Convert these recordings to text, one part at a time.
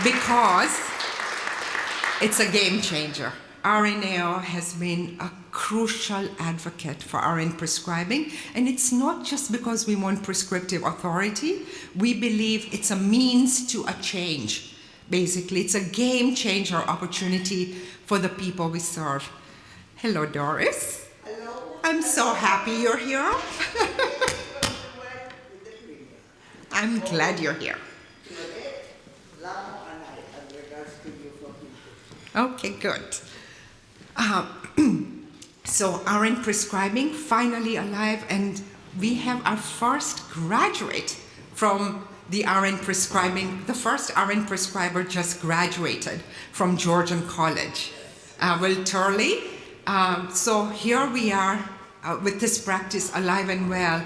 because it's a game changer. RNAO has been a crucial advocate for RN prescribing, and it's not just because we want prescriptive authority. We believe it's a means to a change. Basically, it's a game changer opportunity for the people we serve. Hello, Doris. Hello. I'm so happy you're here. I'm glad you're here. Okay, good. So RN prescribing finally alive, and we have our first graduate from the RN prescribing. The first RN prescriber just graduated from Georgian College, Will Turley. So here we are with this practice alive and well.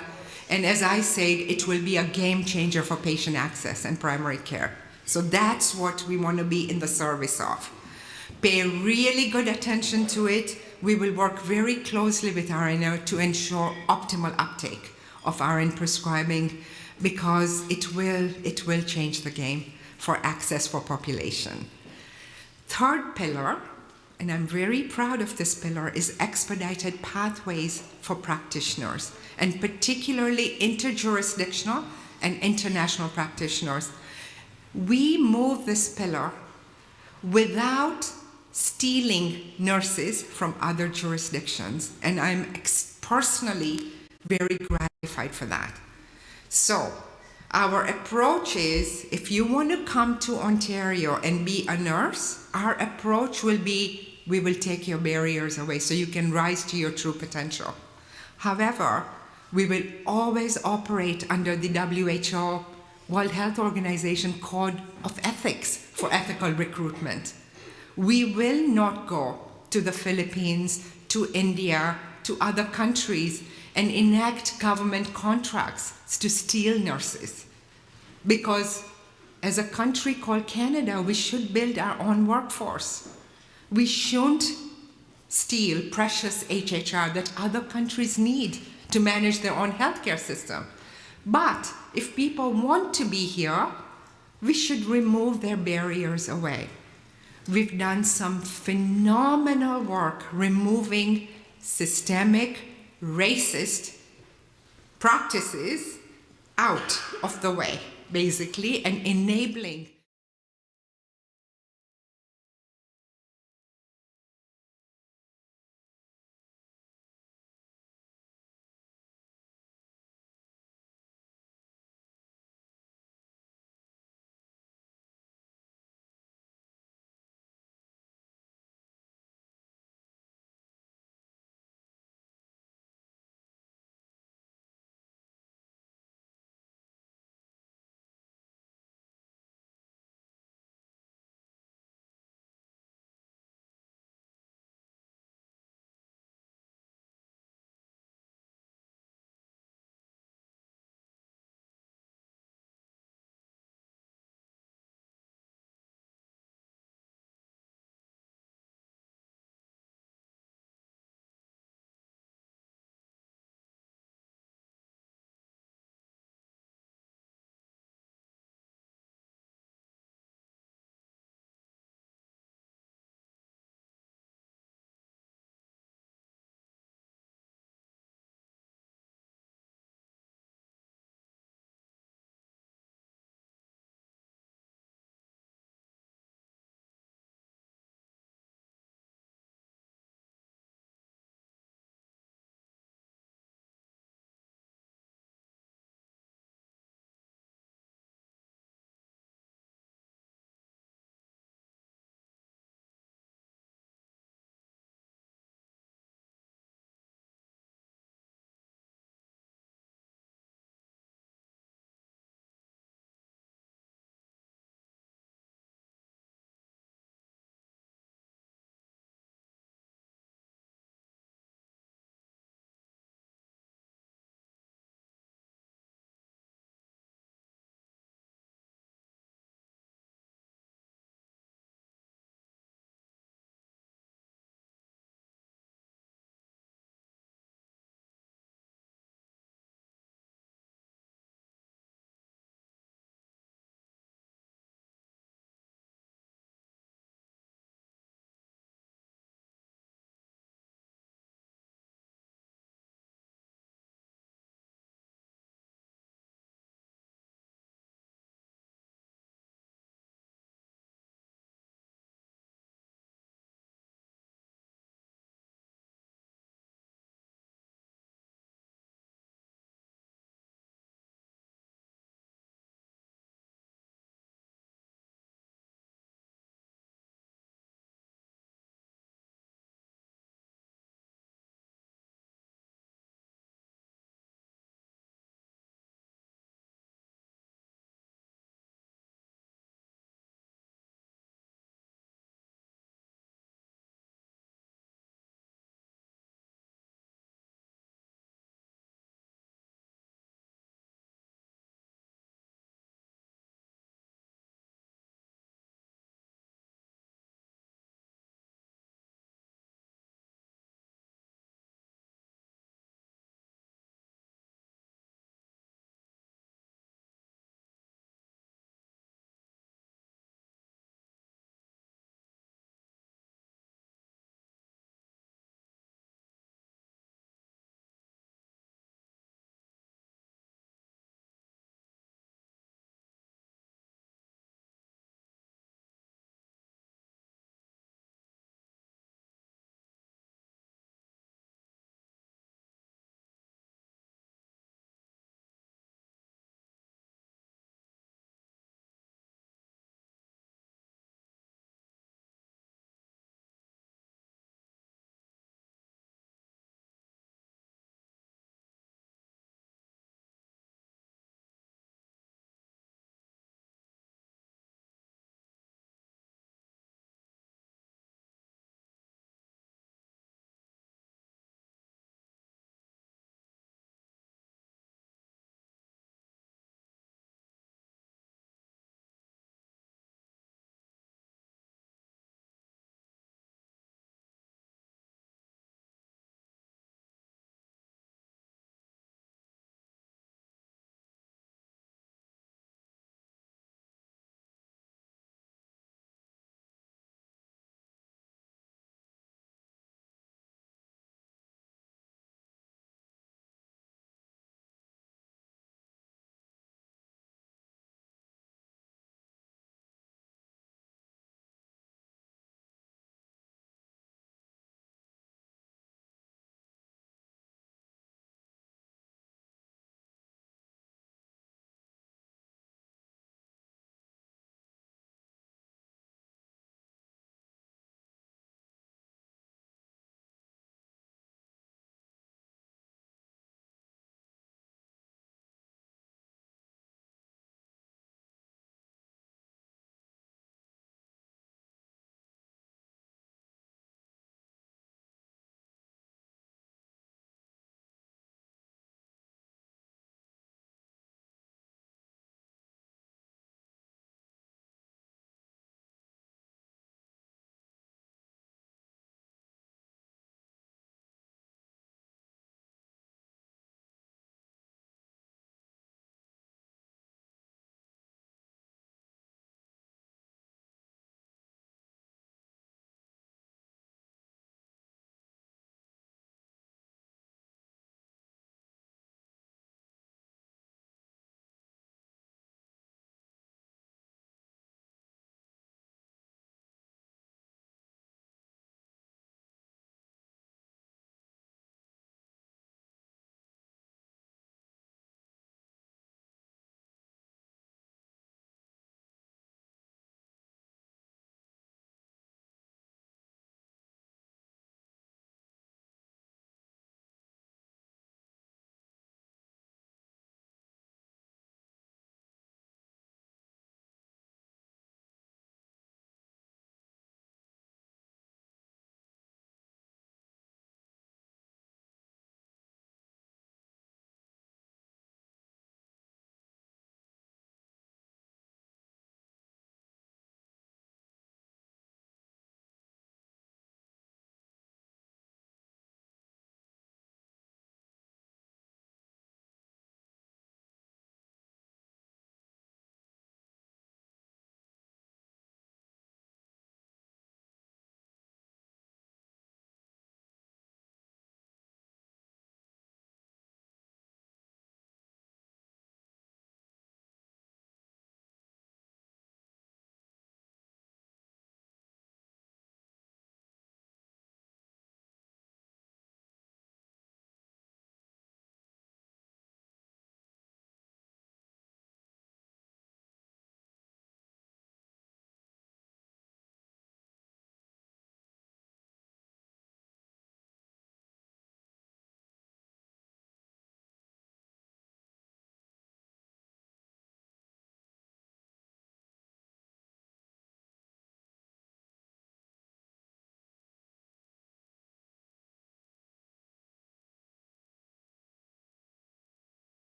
And as I said, it will be a game changer for patient access and primary care. So that's what we want to be in the service of. Pay really good attention to it. We will work very closely with RNO to ensure optimal uptake of RN prescribing, because it will change the game for access for population. Third pillar, and I'm very proud of this pillar, is expedited pathways for practitioners, and particularly interjurisdictional and international practitioners. We move this pillar without stealing nurses from other jurisdictions, and I'm personally very gratified for that. So our approach is, if you want to come to Ontario and be a nurse, our approach will be, we will take your barriers away so you can rise to your true potential. However, we will always operate under the WHO, World Health Organization Code of Ethics for ethical recruitment. We will not go to the Philippines, to India, to other countries and enact government contracts to steal nurses. Because as a country called Canada, we should build our own workforce. We shouldn't steal precious HHR that other countries need to manage their own healthcare system. But if people want to be here, we should remove their barriers away. We've done some phenomenal work removing systemic, racist practices out of the way, basically, and enabling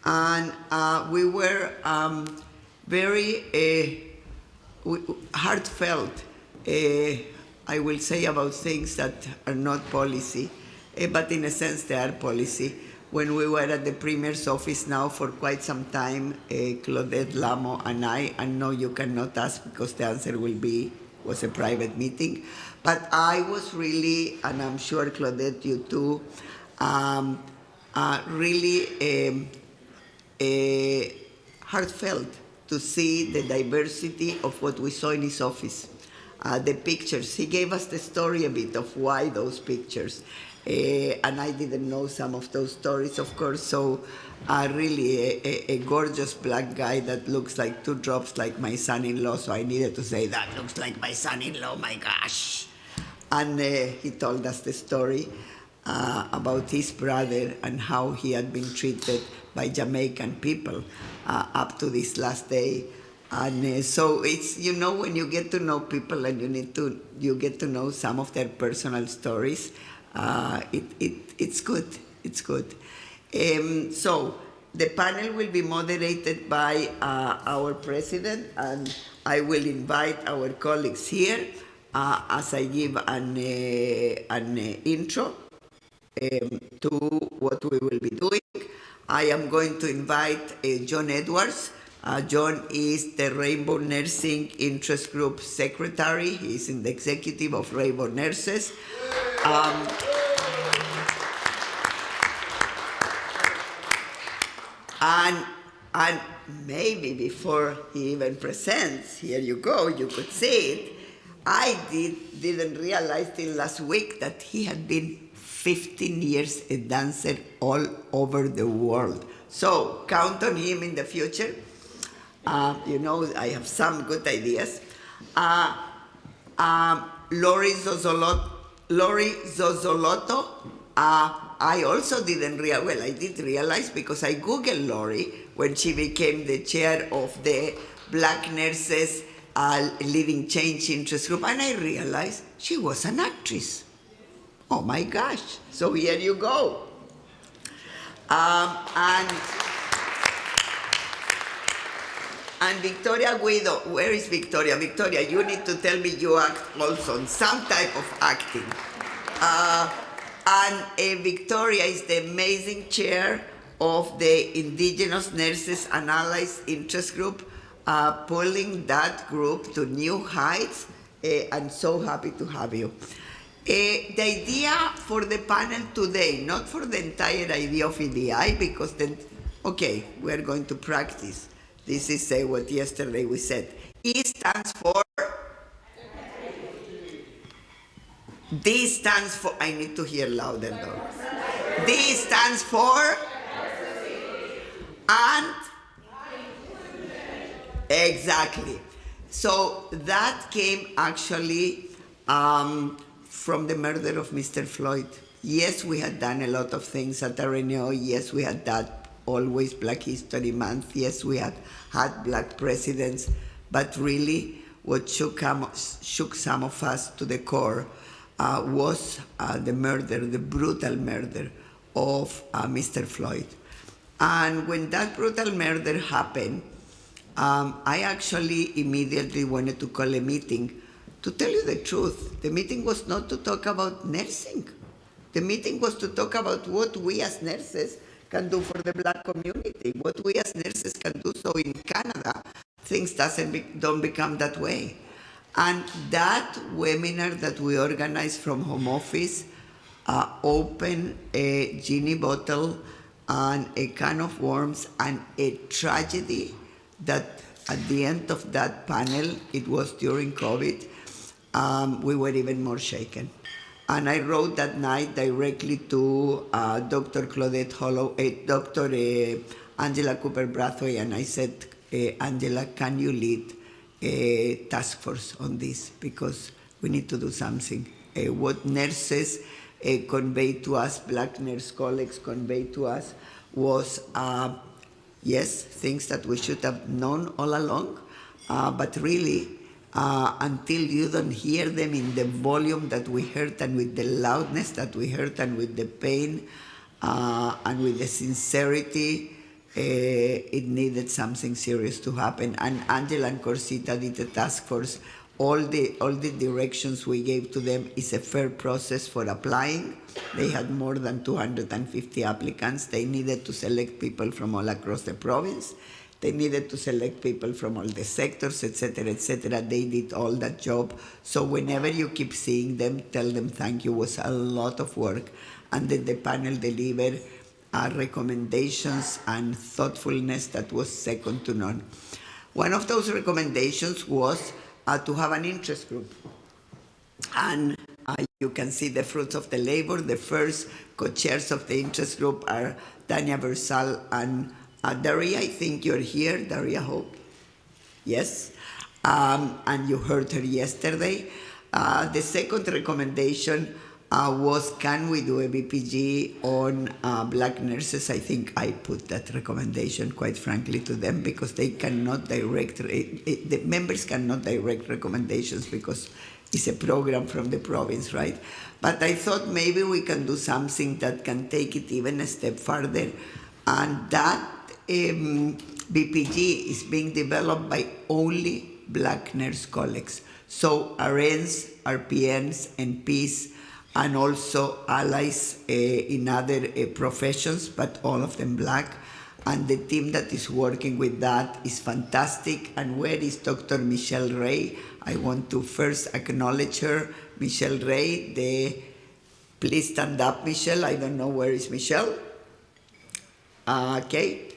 And we were very heartfelt, I will say, about things that are not policy, but in a sense they are policy. When we were at the Premier's office now for quite some time, Claudette Lamo and and no, you cannot ask because the answer was a private meeting. But I was really, and I'm sure Claudette, you too, really heartfelt to see the diversity of what we saw in his office. The pictures, he gave us the story a bit of why those pictures. And I didn't know some of those stories, of course, so really a gorgeous black guy that looks like 2 drops like my son-in-law, so I needed to say, that looks like my son-in-law, my gosh. And he told us the story about his brother and how he had been treated by Jamaican people up to this last day. And so it's, when you get to know people and you get to know some of their personal stories, it's good. It's good. So the panel will be moderated by our president, and I will invite our colleagues here as I give an intro to what we will be doing. I am going to invite John Edwards. John is the Rainbow Nursing Interest Group Secretary. He's in the executive of Rainbow Nurses. And maybe before he even presents, here you go, you could see it. I didn't realize till last week that he had been 15 years a dancer all over the world. So count on him in the future. I have some good ideas. Lori Zozzolotto, I also didn't realize, well, I did realize because I Googled Lori when she became the chair of the Black Nurses Living Change Interest Group, and I realized she was an actress. Oh my gosh, so here you go. And Victoria Guido, where is Victoria? Victoria, you need to tell me you act also in some type of acting. Victoria is the amazing chair of the Indigenous Nurses and Allies Interest Group, pulling that group to new heights. I'm so happy to have you. The idea for the panel today, not for the entire idea of EDI, because then, okay, we're going to practice. This is what yesterday we said. E stands for? D stands for, I need to hear louder though. D stands for? And? Exactly. So that came actually from the murder of Mr. Floyd. Yes, we had done a lot of things at RNO. Yes, we had that always Black History Month. Yes, we had Black presidents. But really, what shook some of us to the core was the brutal murder of Mr. Floyd. And when that brutal murder happened, I actually immediately wanted to call a meeting. To tell you the truth, the meeting was not to talk about nursing. The meeting was to talk about what we as nurses can do for the Black community, what we as nurses can do so in Canada. Things don't become that way. And that webinar that we organized from home office opened a genie bottle and a can of worms and a tragedy that at the end of that panel, it was during COVID, we were even more shaken. And I wrote that night directly to Dr. Claudette Hollow, Dr. Angela Cooper Brathwaite, and I said, Angela, can you lead a task force on this? Because we need to do something. What nurses conveyed to us, Black nurse colleagues conveyed to us, was, yes, things that we should have known all along, but really, until you don't hear them in the volume that we heard and with the loudness that we heard and with the pain and with the sincerity, it needed something serious to happen. And Angela and Corsita did the task force. All the directions we gave to them is a fair process for applying. They had more than 250 applicants. They needed to select people from all across the province. They needed to select people from all the sectors, etc., etc. They did all that job. So whenever you keep seeing them, tell them thank you. It was a lot of work. And then the panel delivered recommendations and thoughtfulness that was second to none. One of those recommendations was to have an interest group. And you can see the fruits of the labor. The first co-chairs of the interest group are Tanya Versal and Daria. I think you're here, Daria Hope. Yes. And you heard her yesterday. The second recommendation was, can we do a BPG on black nurses? I think I put that recommendation, quite frankly, to them because they cannot direct, the members cannot direct recommendations because it's a program from the province, right? But I thought maybe we can do something that can take it even a step further. And that BPG is being developed by only black nurse colleagues. So RNs, RPNs, NPs, and also allies in other professions, but all of them black. And the team that is working with that is fantastic. And where is Dr. Michelle Ray? I want to first acknowledge her. Michelle Ray, please stand up, Michelle. I don't know where is Michelle. Okay.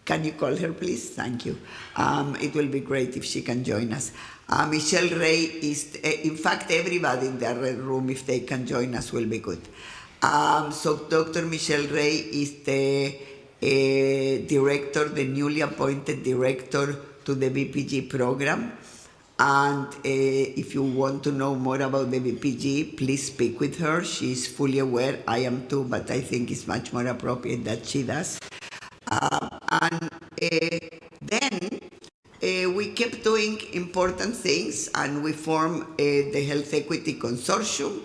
Can you call her, please? Thank you. It will be great if she can join us. Michelle Ray is, in fact, everybody in the red room, if they can join us, will be good. So Dr. Michelle Ray is the director, the newly appointed director to the BPG program. And if you want to know more about the BPG, please speak with her. She's fully aware. I am too, but I think it's much more appropriate that she does. And then we kept doing important things, and we formed the Health Equity Consortium,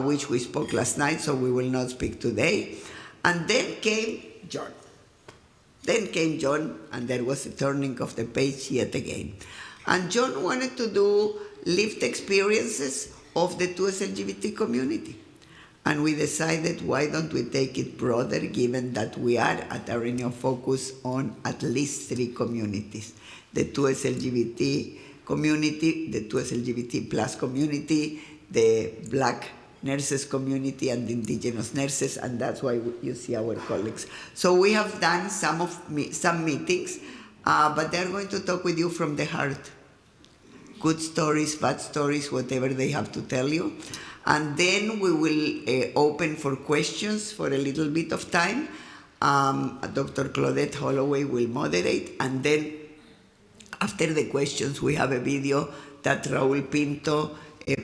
which we spoke last night, so we will not speak today. And then came John. And there was a turning of the page yet again. And John wanted to do lived experiences of the 2S LGBT community. And we decided, why don't we take it broader, given that we are at Arenio focused on at least 3 communities. The 2S LGBT community, the 2S LGBT plus community, the black nurses community, and the indigenous nurses, and that's why you see our colleagues. So we have done some meetings, but they're going to talk with you from the heart. Good stories, bad stories, whatever they have to tell you. And then we will open for questions for a little bit of time. Dr. Claudette Holloway will moderate, and then after the questions, we have a video that Raul Pinto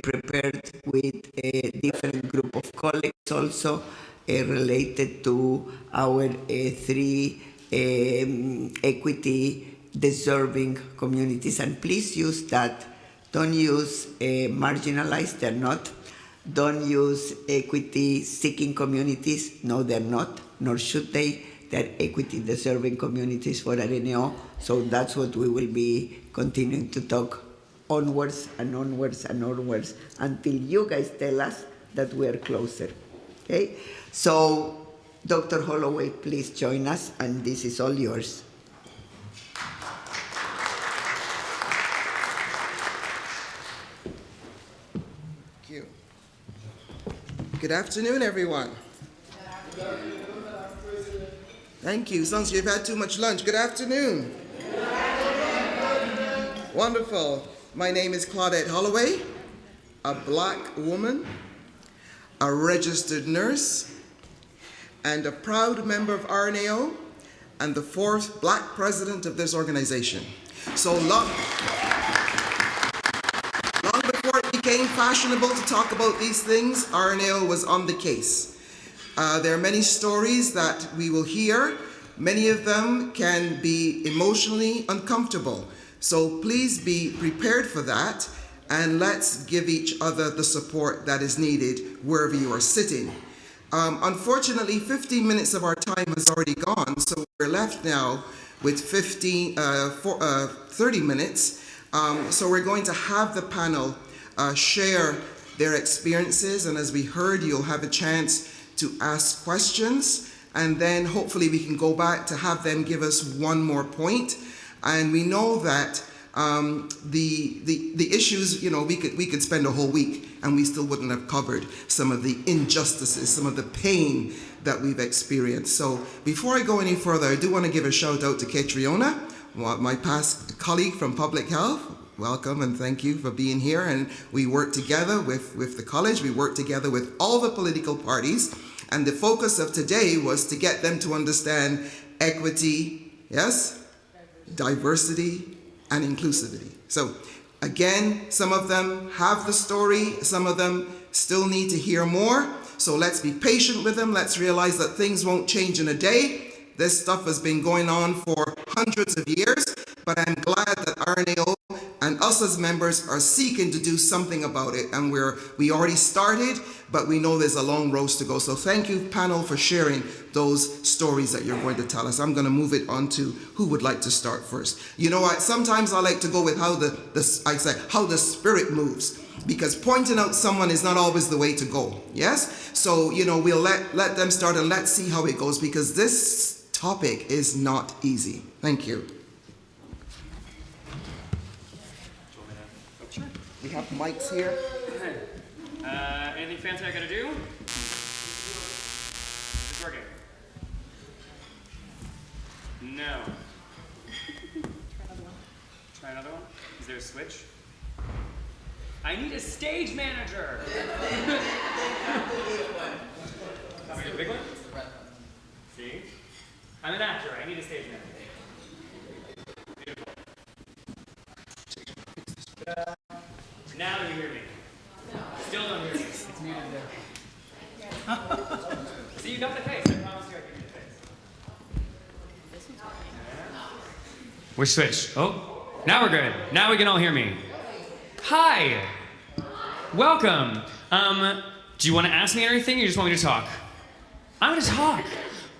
prepared with a different group of colleagues also related to our 3 equity deserving communities. And please use that. Don't use marginalized, they're not. Don't use equity-seeking communities. No, they're not, nor should they. They're equity-deserving communities for RNO. So that's what we will be continuing to talk onwards and onwards and onwards until you guys tell us that we are closer. Okay? So, Dr. Holloway, please join us, and this is all yours. Good afternoon, everyone. Thank you. Sounds like you've had too much lunch. Good afternoon. Wonderful. My name is Claudette Holloway, a black woman, a registered nurse, and a proud member of RNAO, and the 4th black president of this organization. So long before it became fashionable to talk about these things, RNAO was on the case. There are many stories that we will hear. Many of them can be emotionally uncomfortable. So please be prepared for that, and let's give each other the support that is needed wherever you are sitting. Unfortunately, 15 minutes of our time has already gone, so we're left now with 30 minutes. So we're going to have the panel share their experiences, and as we heard, you'll have a chance to ask questions, and then hopefully we can go back to have them give us one more point. And we know that the issues, you know, we could spend a whole week and we still wouldn't have covered some of the injustices, some of the pain that we've experienced. So before I go any further, I do want to give a shout out to Catriona, my past colleague from Public Health. Welcome and thank you for being here. And we work together with the college, we work together with all the political parties. And the focus of today was to get them to understand equity, yes, diversity, and inclusivity. So again, some of them have the story, some of them still need to hear more. So let's be patient with them. Let's realize that things won't change in a day. This stuff has been going on for hundreds of years, but I'm glad that RNAO and us as members are seeking to do something about it. And we already started, but we know there's a long road to go. So thank you, panel, for sharing those stories that you're going to tell us. I'm going to move it on to who would like to start first. You know what? Sometimes I like to go with how how the spirit moves, because pointing out someone is not always the way to go. Yes? So, you know, we'll let them start and let's see how it goes, because this topic is not easy. Thank you. Sure. We have mics here. Anything fancy I gotta do? Is this working? No. Try another one. Is there a switch? I need a stage manager! Can we get a big one? See? I'm an actor. I need a stage manager. Beautiful. Now you hear me. Still don't hear me. It's muted there. See, you got the face. I promise you I give you the face. Which switch? Oh, now we're good. Now we can all hear me. Hi. Welcome. Do you want to ask me anything or you just want me to talk? I'm going to talk.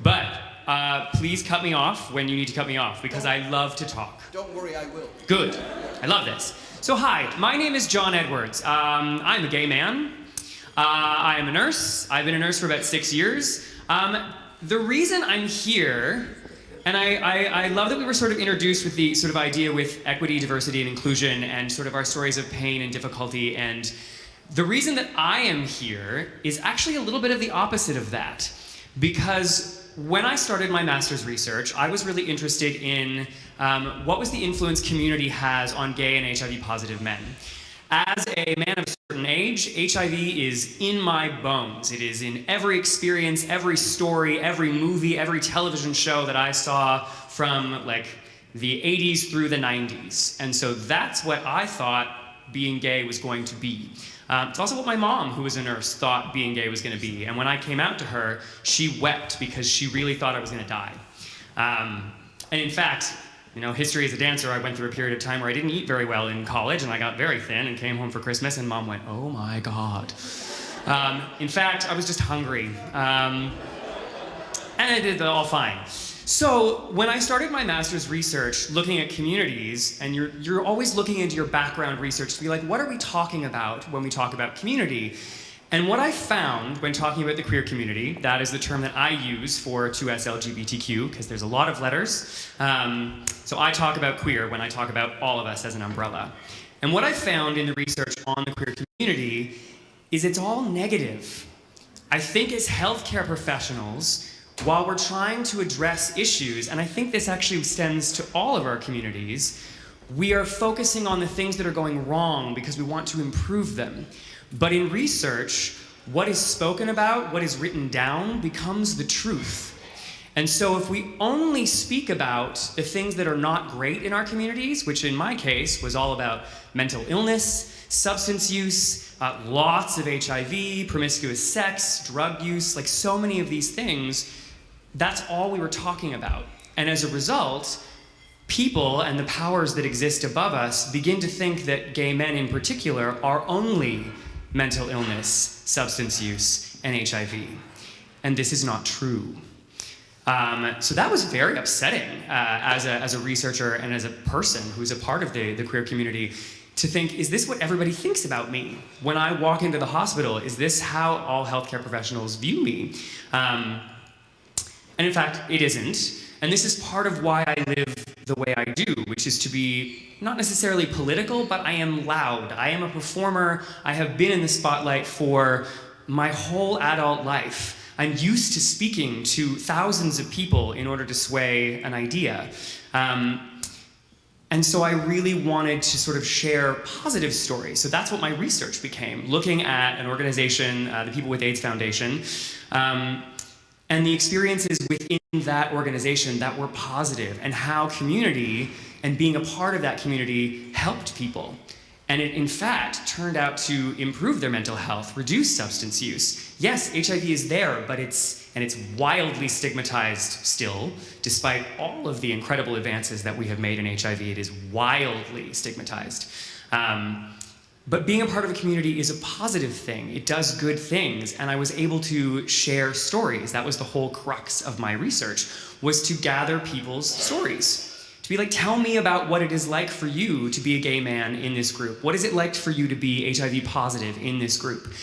But please cut me off when you need to cut me off, because I love to talk. Don't worry, I will. Good. I love this. So hi, my name is John Edwards. I'm a gay man. I am a nurse. I've been a nurse for about 6 years. The reason I'm here, and I love that we were sort of introduced with the sort of idea with equity, diversity, and inclusion, and sort of our stories of pain and difficulty. And the reason that I am here is actually a little bit of the opposite of that. Because when I started my master's research, I was really interested in what was the influence community has on gay and HIV positive men. As a man of a certain age, HIV is in my bones. It is in every experience, every story, every movie, every television show that I saw from like the 80s through the 90s. And so that's what I thought being gay was going to be. It's also what my mom, who was a nurse, thought being gay was going to be. And when I came out to her, she wept because she really thought I was going to die. And in fact, you know, history as a dancer, I went through a period of time where I didn't eat very well in college, and I got very thin and came home for Christmas, and Mom went, oh my God. In fact, I was just hungry. And I did all fine. So when I started my master's research looking at communities, and you're always looking into your background research to be like, what are we talking about when we talk about community? And what I found when talking about the queer community, that is the term that I use for 2S LGBTQ, because there's a lot of letters. So I talk about queer when I talk about all of us as an umbrella. And what I found in the research on the queer community is it's all negative. I think as healthcare professionals, while we're trying to address issues, and I think this actually extends to all of our communities, we are focusing on the things that are going wrong because we want to improve them. But in research, what is spoken about, what is written down, becomes the truth. And so if we only speak about the things that are not great in our communities, which in my case was all about mental illness, substance use, lots of HIV, promiscuous sex, drug use, like so many of these things, that's all we were talking about. And as a result, people and the powers that exist above us begin to think that gay men in particular are only mental illness, substance use, and HIV. and this is not true. So that was very upsetting as a researcher and as a person who's a part of the queer community, to think, is this what everybody thinks about me? When I walk into the hospital, is this how all healthcare professionals view me? And in fact, it isn't. And this is part of why I live the way I do, which is to be not necessarily political, but I am loud. I am a performer. I have been in the spotlight for my whole adult life. I'm used to speaking to thousands of people in order to sway an idea. And so I really wanted to sort of share positive stories. So that's what my research became, looking at an organization, the People with AIDS Foundation, and the experiences within that organization that were positive, and how community and being a part of that community helped people. And it, in fact, turned out to improve their mental health, reduce substance use. Yes, HIV is there, but it's wildly stigmatized still, despite all of the incredible advances that we have made in HIV. It is wildly stigmatized. But being a part of a community is a positive thing. It does good things, and I was able to share stories. That was the whole crux of my research, was to gather people's stories. To be like, tell me about what it is like for you to be a gay man in this group. What is it like for you to be HIV positive in this group?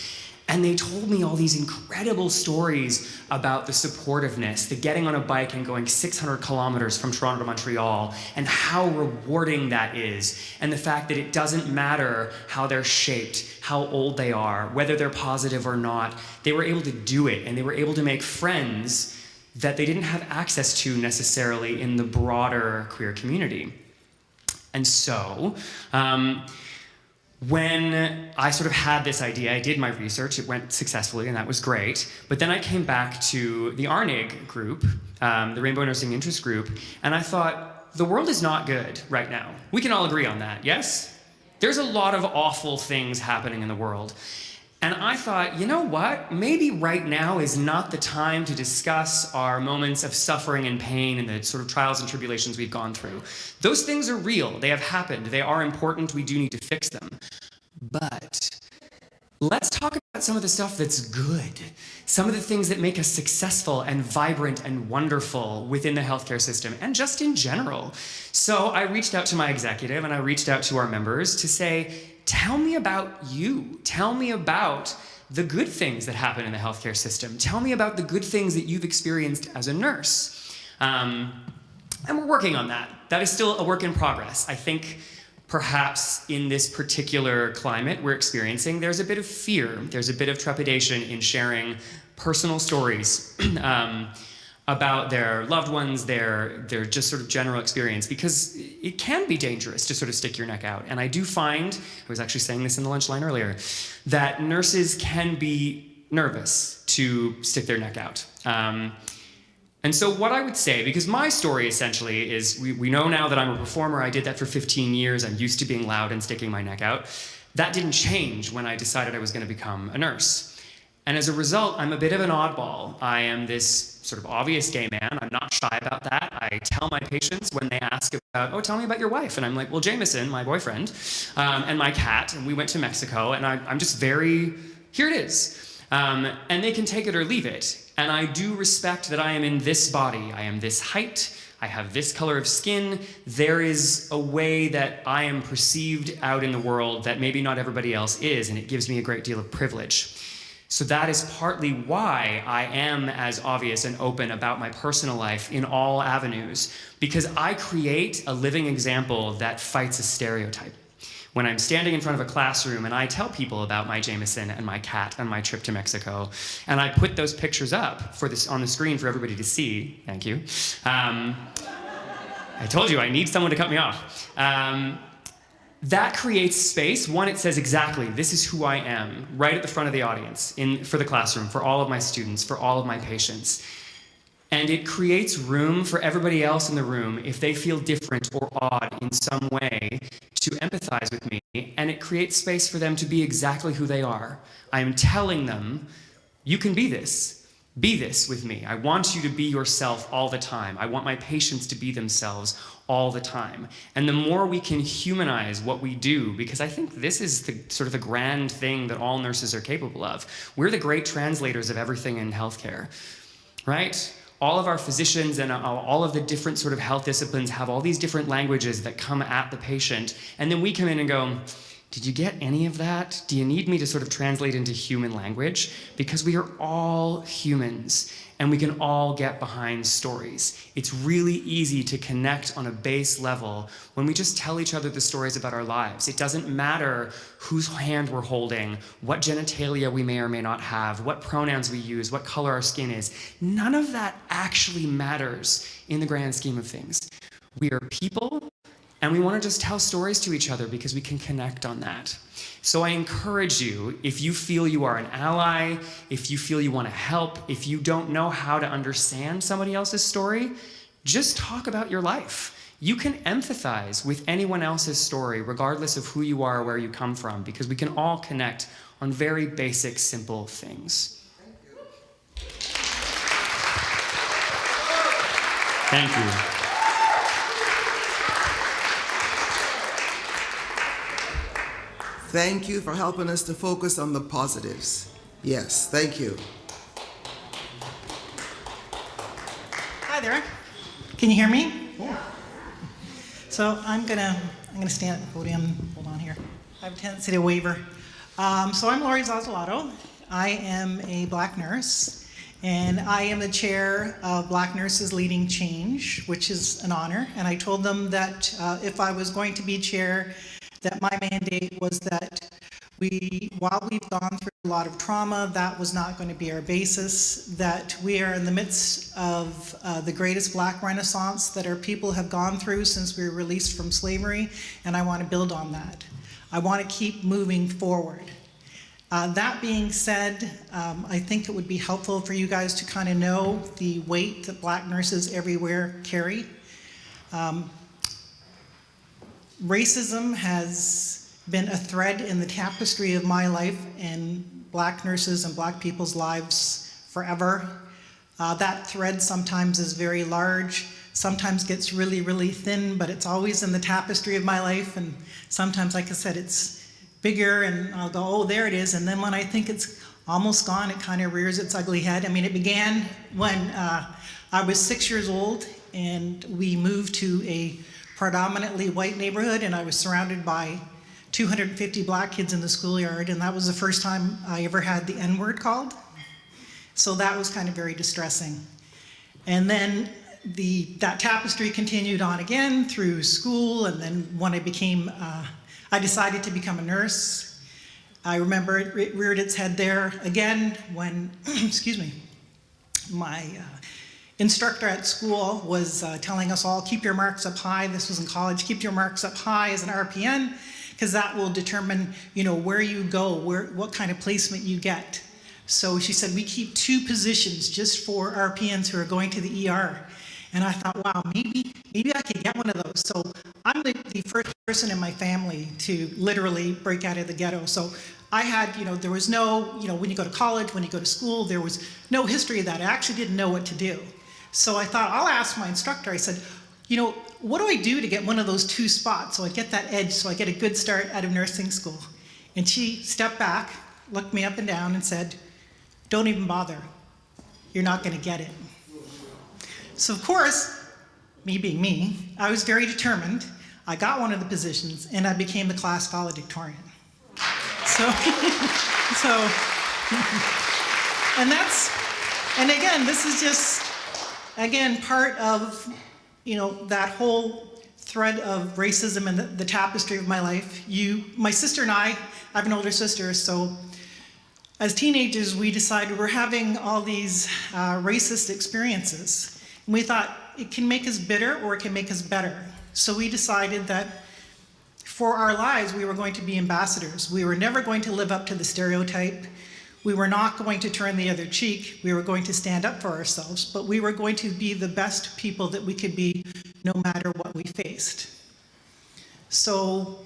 And they told me all these incredible stories about the supportiveness, the getting on a bike and going 600 kilometers from Toronto to Montreal, and how rewarding that is. And the fact that it doesn't matter how they're shaped, how old they are, whether they're positive or not. They were able to do it, and they were able to make friends that they didn't have access to necessarily in the broader queer community. And so, when I sort of had this idea, I did my research, it went successfully, and that was great. But then I came back to the RNIG group, the Rainbow Nursing Interest Group, and I thought, the world is not good right now. We can all agree on that, yes? There's a lot of awful things happening in the world. And I thought, you know what? Maybe right now is not the time to discuss our moments of suffering and pain and the sort of trials and tribulations we've gone through. Those things are real. They have happened. They are important. We do need to fix them. But let's talk about some of the stuff that's good. Some of the things that make us successful and vibrant and wonderful within the healthcare system and just in general. So I reached out to my executive and I reached out to our members to say, tell me about you. Tell me about the good things that happen in the healthcare system. Tell me about the good things that you've experienced as a nurse. And we're working on that. That is still a work in progress. I think perhaps in this particular climate we're experiencing, there's a bit of fear. There's a bit of trepidation in sharing personal stories about their loved ones, their just sort of general experience, because it can be dangerous to sort of stick your neck out. And I do find, I was actually saying this in the lunch line earlier, that nurses can be nervous to stick their neck out. And so what I would say, because my story essentially is, we know now that I'm a performer, I did that for 15 years, I'm used to being loud and sticking my neck out. That didn't change when I decided I was going to become a nurse. And as a result, I'm a bit of an oddball. I am this sort of obvious gay man. I'm not shy about that. I tell my patients when they ask about, oh, tell me about your wife. And I'm like, well, Jameson, my boyfriend, and my cat, and we went to Mexico, and I'm just very, here it is. And they can take it or leave it. And I do respect that I am in this body. I am this height. I have this color of skin. There is a way that I am perceived out in the world that maybe not everybody else is, and it gives me a great deal of privilege. So that is partly why I am as obvious and open about my personal life in all avenues, because I create a living example that fights a stereotype. When I'm standing in front of a classroom and I tell people about my Jameson and my cat and my trip to Mexico, and I put those pictures up on the screen for everybody to see, thank you. I told you I need someone to cut me off. That creates space. One, it says exactly, this is who I am, right at the front of the audience, for the classroom, for all of my students, for all of my patients. And it creates room for everybody else in the room, if they feel different or odd in some way, to empathize with me. And it creates space for them to be exactly who they are. I am telling them, you can be this. Be this with me. I want you to be yourself all the time. I want my patients to be themselves all the time. And the more we can humanize what we do, because I think this is the sort of the grand thing that all nurses are capable of. We're the great translators of everything in healthcare, right? All of our physicians and all of the different sort of health disciplines have all these different languages that come at the patient. And then we come in and go, did you get any of that? Do you need me to sort of translate into human language? Because we are all humans and we can all get behind stories. It's really easy to connect on a base level when we just tell each other the stories about our lives. It doesn't matter whose hand we're holding, what genitalia we may or may not have, what pronouns we use, what color our skin is. None of that actually matters in the grand scheme of things. We are people, and we want to just tell stories to each other because we can connect on that. So I encourage you, if you feel you are an ally, if you feel you want to help, if you don't know how to understand somebody else's story, just talk about your life. You can empathize with anyone else's story, regardless of who you are or where you come from, because we can all connect on very basic, simple things. Thank you. Thank you for helping us to focus on the positives. Yes, thank you. Hi there. Can you hear me? Yeah. So I'm gonna stand at the podium. Hold on here. I have a tendency to waver. So I'm Lori Zazzolato. I am a Black nurse, and I am the chair of Black Nurses Leading Change, which is an honor. And I told them that if I was going to be chair, that my mandate was that while we've gone through a lot of trauma, that was not going to be our basis, that we are in the midst of the greatest Black Renaissance that our people have gone through since we were released from slavery, and I want to build on that. I want to keep moving forward. That being said, I think it would be helpful for you guys to kind of know the weight that Black nurses everywhere carry. Racism has been a thread in the tapestry of my life and Black nurses and Black people's lives forever. That thread sometimes is very large, sometimes gets really, really thin, but it's always in the tapestry of my life. And sometimes, like I said, it's bigger and I'll go, oh, there it is. And then when I think it's almost gone, it kind of rears its ugly head. I mean, it began when I was 6 years old and we moved to a predominantly white neighborhood, and I was surrounded by 250 Black kids in the schoolyard, and that was the first time I ever had the N-word called. So that was kind of very distressing. And then that tapestry continued on again through school, and then when I decided to become a nurse. I remember it reared its head there again when, excuse me, my instructor at school was telling us all, keep your marks up high. This was in college. Keep your marks up high as an RPN, because that will determine, where you go, what kind of placement you get. So she said, we keep 2 positions just for RPNs who are going to the ER. And I thought, wow, maybe I could get one of those. So I'm the first person in my family to literally break out of the ghetto. So I had, there was no, when you go to college, when you go to school, there was no history of that. I actually didn't know what to do. So I thought, I'll ask my instructor. I said, what do I do to get one of those 2 spots so I get that edge, so I get a good start out of nursing school? And she stepped back, looked me up and down and said, don't even bother. You're not going to get it. So of course, me being me, I was very determined. I got one of the positions and I became the class valedictorian. And again, this is just, part of, that whole thread of racism and the tapestry of my life. My sister and I have an older sister, so as teenagers, we decided we're having all these racist experiences. And we thought it can make us bitter or it can make us better. So we decided that for our lives, we were going to be ambassadors. We were never going to live up to the stereotype. We were not going to turn the other cheek. We were going to stand up for ourselves, but we were going to be the best people that we could be no matter what we faced. So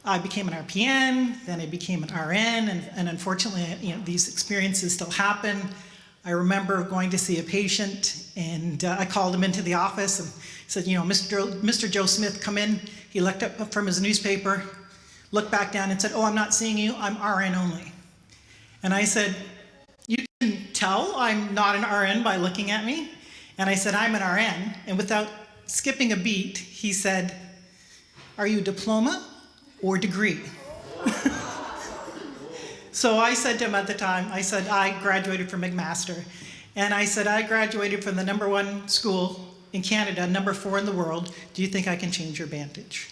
I became an RPN, then I became an RN, and unfortunately, these experiences still happen. I remember going to see a patient, and I called him into the office and said, you know, Mr. Joe Smith, come in. He looked up from his newspaper, looked back down and said, oh, I'm not seeing you, I'm RN only. And I said, you can tell I'm not an RN by looking at me? And I said, I'm an RN. And without skipping a beat, he said, are you diploma or degree? So I said to him at the time, I said, I graduated from McMaster. And I said, I graduated from the #1 school in Canada, #4 in the world. Do you think I can change your bandage?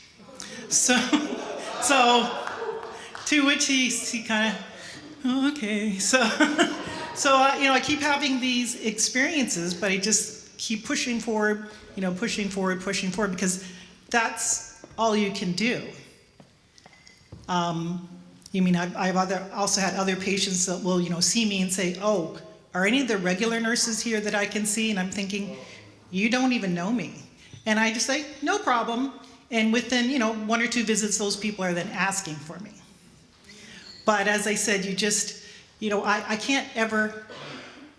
So to which he kind of, oh, okay. So you know, I keep having these experiences, but I just keep pushing forward, you know, pushing forward, because that's all you can do. You mean I've also had other patients that will, you know, see me and say, oh, are any of the regular nurses here that I can see? And I'm thinking, you don't even know me. And I just say, no problem. And within, you know, 1 or 2 visits, those people are then asking for me. But as I said, you just, you know, I can't ever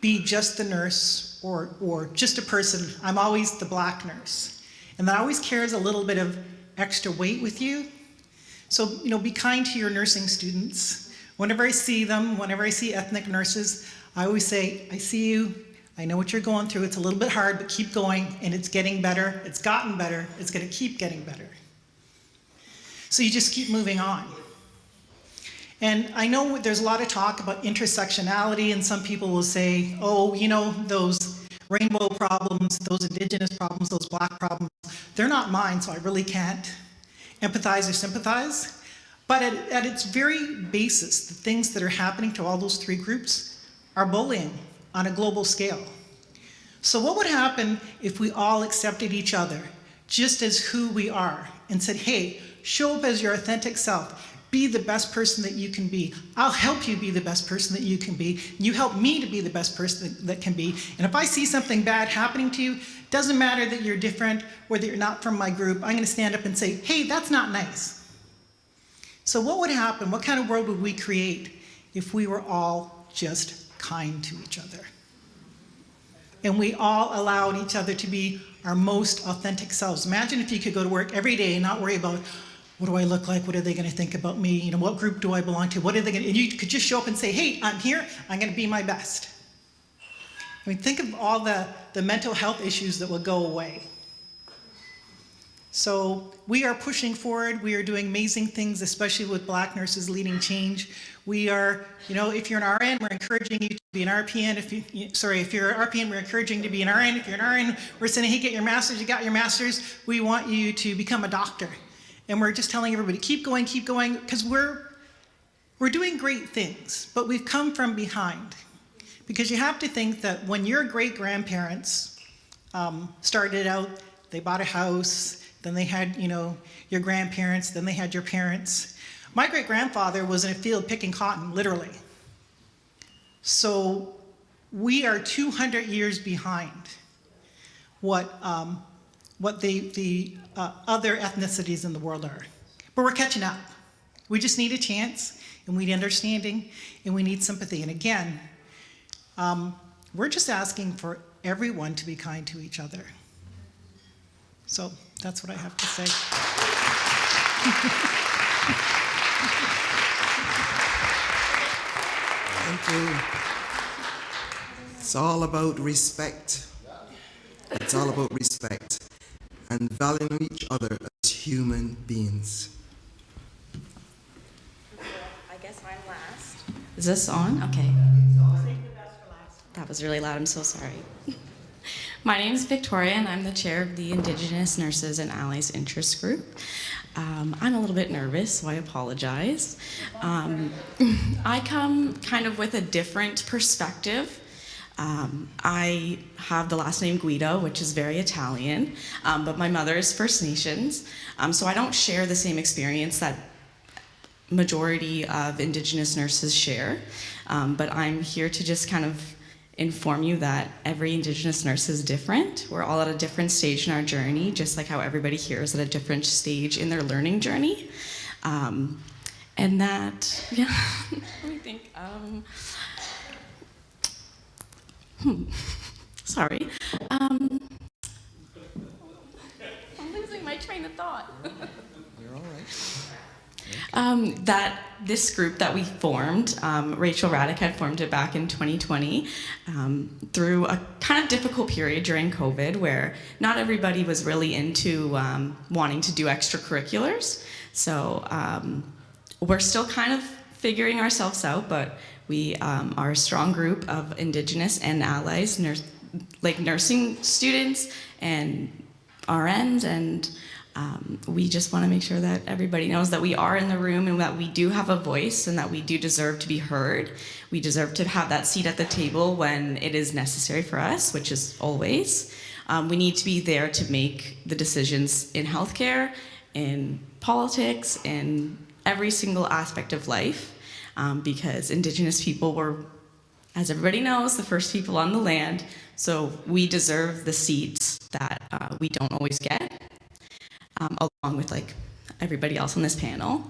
be just the nurse or just a person. I'm always the black nurse. And that always carries a little bit of extra weight with you. So, you know, be kind to your nursing students. Whenever I see them, whenever I see ethnic nurses, I always say, I see you, I know what you're going through, it's a little bit hard, but keep going, and it's getting better, it's gotten better, it's gonna keep getting better. So you just keep moving on. And I know there's a lot of talk about intersectionality, and some people will say, oh, you know, those rainbow problems, those indigenous problems, those black problems, they're not mine, so I really can't empathize or sympathize. But at its very basis, the things that are happening to all those 3 groups are bullying on a global scale. So what would happen if we all accepted each other just as who we are and said, hey, show up as your authentic self, be the best person that you can be. I'll help you be the best person that you can be. You help me to be the best person that can be. And if I see something bad happening to you, doesn't matter that you're different or that you're not from my group, I'm gonna stand up and say, hey, that's not nice. So what would happen? What kind of world would we create if we were all just kind to each other? And we all allowed each other to be our most authentic selves. Imagine if you could go to work every day and not worry about, what do I look like? What are they gonna think about me? You know, what group do I belong to? What are they gonna, and you could just show up and say, hey, I'm here, I'm gonna be my best. I mean, think of all the mental health issues that will go away. So we are pushing forward. We are doing amazing things, especially with black nurses leading change. We are, you know, if you're an RN, we're encouraging you to be an RPN. If you're an RPN, we're encouraging you to be an RN. If you're an RN, we're saying, hey, get your master's, you got your master's. We want you to become a doctor. And we're just telling everybody, keep going, because we're doing great things, but we've come from behind. Because you have to think that when your great-grandparents started out, they bought a house, then they had, you know, your grandparents, then they had your parents. My great-grandfather was in a field picking cotton, literally. So we are 200 years behind what the other ethnicities in the world are. But we're catching up. We just need a chance, and we need understanding, and we need sympathy. And again, we're just asking for everyone to be kind to each other. So that's what I have to say. Thank you. It's all about respect. It's all about respect and valuing each other as human beings. I guess I'm last. Is this on? Okay. That was really loud. I'm so sorry. My name is Victoria, and I'm the chair of the Indigenous Nurses and Allies Interest Group. I'm a little bit nervous, so I apologize. I come kind of with a different perspective. I have the last name Guido, which is very Italian, but my mother is First Nations, so I don't share the same experience that majority of Indigenous nurses share, but I'm here to just kind of inform you that every Indigenous nurse is different. We're all at a different stage in our journey, just like how everybody here is at a different stage in their learning journey. And that, yeah, let me think. Sorry. I'm losing my train of thought. You're all right. That this group that we formed, Rachel Raddick had formed it back in 2020 through a kind of difficult period during COVID where not everybody was really into wanting to do extracurriculars. So we're still kind of figuring ourselves out, but we are a strong group of Indigenous and allies, nursing students and RNs, and we just want to make sure that everybody knows that we are in the room and that we do have a voice and that we do deserve to be heard. We deserve to have that seat at the table when it is necessary for us, which is always. We need to be there to make the decisions in healthcare, in politics, in every single aspect of life, because Indigenous people were, as everybody knows, the first people on the land, so we deserve the seats that we don't always get. Along with like everybody else on this panel.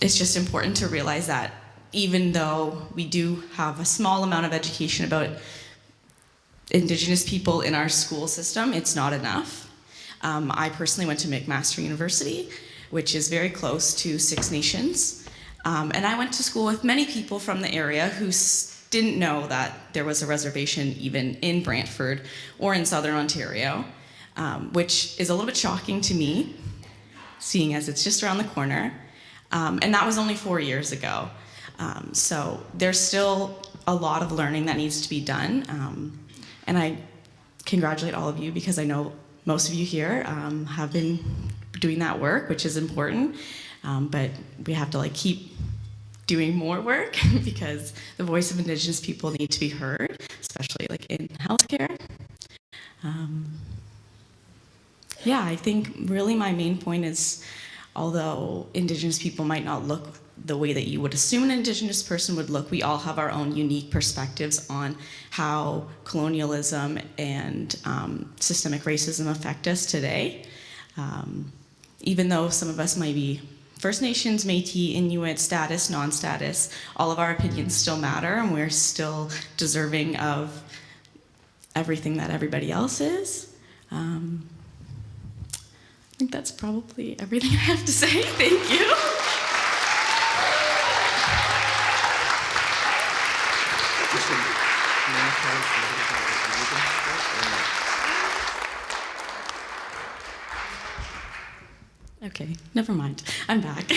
It's just important to realize that even though we do have a small amount of education about Indigenous people in our school system, it's not enough. I personally went to McMaster University, which is very close to Six Nations. And I went to school with many people from the area who didn't know that there was a reservation even in Brantford or in Southern Ontario. Which is a little bit shocking to me, seeing as it's just around the corner. And that was only 4 years ago. So there's still a lot of learning that needs to be done. And I congratulate all of you because I know most of you here have been doing that work, which is important. But we have to keep doing more work because the voice of Indigenous people need to be heard, especially in healthcare. Yeah, I think really my main point is, although Indigenous people might not look the way that you would assume an Indigenous person would look, we all have our own unique perspectives on how colonialism and systemic racism affect us today. Even though some of us might be First Nations, Métis, Inuit, status, non-status, all of our opinions still matter and we're still deserving of everything that everybody else is. I think that's probably everything I have to say. Thank you. Okay, never mind. I'm back.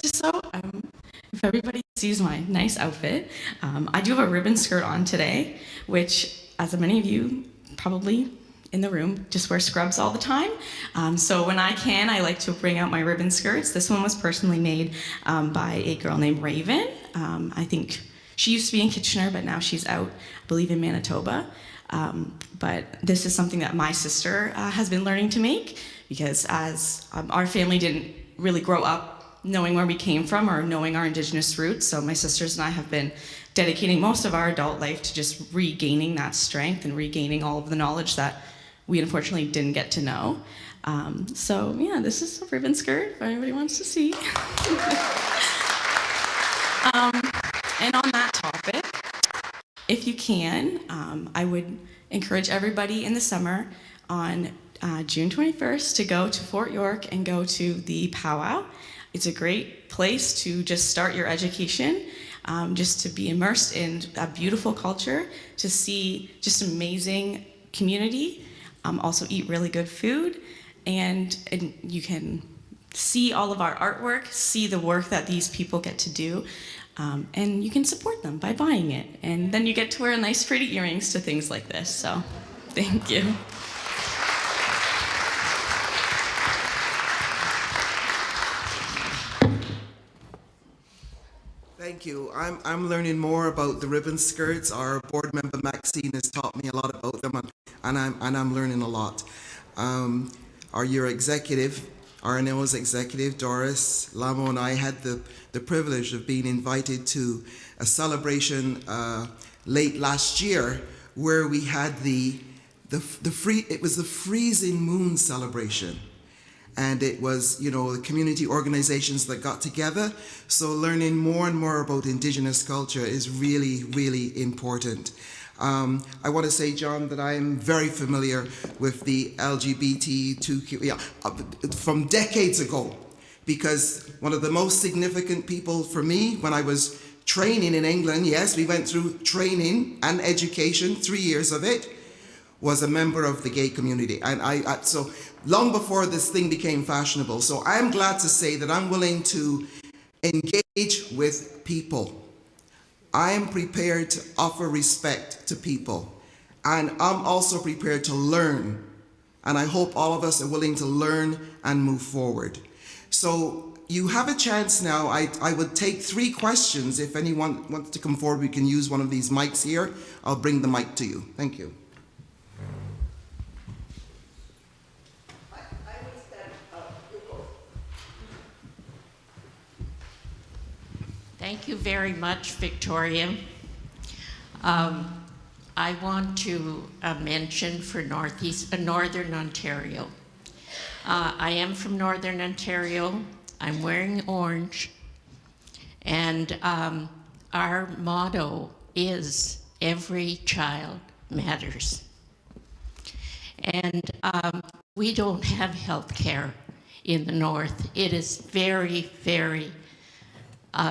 Just so if everybody sees my nice outfit, I do have a ribbon skirt on today, which, as many of you probably in the room just wear scrubs all the time. So when I can, I like to bring out my ribbon skirts. This one was personally made by a girl named Raven. I think she used to be in Kitchener, but now she's out, I believe, in Manitoba. But this is something that my sister has been learning to make because as our family didn't really grow up knowing where we came from or knowing our Indigenous roots, so my sisters and I have been dedicating most of our adult life to just regaining that strength and regaining all of the knowledge that we unfortunately didn't get to know. So yeah, this is a ribbon skirt if anybody wants to see. And on that topic, if you can, I would encourage everybody in the summer on June 21st to go to Fort York and go to the powwow. It's a great place to just start your education, just to be immersed in a beautiful culture, to see just amazing community, also eat really good food, and you can see all of our artwork, see the work that these people get to do, and you can support them by buying it. And then you get to wear nice pretty earrings to things like this, so thank you. Thank you. I'm learning more about the ribbon skirts. Our board member Maxine has taught me a lot about them, and I'm learning a lot. Your executive, RNL's executive, Doris Lamo, and I had the privilege of being invited to a celebration late last year where we had it was the freezing moon celebration. and it was, the community organizations that got together. So learning more and more about Indigenous culture is really, really important. I want to say, John, that I am very familiar with the LGBTQ from decades ago, because one of the most significant people for me when I was training in England, yes, we went through training and education, 3 years of it, was a member of the gay community. And so long before this thing became fashionable. So I'm glad to say that I'm willing to engage with people. I am prepared to offer respect to people. And I'm also prepared to learn. And I hope all of us are willing to learn and move forward. So you have a chance now. I would take 3 questions. If anyone wants to come forward, we can use one of these mics here. I'll bring the mic to you. Thank you. Thank you very much, Victoria. I want to mention for Northern Ontario. I am from Northern Ontario. I'm wearing orange, and our motto is "Every child matters." And we don't have health care in the North. It is very, very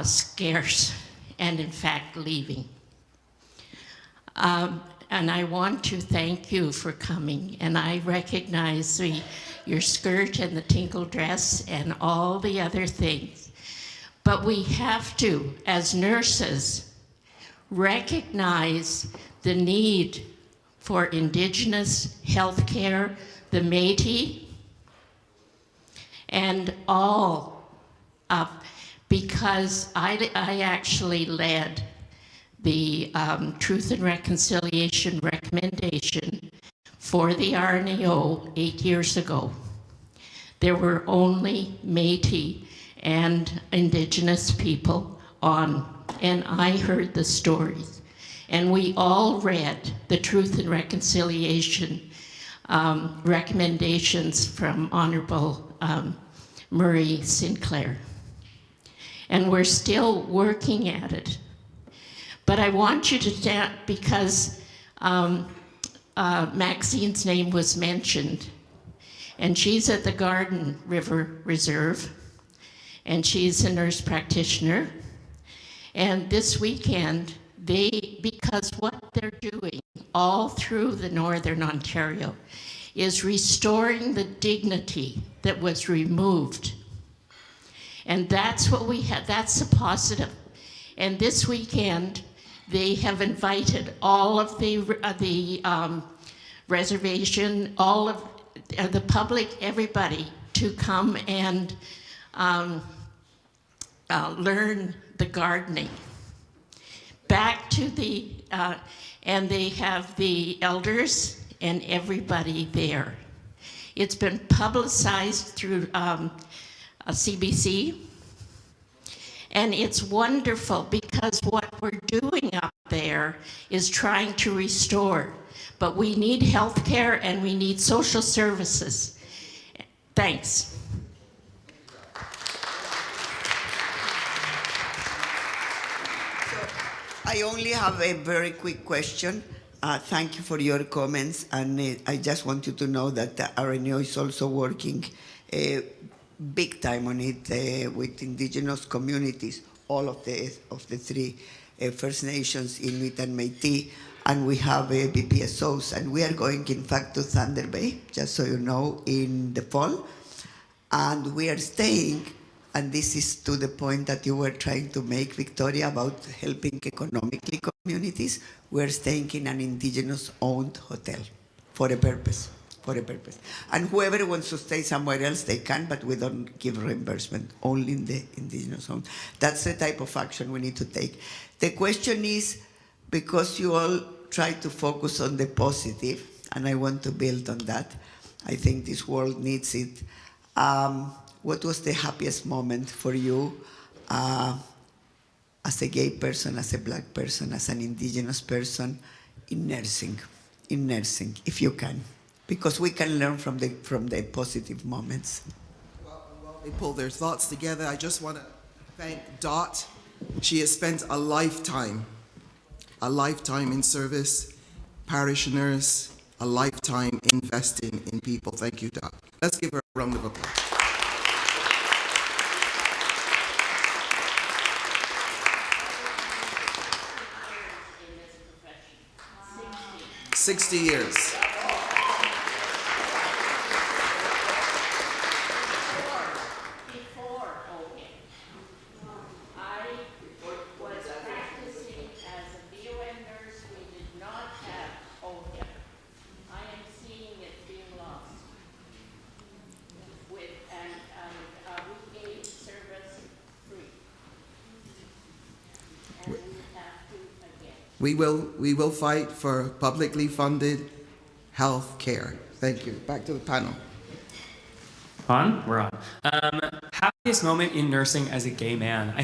scarce, and in fact leaving. And I want to thank you for coming, and I recognize your skirt and the tinkle dress and all the other things. But we have to, as nurses, recognize the need for Indigenous health care, the Métis, and all of, because I actually led the Truth and Reconciliation recommendation for the RNAO 8 years ago. There were only Métis and Indigenous people on, and I heard the stories. And we all read the Truth and Reconciliation recommendations from Honorable Murray Sinclair. And we're still working at it. But I want you to stand, because Maxine's name was mentioned, and she's at the Garden River Reserve, and she's a nurse practitioner. And this weekend, because what they're doing all through the Northern Ontario is restoring the dignity that was removed. And that's what we have, that's a positive. And this weekend, they have invited all of the reservation, all of the public, everybody, to come and learn the gardening. Back to the, and they have the elders and everybody there. It's been publicized through CBC. And it's wonderful, because what we're doing up there is trying to restore. But we need health care and we need social services. Thanks. I only have a very quick question. Thank you for your comments, and I just want you to know that the RNO is also working big time on it with Indigenous communities, all of the 3 First Nations, Inuit and Métis, and we have BPSOs, and we are going, in fact, to Thunder Bay, just so you know, in the fall, and we are staying, and this is to the point that you were trying to make, Victoria, about helping economically communities. We're staying in an Indigenous-owned hotel for a purpose. And whoever wants to stay somewhere else, they can, but we don't give reimbursement, only in the Indigenous owned. That's the type of action we need to take. The question is, because you all try to focus on the positive, and I want to build on that, I think this world needs it. What was the happiest moment for you as a gay person, as a Black person, as an Indigenous person in nursing, if you can? Because we can learn from the positive moments. They pull their thoughts together. I just want to thank Dot. She has spent a lifetime in service, parishioners, a lifetime investing in people. Thank you, Dot. Let's give her a round of applause. In this profession. 60 years. Before OHIM, I was practicing as a BOM nurse. We did not have OHIM. I am seeing it being lost. We gave service free. And we have to again. We will fight for publicly funded health care. Thank you. Back to the panel. On? We're on. Happiest moment in nursing as a gay man.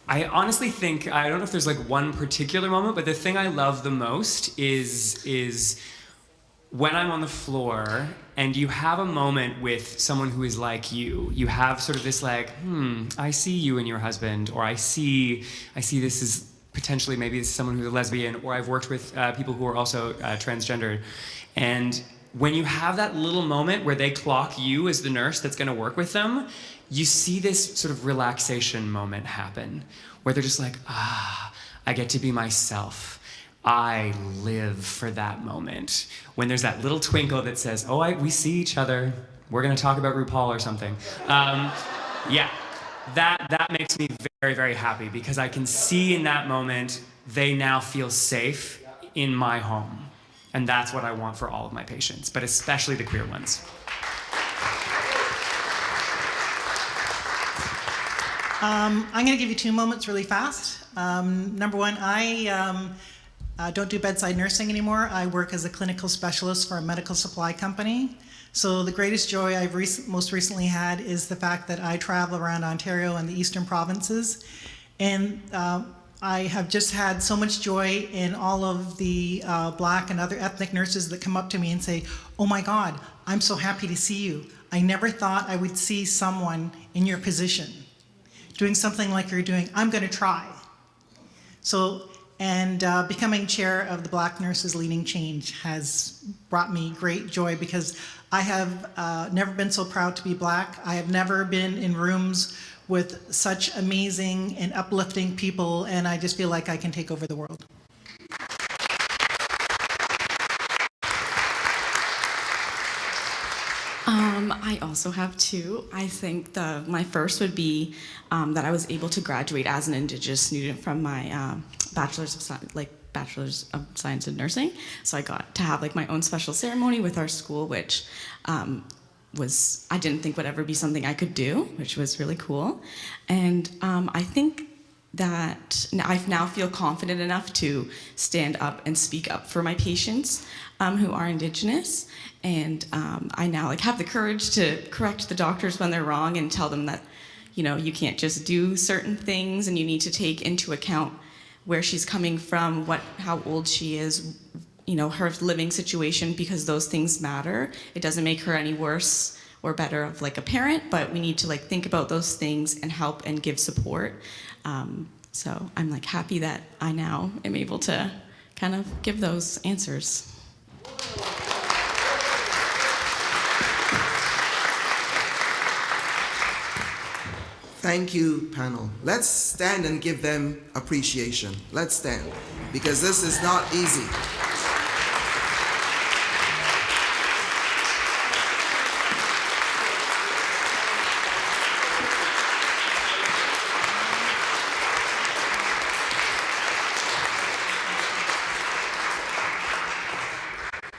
I honestly think, I don't know if there's like one particular moment, but the thing I love the most is when I'm on the floor and you have a moment with someone who is like you. You have sort of this like, I see you and your husband, or I see this is potentially maybe this is someone who's a lesbian, or I've worked with people who are also transgendered. And when you have that little moment where they clock you as the nurse that's going to work with them, you see this sort of relaxation moment happen where they're just like, I get to be myself. I live for that moment. When there's that little twinkle that says, we see each other. We're going to talk about RuPaul or something. Yeah, that makes me very, very happy because I can see in that moment they now feel safe in my home. And that's what I want for all of my patients, but especially the queer ones. I'm going to give you 2 moments really fast. Number one, I don't do bedside nursing anymore. I work as a clinical specialist for a medical supply company. So the greatest joy I've most recently had is the fact that I travel around Ontario and the eastern provinces. And I have just had so much joy in all of the Black and other ethnic nurses that come up to me and say, oh my God, I'm so happy to see you. I never thought I would see someone in your position doing something like you're doing. I'm going to try. So, and becoming chair of the Black Nurses Leading Change has brought me great joy because I have never been so proud to be Black. I have never been in rooms with such amazing and uplifting people, and I just feel like I can take over the world. I also have 2. I think my first would be that I was able to graduate as an Indigenous student from my Bachelor's of Science in Nursing. So I got to have like my own special ceremony with our school, which I didn't think would ever be something I could do, which was really cool. And I think that I now feel confident enough to stand up and speak up for my patients who are Indigenous. And I now have the courage to correct the doctors when they're wrong and tell them that, you can't just do certain things and you need to take into account where she's coming from, how old she is, her living situation, because those things matter. It doesn't make her any worse or better of a parent, but we need to think about those things and help and give support. So I'm happy that I now am able to kind of give those answers. Thank you, panel. Let's stand and give them appreciation. Let's stand, because this is not easy.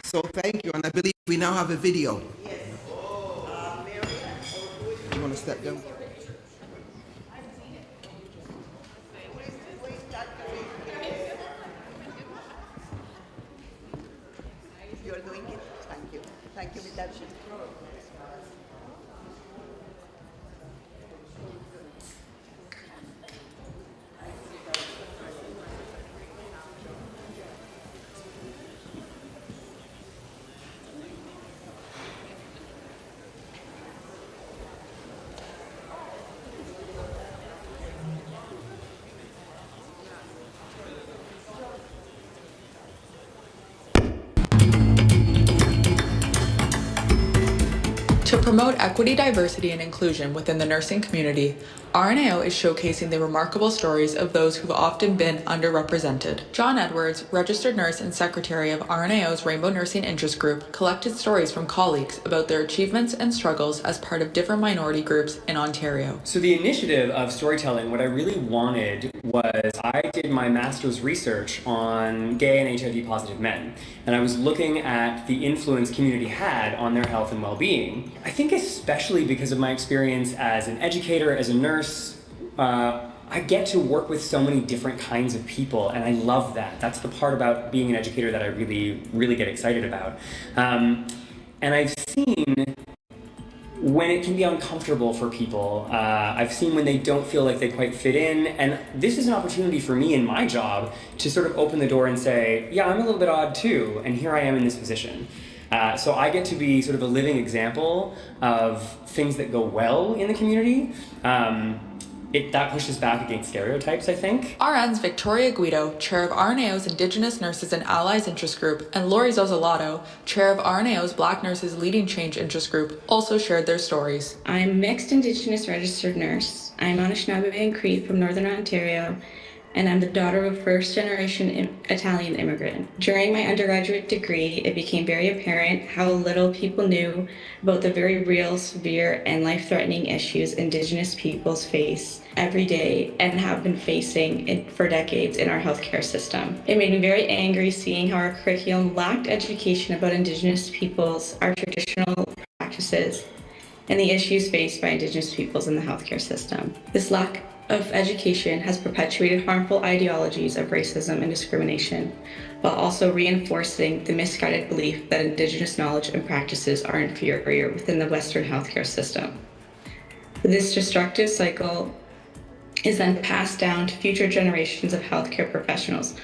So thank you, and I believe we now have a video. Yes. Mary, You want to step down? you're doing it. Thank you. Thank you, Mitachi. promote equity, diversity, and inclusion within the nursing community, RNAO is showcasing the remarkable stories of those who've often been underrepresented. John Edwards, registered nurse and secretary of RNAO's Rainbow Nursing Interest Group, collected stories from colleagues about their achievements and struggles as part of different minority groups in Ontario. So the initiative of storytelling, what I really wanted was I did my master's research on gay and HIV positive men, and I was looking at the influence community had on their health and well-being. I think especially because of my experience as an educator, as a nurse, I get to work with so many different kinds of people, and I love that. That's the part about being an educator that I really, really get excited about. And I've seen when it can be uncomfortable for people. I've seen when they don't feel like they quite fit in, and this is an opportunity for me in my job to sort of open the door and say, yeah, I'm a little bit odd too, and here I am in this position. So I get to be sort of a living example of things that go well in the community. That pushes back against stereotypes, I think. RNs Victoria Guido, chair of RNAO's Indigenous Nurses and Allies Interest Group, and Lori Zozolato, chair of RNAO's Black Nurses Leading Change Interest Group, also shared their stories. I'm a mixed Indigenous registered nurse. I'm Anishinaabe and Cree from Northern Ontario, and I'm the daughter of a first-generation Italian immigrant. During my undergraduate degree, it became very apparent how little people knew about the very real, severe, and life-threatening issues Indigenous peoples face every day and have been facing for decades in our healthcare system. It made me very angry seeing how our curriculum lacked education about Indigenous peoples, our traditional practices, and the issues faced by Indigenous peoples in the healthcare system. This lack of education has perpetuated harmful ideologies of racism and discrimination, while also reinforcing the misguided belief that Indigenous knowledge and practices are inferior within the Western healthcare system. This destructive cycle is then passed down to future generations of healthcare professionals,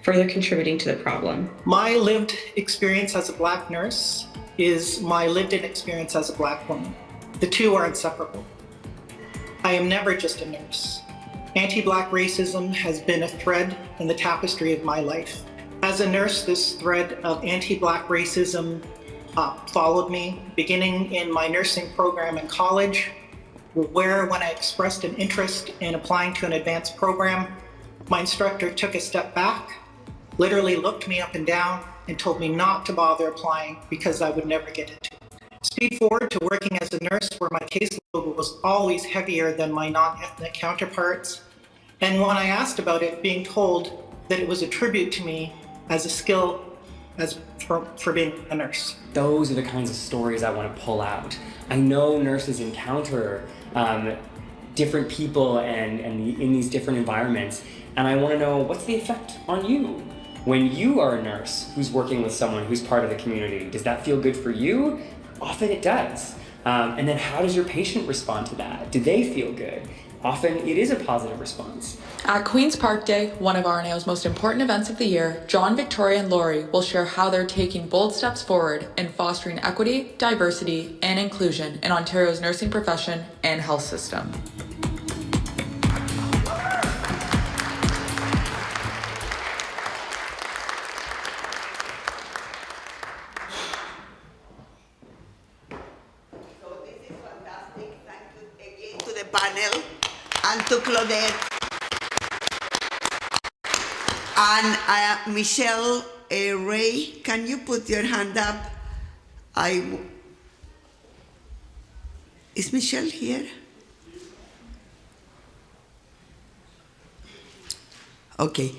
further contributing to the problem. My lived experience as a Black nurse is my lived-in experience as a Black woman. The two are inseparable. I am never just a nurse. Anti-Black racism has been a thread in the tapestry of my life. As a nurse, this thread of anti-Black racism followed me, beginning in my nursing program in college, where when I expressed an interest in applying to an advanced program, my instructor took a step back, literally looked me up and down, and told me not to bother applying because I would never get into it. Speed forward to working as a nurse where my caseload was always heavier than my non-ethnic counterparts. And when I asked about it, being told that it was a tribute to me as a skill for being a nurse. Those are the kinds of stories I want to pull out. I know nurses encounter different people and in these different environments, and I want to know what's the effect on you when you are a nurse who's working with someone who's part of the community. Does that feel good for you? Often it does. And then how does your patient respond to that? Do they feel good? Often it is a positive response. At Queen's Park Day, one of RNAO's most important events of the year, John, Victoria, and Lori will share how they're taking bold steps forward in fostering equity, diversity, and inclusion in Ontario's nursing profession and health system. Panel and to Claudette and Michelle Ray, can you put your hand up? Is Michelle here? Okay.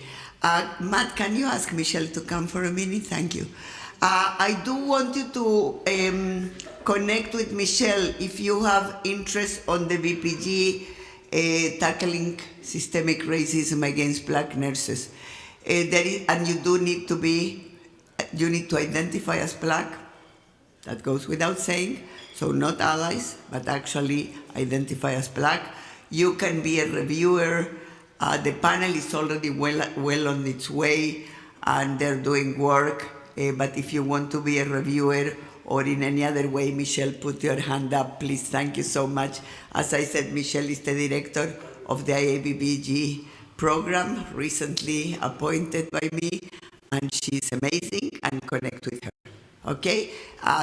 Matt, can you ask Michelle to come for a minute? Thank you. I do want you to connect with Michelle if you have interest on the VPG tackling systemic racism against Black nurses. And you do need to you need to identify as Black. That goes without saying. So not allies, but actually identify as Black. You can be a reviewer. The panel is already well on its way, and they're doing work. But if you want to be a reviewer or in any other way, Michelle, put your hand up, please. Thank you so much. As I said, Michelle is the director of the IABBG program, recently appointed by me, and she's amazing, and connect with her. Okay?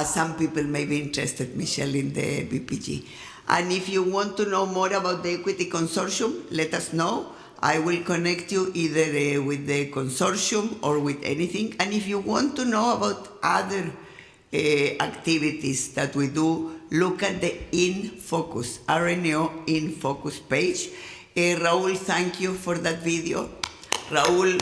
Some people may be interested, Michelle, in the BPG. And if you want to know more about the Equity Consortium, let us know. I will connect you either with the consortium or with anything. And if you want to know about other activities that we do, look at the In Focus, RNO In Focus page. Raul, thank you for that video. Raul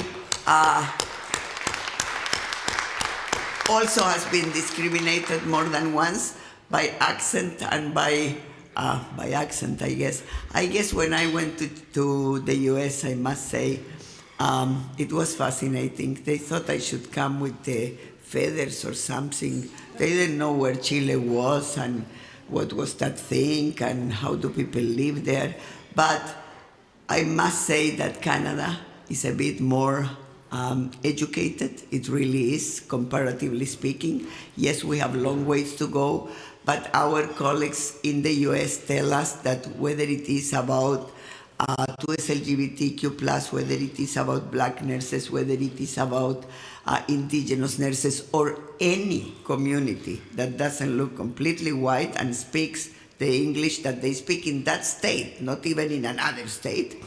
also has been discriminated more than once by accent and by accent, I guess. I guess when I went to the US, I must say, it was fascinating. They thought I should come with the feathers or something. They didn't know where Chile was and what was that thing and how do people live there. But I must say that Canada is a bit more educated. It really is, comparatively speaking. Yes, we have long ways to go, but our colleagues in the US tell us that whether it is about 2S LGBTQ+, whether it is about Black nurses, whether it is about indigenous nurses, or any community that doesn't look completely white and speaks the English that they speak in that state, not even in another state,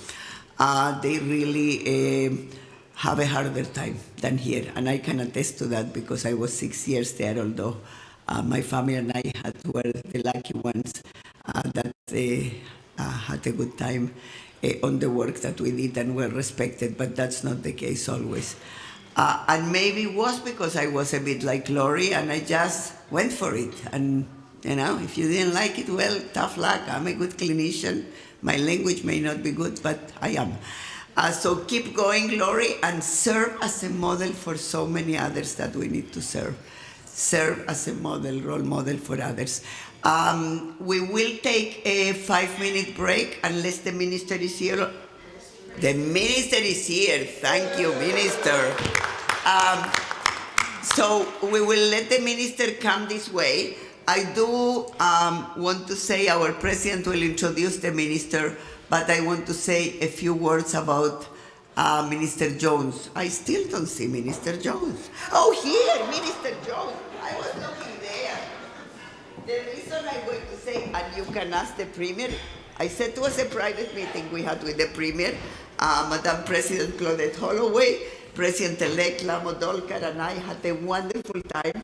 they really have a harder time than here. And I can attest to that because I was 6 years there, although my family and I were the lucky ones that had a good time on the work that we did and were respected, but that's not the case always. And maybe it was because I was a bit like Lori and I just went for it. And you know, if you didn't like it, well, tough luck. I'm a good clinician. My language may not be good, but I am. So keep going, Lori, and serve as a model for so many others that we need to serve. Serve as a model, role model for others. We will take a 5-minute break unless the minister is here. The minister is here. Thank you, minister. So we will let the minister come this way. I do want to say our president will introduce the minister, but I want to say a few words about Minister Jones. I still don't see Minister Jones. Oh, here, Minister Jones. I was looking there. The reason I'm going to say, and you can ask the Premier, I said it was a private meeting we had with the Premier, Madam President Claudette Holloway, President-elect Lamo Dolkar, and I had a wonderful time.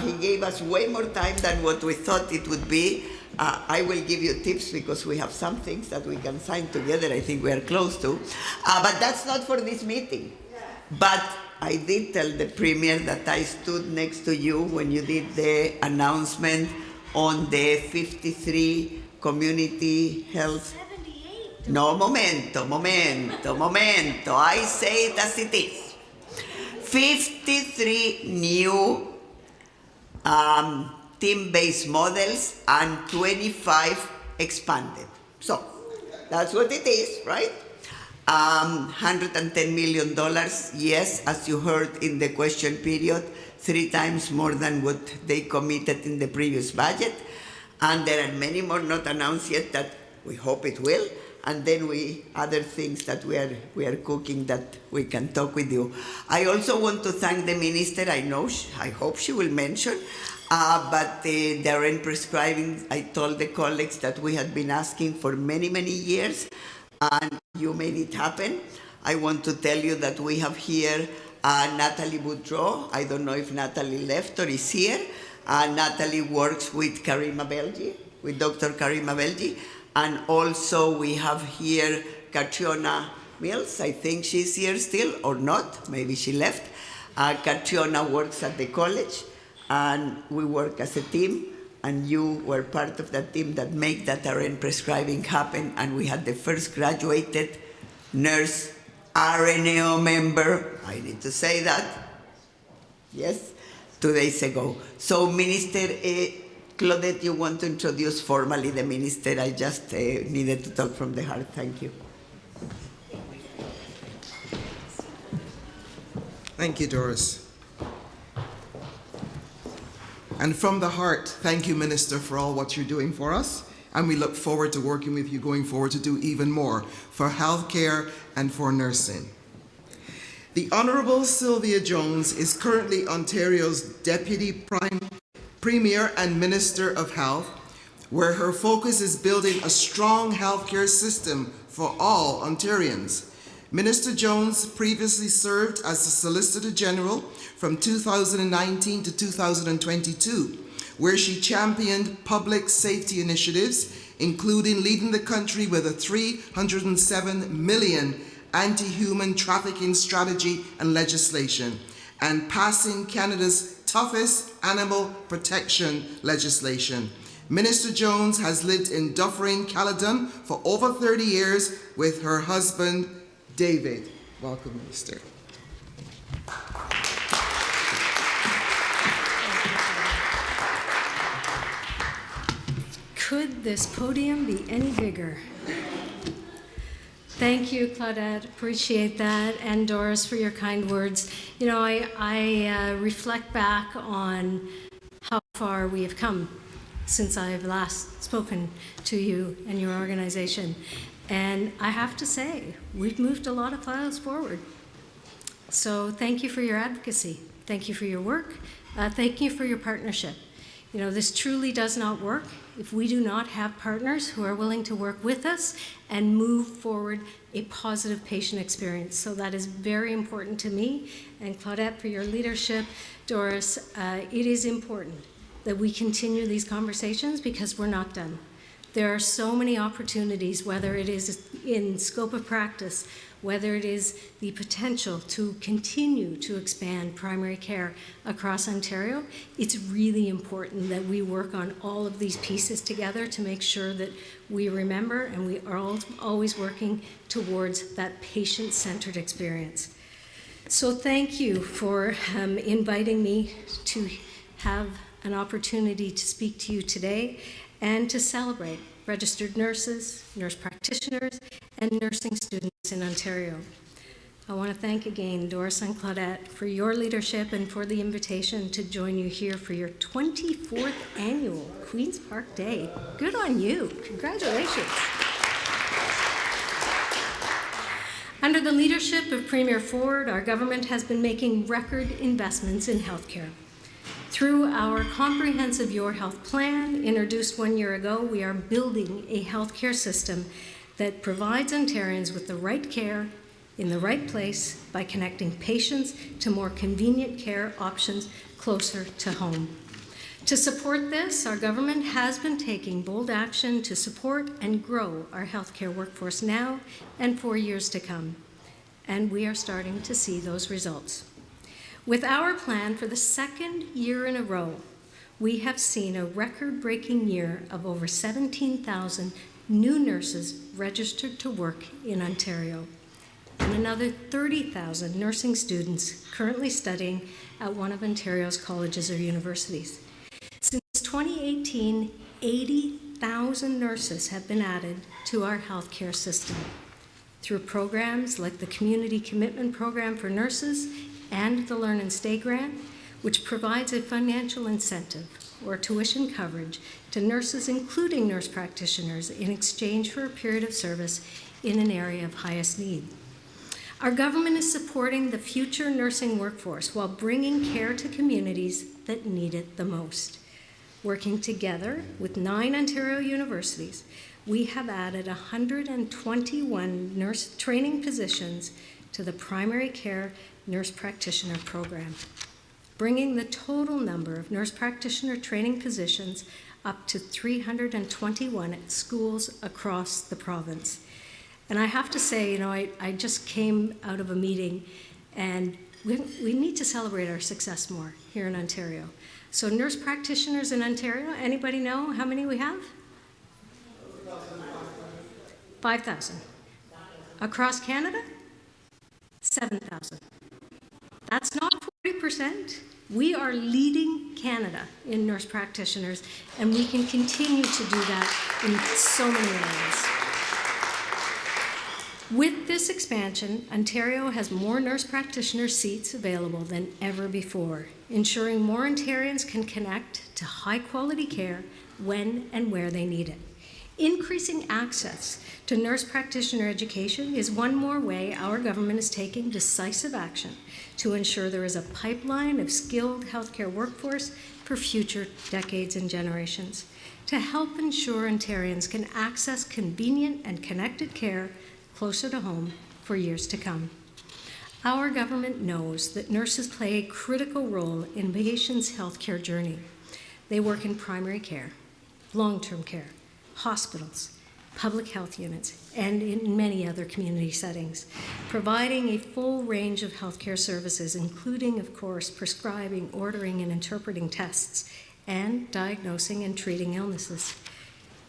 He gave us way more time than what we thought it would be. I will give you tips because we have some things that we can sign together. I think we are close to. But that's not for this meeting. But I did tell the Premier that I stood next to you when you did the announcement on the 53 community health. 78. No, momento. I say it as it is. 53 new team-based models and 25 expanded. So that's what it is, right? $110 million, yes, as you heard in the question period, 3 times more than what they committed in the previous budget. And there are many more not announced yet that we hope it will. And then other things that we are cooking that we can talk with you. I also want to thank the minister. I hope she will mention, but the RN prescribing, I told the colleagues that we had been asking for many, many years, and you made it happen. I want to tell you that we have here Natalie Boudreau. I don't know if Natalie left or is here. Natalie works with Karima Belgi, with Dr. Karima Belgi. And also we have here Catriona Mills. I think she's here still or not. Maybe she left. Catriona works at the college and we work as a team. And you were part of that team that made that RN prescribing happen. And we had the first graduated nurse RNAO member. I need to say that. Yes, 2 days ago. So Minister, Claudette, you want to introduce formally the minister? I just needed to talk from the heart. Thank you. Thank you, Doris. And from the heart, thank you, Minister, for all what you're doing for us. And we look forward to working with you going forward to do even more for healthcare and for nursing. The Honourable Sylvia Jones is currently Ontario's Deputy Premier and Minister of Health, where her focus is building a strong healthcare system for all Ontarians. Minister Jones previously served as the Solicitor General from 2019 to 2022, where she championed public safety initiatives, including leading the country with a $307 million anti-human trafficking strategy and legislation, and passing Canada's toughest animal protection legislation. Minister Jones has lived in Dufferin, Caledon for over 30 years with her husband, David. Welcome, Minister. Could this podium be any bigger? Thank you, Claudette. Appreciate that. And Doris, for your kind words. You know, I reflect back on how far we have come since I've last spoken to you and your organization. And I have to say, we've moved a lot of files forward. So thank you for your advocacy. Thank you for your work. Thank you for your partnership. You know, this truly does not work if we do not have partners who are willing to work with us and move forward a positive patient experience. So that is very important to me. And Claudette, for your leadership, Doris, it is important that we continue these conversations because we're not done. There are so many opportunities, whether it is in scope of practice, whether it is the potential to continue to expand primary care across Ontario. It's really important that we work on all of these pieces together to make sure that we remember and we are always working towards that patient-centered experience. So thank you for inviting me to have an opportunity to speak to you today and to celebrate registered nurses, nurse practitioners, and nursing students in Ontario. I want to thank again Doris and Claudette for your leadership and for the invitation to join you here for your 24th annual Queen's Park Day. Good on you. Congratulations. Under the leadership of Premier Ford, our government has been making record investments in healthcare. Through our comprehensive Your Health plan, introduced 1 year ago, we are building a healthcare system that provides Ontarians with the right care in the right place by connecting patients to more convenient care options closer to home. To support this, our government has been taking bold action to support and grow our healthcare workforce now and for years to come. And we are starting to see those results. With our plan for the second year in a row, we have seen a record-breaking year of over 17,000 new nurses registered to work in Ontario, and another 30,000 nursing students currently studying at one of Ontario's colleges or universities. Since 2018, 80,000 nurses have been added to our healthcare system through programs like the Community Commitment Program for Nurses and the Learn and Stay Grant, which provides a financial incentive or tuition coverage to nurses, including nurse practitioners, in exchange for a period of service in an area of highest need. Our government is supporting the future nursing workforce while bringing care to communities that need it the most. Working together with 9 Ontario universities, we have added 121 nurse training positions to the primary care nurse practitioner program, bringing the total number of nurse practitioner training positions up to 321 at schools across the province. And I have to say, you know, I just came out of a meeting, and we need to celebrate our success more here in Ontario. So nurse practitioners in Ontario, anybody know how many we have? 5,000. Across Canada? 7,000. That's not 40%. We are leading Canada in nurse practitioners, and we can continue to do that in so many areas. With this expansion, Ontario has more nurse practitioner seats available than ever before, ensuring more Ontarians can connect to high-quality care when and where they need it. Increasing access to nurse practitioner education is one more way our government is taking decisive action to ensure there is a pipeline of skilled healthcare workforce for future decades and generations, to help ensure Ontarians can access convenient and connected care closer to home for years to come. Our government knows that nurses play a critical role in patients' healthcare journey. They work in primary care, long-term care, hospitals, public health units, and in many other community settings, providing a full range of healthcare services, including, of course, prescribing, ordering, and interpreting tests, and diagnosing and treating illnesses.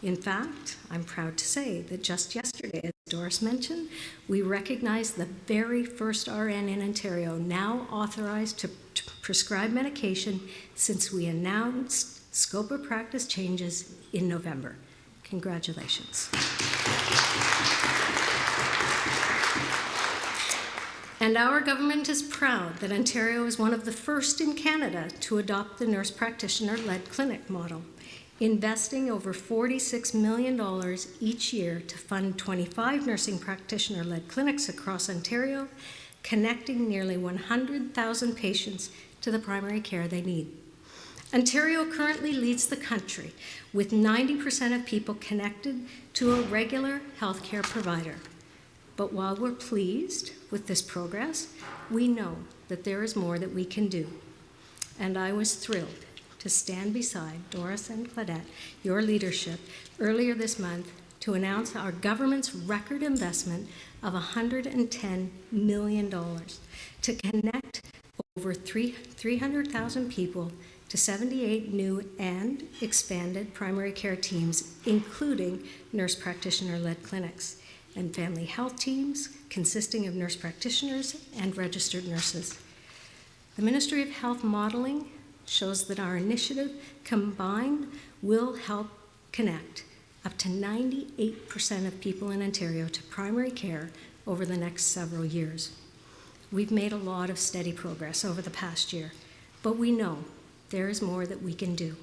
In fact, I'm proud to say that just yesterday, as Doris mentioned, we recognized the very first RN in Ontario now authorized to prescribe medication since we announced scope of practice changes in November. Congratulations. And our government is proud that Ontario is one of the first in Canada to adopt the nurse practitioner-led clinic model, investing over $46 million each year to fund 25 nursing practitioner-led clinics across Ontario, connecting nearly 100,000 patients to the primary care they need. Ontario currently leads the country with 90% of people connected to a regular healthcare provider. But while we're pleased with this progress, we know that there is more that we can do. And I was thrilled to stand beside Doris and Claudette, your leadership, earlier this month to announce our government's record investment of $110 million to connect over 300,000 people to 78 new and expanded primary care teams, including nurse practitioner-led clinics and family health teams consisting of nurse practitioners and registered nurses. The Ministry of Health modeling shows that our initiative combined will help connect up to 98% of people in Ontario to primary care over the next several years. We've made a lot of steady progress over the past year, but we know there is more that we can do.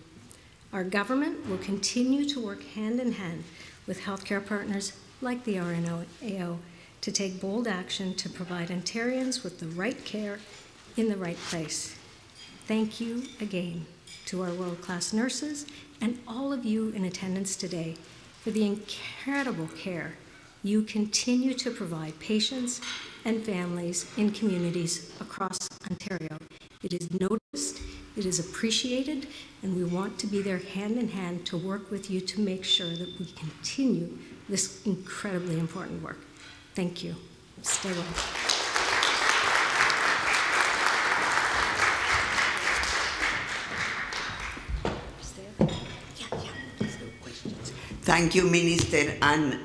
Our government will continue to work hand in hand with healthcare partners like the RNAO to take bold action to provide Ontarians with the right care in the right place. Thank you again to our world-class nurses and all of you in attendance today for the incredible care you continue to provide patients and families in communities across Ontario. It is noticed, it is appreciated, and we want to be there hand in hand to work with you to make sure that we continue this incredibly important work. Thank you. Stay well. Thank you, Minister. And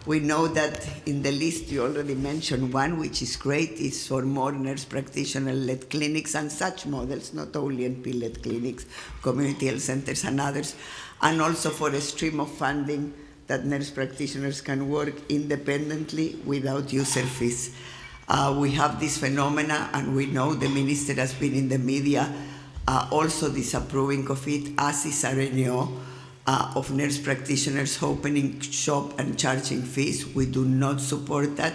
we know that in the list you already mentioned one, which is great, is for more nurse practitioner-led clinics and such models, not only NP-led clinics, community health centers and others, and also for a stream of funding that nurse practitioners can work independently without user fees. We have this phenomena, and we know the minister has been in the media also disapproving of it, as is RNO, of nurse practitioners opening shop and charging fees. We do not support that,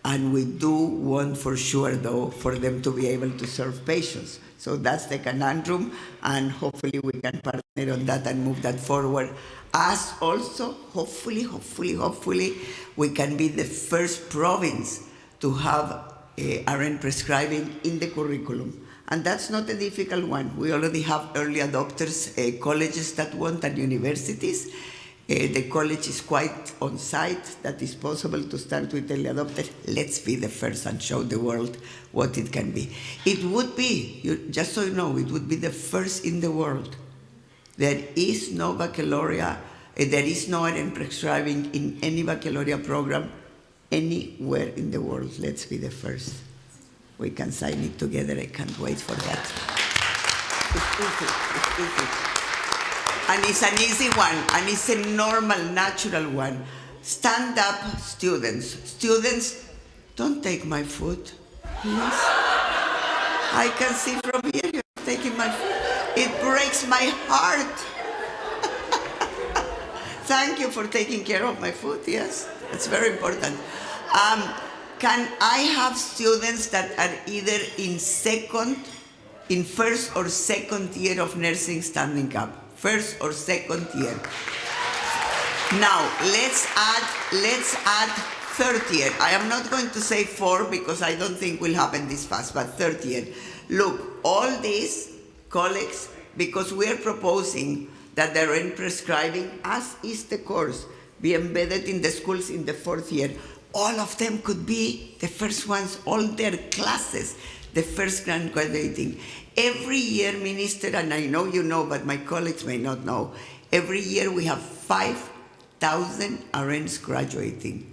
and we do want for sure, though, for them to be able to serve patients. So that's the conundrum, and hopefully we can partner on that and move that forward. As also, hopefully, we can be the first province to have RN prescribing in the curriculum. And that's not a difficult one. We already have early adopters, colleges that want, and universities. The college is quite on site. That is possible to start with early adopters. Let's be the first and show the world what it can be. It would be, just so you know, it would be the first in the world. There is no baccalaureate, there is no RN prescribing in any baccalaureate program anywhere in the world. Let's be the first. We can sign it together. I can't wait for that. It's easy. And it's an easy one, and it's a normal, natural one. Stand up, students. Students, don't take my food, please. I can see from here you're taking my food. It breaks my heart. thank you for taking care of my food. Yes, it's very important. Can I have students that are either in first or second year of nursing standing up? First or second year. Now, let's add third year. I am not going to say 4 because I don't think will happen this fast, but third year. Look, all these colleagues, because we are proposing that the RN prescribing, as is the course, be embedded in the schools in the 4th year. All of them could be the first ones, all their classes, the first graduating. Every year, Minister, and I know you know, but my colleagues may not know, every year we have 5,000 RNs graduating.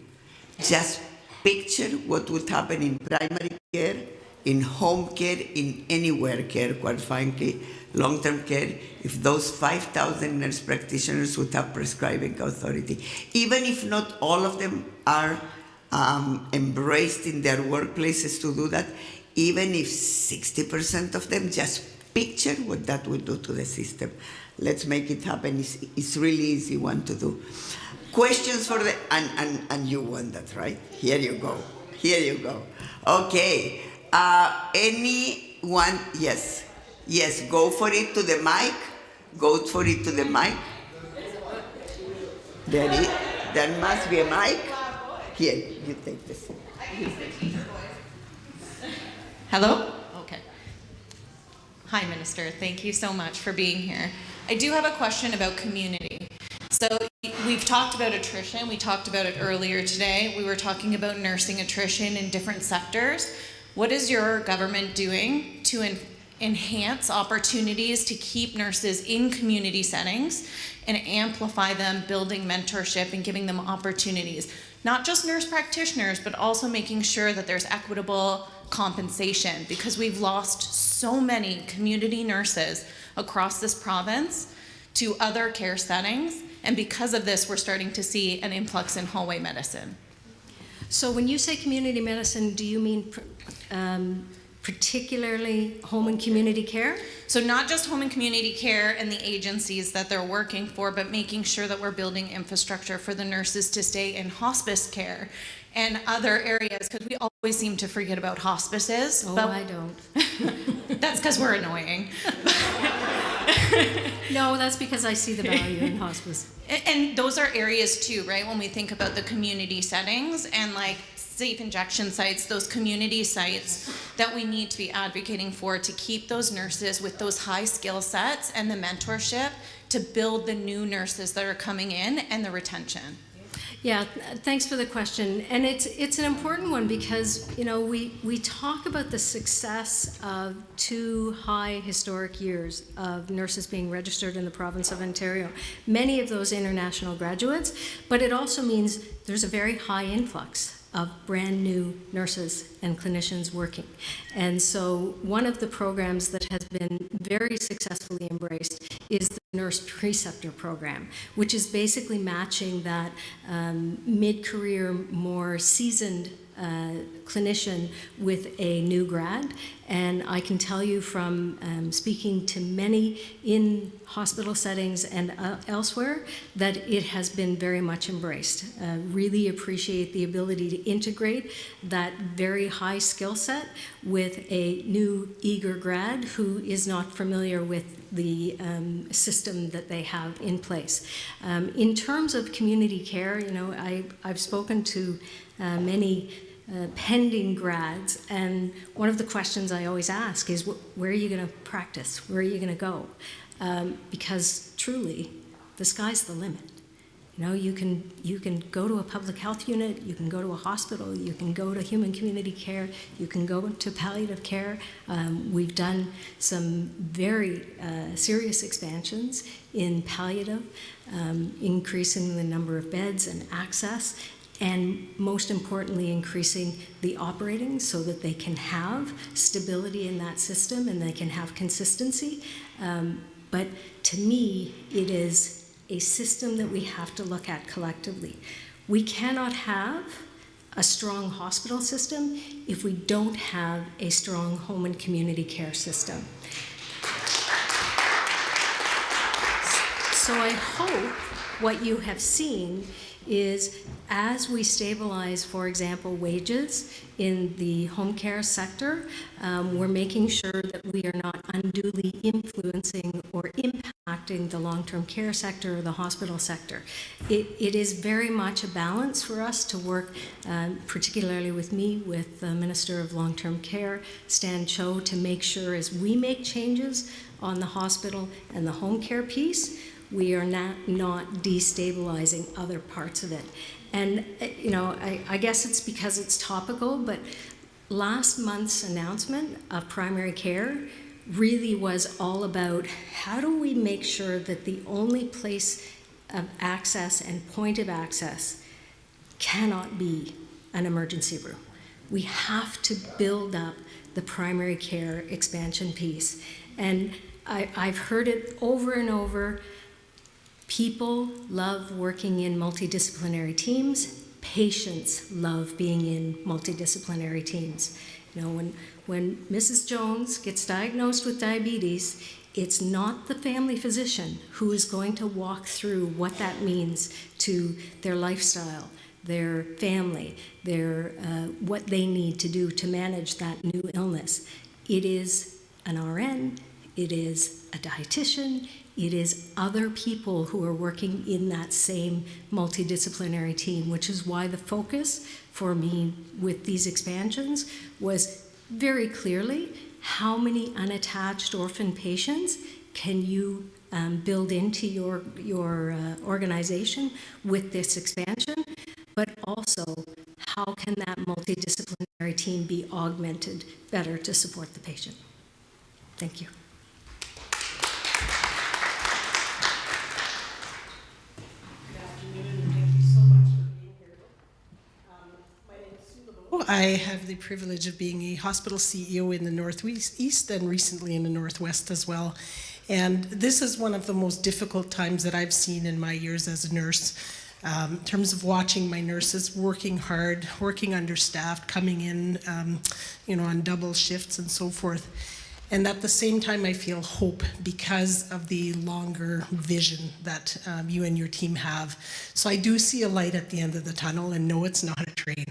Just picture what would happen in primary care, in home care, in anywhere care, quite frankly, long-term care, if those 5,000 nurse practitioners would have prescribing authority. Even if not all of them are embraced in their workplaces to do that, even if 60% of them, just picture what that would do to the system. Let's make it happen. It's really easy one to do. Questions for the, and you want that, right? Here you go. Here you go. Okay. Anyone? Yes. Yes, go for it to the mic. Go for it to the mic. There must be a mic. Here, you take this. Hello? Okay. Hi, Minister. Thank you so much for being here. I do have a question about community. So we've talked about attrition. We talked about it earlier today. We were talking about nursing attrition in different sectors. What is your government doing to enhance opportunities to keep nurses in community settings and amplify them, building mentorship and giving them opportunities? Not just nurse practitioners, but also making sure that there's equitable compensation, because we've lost so many community nurses across this province to other care settings, and because of this, we're starting to see an influx in hallway medicine. So when you say community medicine, do you mean particularly home and community care? So not just home and community care and the agencies that they're working for, but making sure that we're building infrastructure for the nurses to stay in hospice care and other areas, because we always seem to forget about hospices. Oh, but I don't. That's because we're annoying. No, that's because I see the value in hospice. And those are areas too, right? When we think about the community settings and like safe injection sites, those community sites that we need to be advocating for to keep those nurses with those high skill sets and the mentorship to build the new nurses that are coming in and the retention. Yeah, thanks for the question. And it's an important one because, you know, we talk about the success of 2 high historic years of nurses being registered in the province of Ontario, many of those international graduates, but it also means there's a very high influx of brand new nurses and clinicians working. And so one of the programs that has been very successfully embraced is the Nurse Preceptor Program, which is basically matching that mid-career, more seasoned clinician with a new grad. And I can tell you from speaking to many in hospital settings and elsewhere that it has been very much embraced. Really appreciate the ability to integrate that very high skill set with a new eager grad who is not familiar with the system that they have in place. In terms of community care, you know, I've spoken to many pending grads, and one of the questions I always ask is, where are you going to practice? Where are you going to go? Because truly, the sky's the limit. You know, you can go to a public health unit, you can go to a hospital, you can go to human community care, you can go to palliative care. We've done some very serious expansions in palliative, increasing the number of beds and access, and most importantly, increasing the operating so that they can have stability in that system and they can have consistency. But to me, it is a system that we have to look at collectively. We cannot have a strong hospital system if we don't have a strong home and community care system. So I hope what you have seen is as we stabilize, for example, wages in the home care sector, we're making sure that we are not unduly influencing or impacting the long-term care sector or the hospital sector. It is very much a balance for us to work, particularly with me, with the Minister of Long-Term Care, Stan Cho, to make sure as we make changes on the hospital and the home care piece, we are not destabilizing other parts of it. And, you know, I guess it's because it's topical, but last month's announcement of primary care really was all about how do we make sure that the only place of access and point of access cannot be an emergency room. We have to build up the primary care expansion piece. And I've heard it over and over. People love working in multidisciplinary teams. Patients love being in multidisciplinary teams. You know, when Mrs. Jones gets diagnosed with diabetes, it's not the family physician who is going to walk through what that means to their lifestyle, their family, their what they need to do to manage that new illness. It is an RN, it is a dietitian, it is other people who are working in that same multidisciplinary team, which is why the focus for me with these expansions was very clearly how many unattached orphan patients can you build into your organization with this expansion, but also how can that multidisciplinary team be augmented better to support the patient. Thank you. I have the privilege of being a hospital CEO in the Northeast and recently in the Northwest as well. And this is one of the most difficult times that I've seen in my years as a nurse, in terms of watching my nurses working hard, working understaffed, coming in, you know, on double shifts and so forth. And at the same time, I feel hope because of the longer vision that you and your team have. So I do see a light at the end of the tunnel, and no, it's not a train.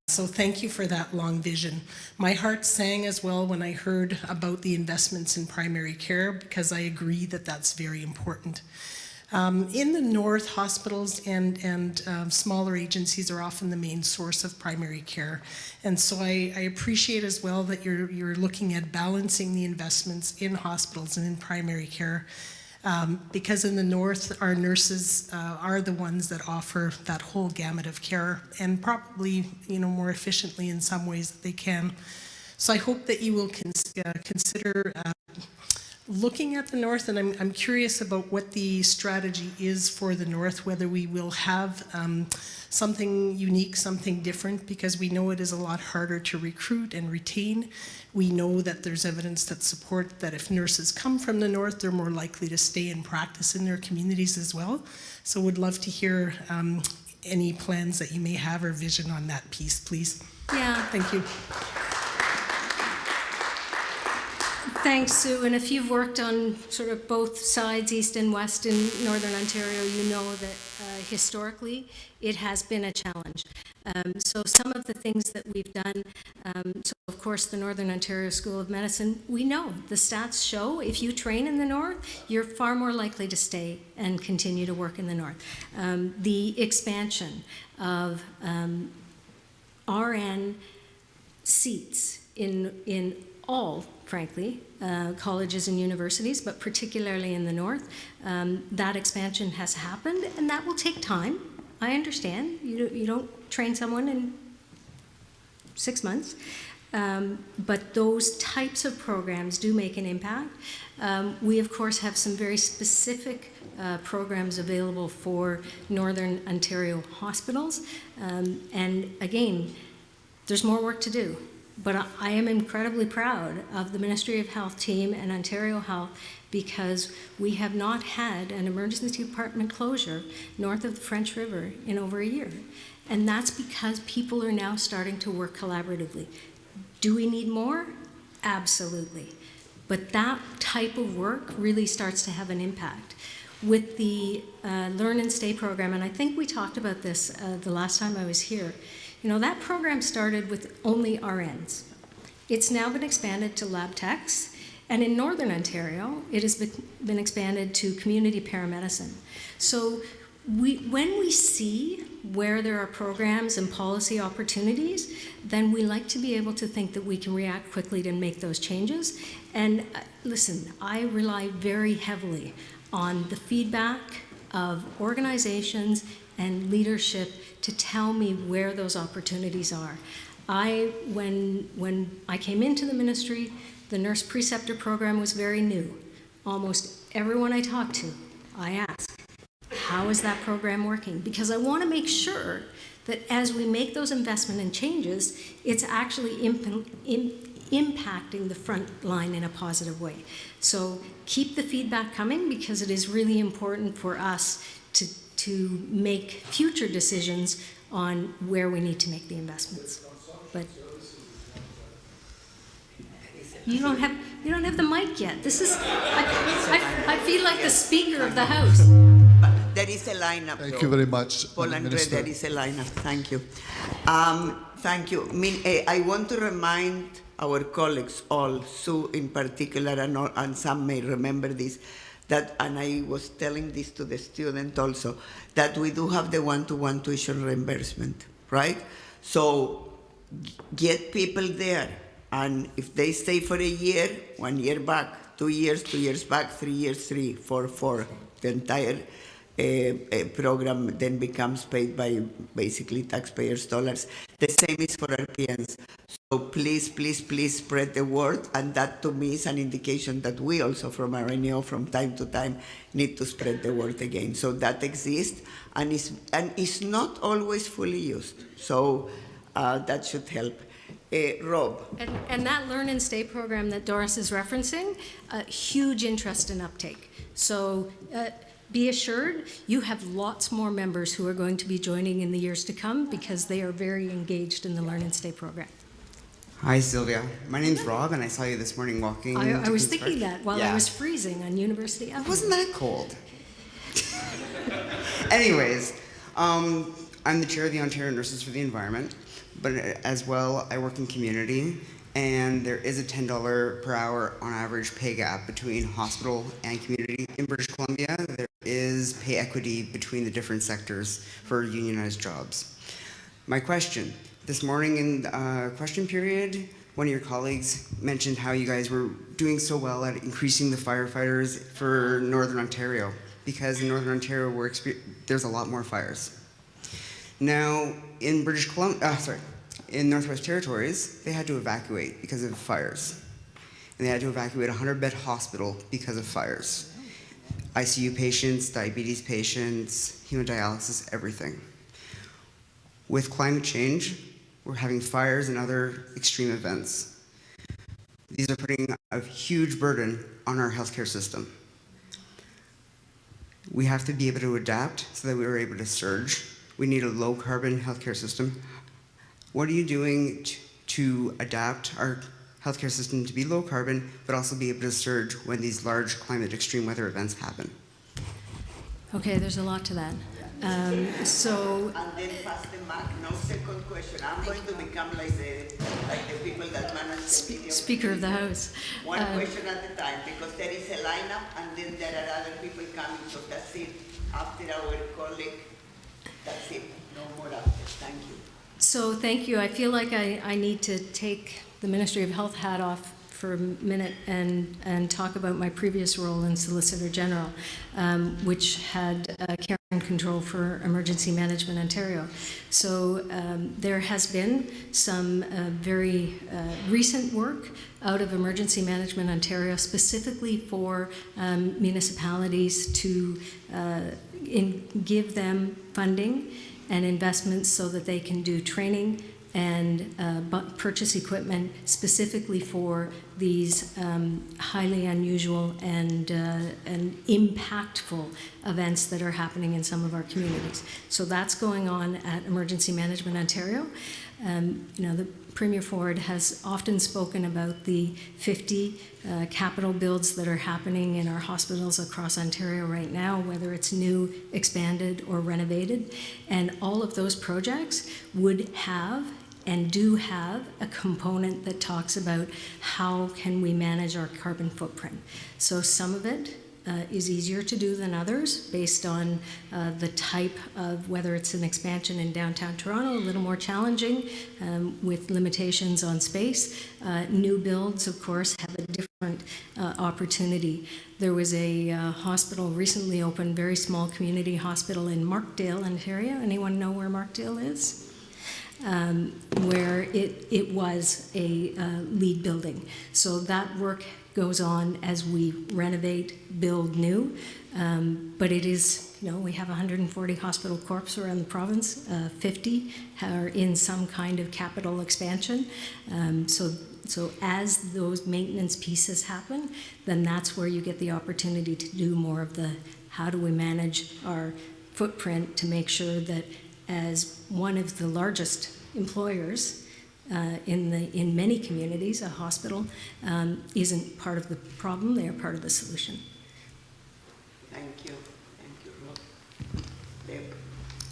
So thank you for that long vision. My heart sang as well when I heard about the investments in primary care, because I agree that that's very important. In the north, hospitals and smaller agencies are often the main source of primary care. And so I appreciate as well that you're looking at balancing the investments in hospitals and in primary care. Because in the north, our nurses are the ones that offer that whole gamut of care, and probably, you know, more efficiently in some ways that they can. So I hope that you will consider looking at the north, and I'm curious about what the strategy is for the north, whether we will have something unique, something different, because we know it is a lot harder to recruit and retain. We know that there's evidence that support that if nurses come from the north, they're more likely to stay and practice in their communities as well. So would love to hear any plans that you may have or vision on that piece, please. Yeah. Thank you. Thanks, Sue. And if you've worked on sort of both sides, east and west in Northern Ontario, you know that historically it has been a challenge. So some of the things that we've done, so of course the Northern Ontario School of Medicine, we know the stats show if you train in the north, you're far more likely to stay and continue to work in the north. The expansion of RN seats in all, frankly, colleges and universities, but particularly in the north, that expansion has happened, and that will take time. I understand. You don't train someone in 6 months, but those types of programs do make an impact. We, of course, have some very specific programs available for Northern Ontario hospitals, and again, there's more work to do. But I am incredibly proud of the Ministry of Health team and Ontario Health, because we have not had an emergency department closure north of the French River in over a year. And that's because people are now starting to work collaboratively. Do we need more? Absolutely. But that type of work really starts to have an impact. with the Learn and Stay program, and I think we talked about this the last time I was here. You know, that program started with only RNs. It's now been expanded to lab techs, and in Northern Ontario, it has been expanded to community paramedicine. So when we see where there are programs and policy opportunities, then we like to be able to think that we can react quickly to make those changes. And listen, I rely very heavily on the feedback of organizations and leadership to tell me where those opportunities are. When I came into the ministry, the nurse preceptor program was very new. Almost everyone I talked to, I asked, how is that program working? Because I want to make sure that as we make those investment and changes, it's actually impacting the front line in a positive way. So keep the feedback coming, because it is really important for us to make future decisions on where we need to make the investments. But you don't have the mic yet. This is I feel like the Speaker of the House. There is a lineup. Thank you very much, Paul Madam Andre, Minister. there is a lineup. Thank you. Thank you. I want to remind our colleagues, all, Sue in particular, and some may remember this, that, and I was telling this to the student also, that we do have the one-to-one tuition reimbursement, right? So get people there, and if they stay for a year, 1 year back, 2 years, 2 years back, 3 years, 3, 4, 4, the entire program then becomes paid by basically taxpayers' dollars. The same is for RPNs. So please, please, please spread the word, and that to me is an indication that we also from RNO from time to time need to spread the word again. So that exists and is not always fully used. So that should help. Rob. And that Learn and Stay program that Doris is referencing, huge interest and uptake. So be assured you have lots more members who are going to be joining in the years to come, because they are very engaged in the Learn and Stay program. Hi, Sylvia. My name's Rob, and I saw you this morning walking. I was thinking that while I was freezing on University Avenue. It wasn't that cold. Anyways, I'm the chair of the Ontario Nurses for the Environment, but as well, I work in community, and there is a $10 per hour on average pay gap between hospital and community in British Columbia. There is pay equity between the different sectors for unionized jobs. My question, this morning in question period, one of your colleagues mentioned how you guys were doing so well at increasing the firefighters for Northern Ontario, because in Northern Ontario there's a lot more fires. Now, in in Northwest Territories, they had to evacuate because of fires. And they had to evacuate a 100-bed hospital because of fires. ICU patients, diabetes patients, hemodialysis, everything. With climate change, we're having fires and other extreme events. These are putting a huge burden on our healthcare system. We have to be able to adapt so that we are able to surge. We need a low-carbon healthcare system. What are you doing to adapt our healthcare system to be low-carbon, but also be able to surge when these large climate extreme weather events happen? Okay, there's a lot to that. So. And then pass the mic. No second question. I'm going to become like the people that manage the video. Speaker of the House. One question at a time, because there is a lineup, and then there are other people coming. So that's it. After our colleague, that's it. No more after. Thank you. So thank you. I feel like I need to take the Ministry of Health hat off for a minute and talk about my previous role in Solicitor General, which had care and control for Emergency Management Ontario. So there has been some very recent work out of Emergency Management Ontario specifically for municipalities to give them funding and investments so that they can do training and purchase equipment specifically for these highly unusual and impactful events that are happening in some of our communities. So that's going on at Emergency Management Ontario. The Premier Ford has often spoken about the 50 capital builds that are happening in our hospitals across Ontario right now, whether it's new, expanded, or renovated. And all of those projects would have and do have a component that talks about how can we manage our carbon footprint. So some of it is easier to do than others based on the type of, whether it's an expansion in downtown Toronto, a little more challenging with limitations on space. New builds, of course, have a different opportunity. There was a hospital recently opened, very small community hospital in Markdale, Ontario. Anyone know where Markdale is? Where it was a LEED building. So that work goes on as we renovate, build new. But it is, we have 140 hospital corps around the province. 50 are in some kind of capital expansion. So as those maintenance pieces happen, then that's where you get the opportunity to do more of the, how do we manage our footprint to make sure that as one of the largest employers in many communities, a hospital isn't part of the problem, they are part of the solution. Thank you. Thank you, Rob. Deb.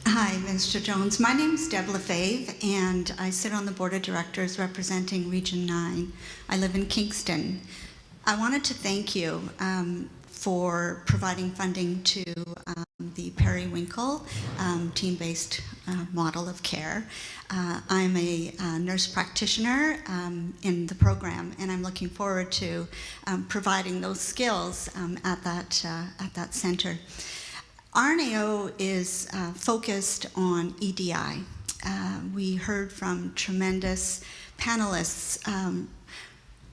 Hi, Minister Jones. My name is Deb Lefebvre, and I sit on the Board of Directors representing Region 9. I live in Kingston. I wanted to thank you for providing funding to the Periwinkle team-based model of care. I'm a nurse practitioner in the program, and I'm looking forward to providing those skills at that center. RNAO is focused on EDI. We heard from tremendous panelists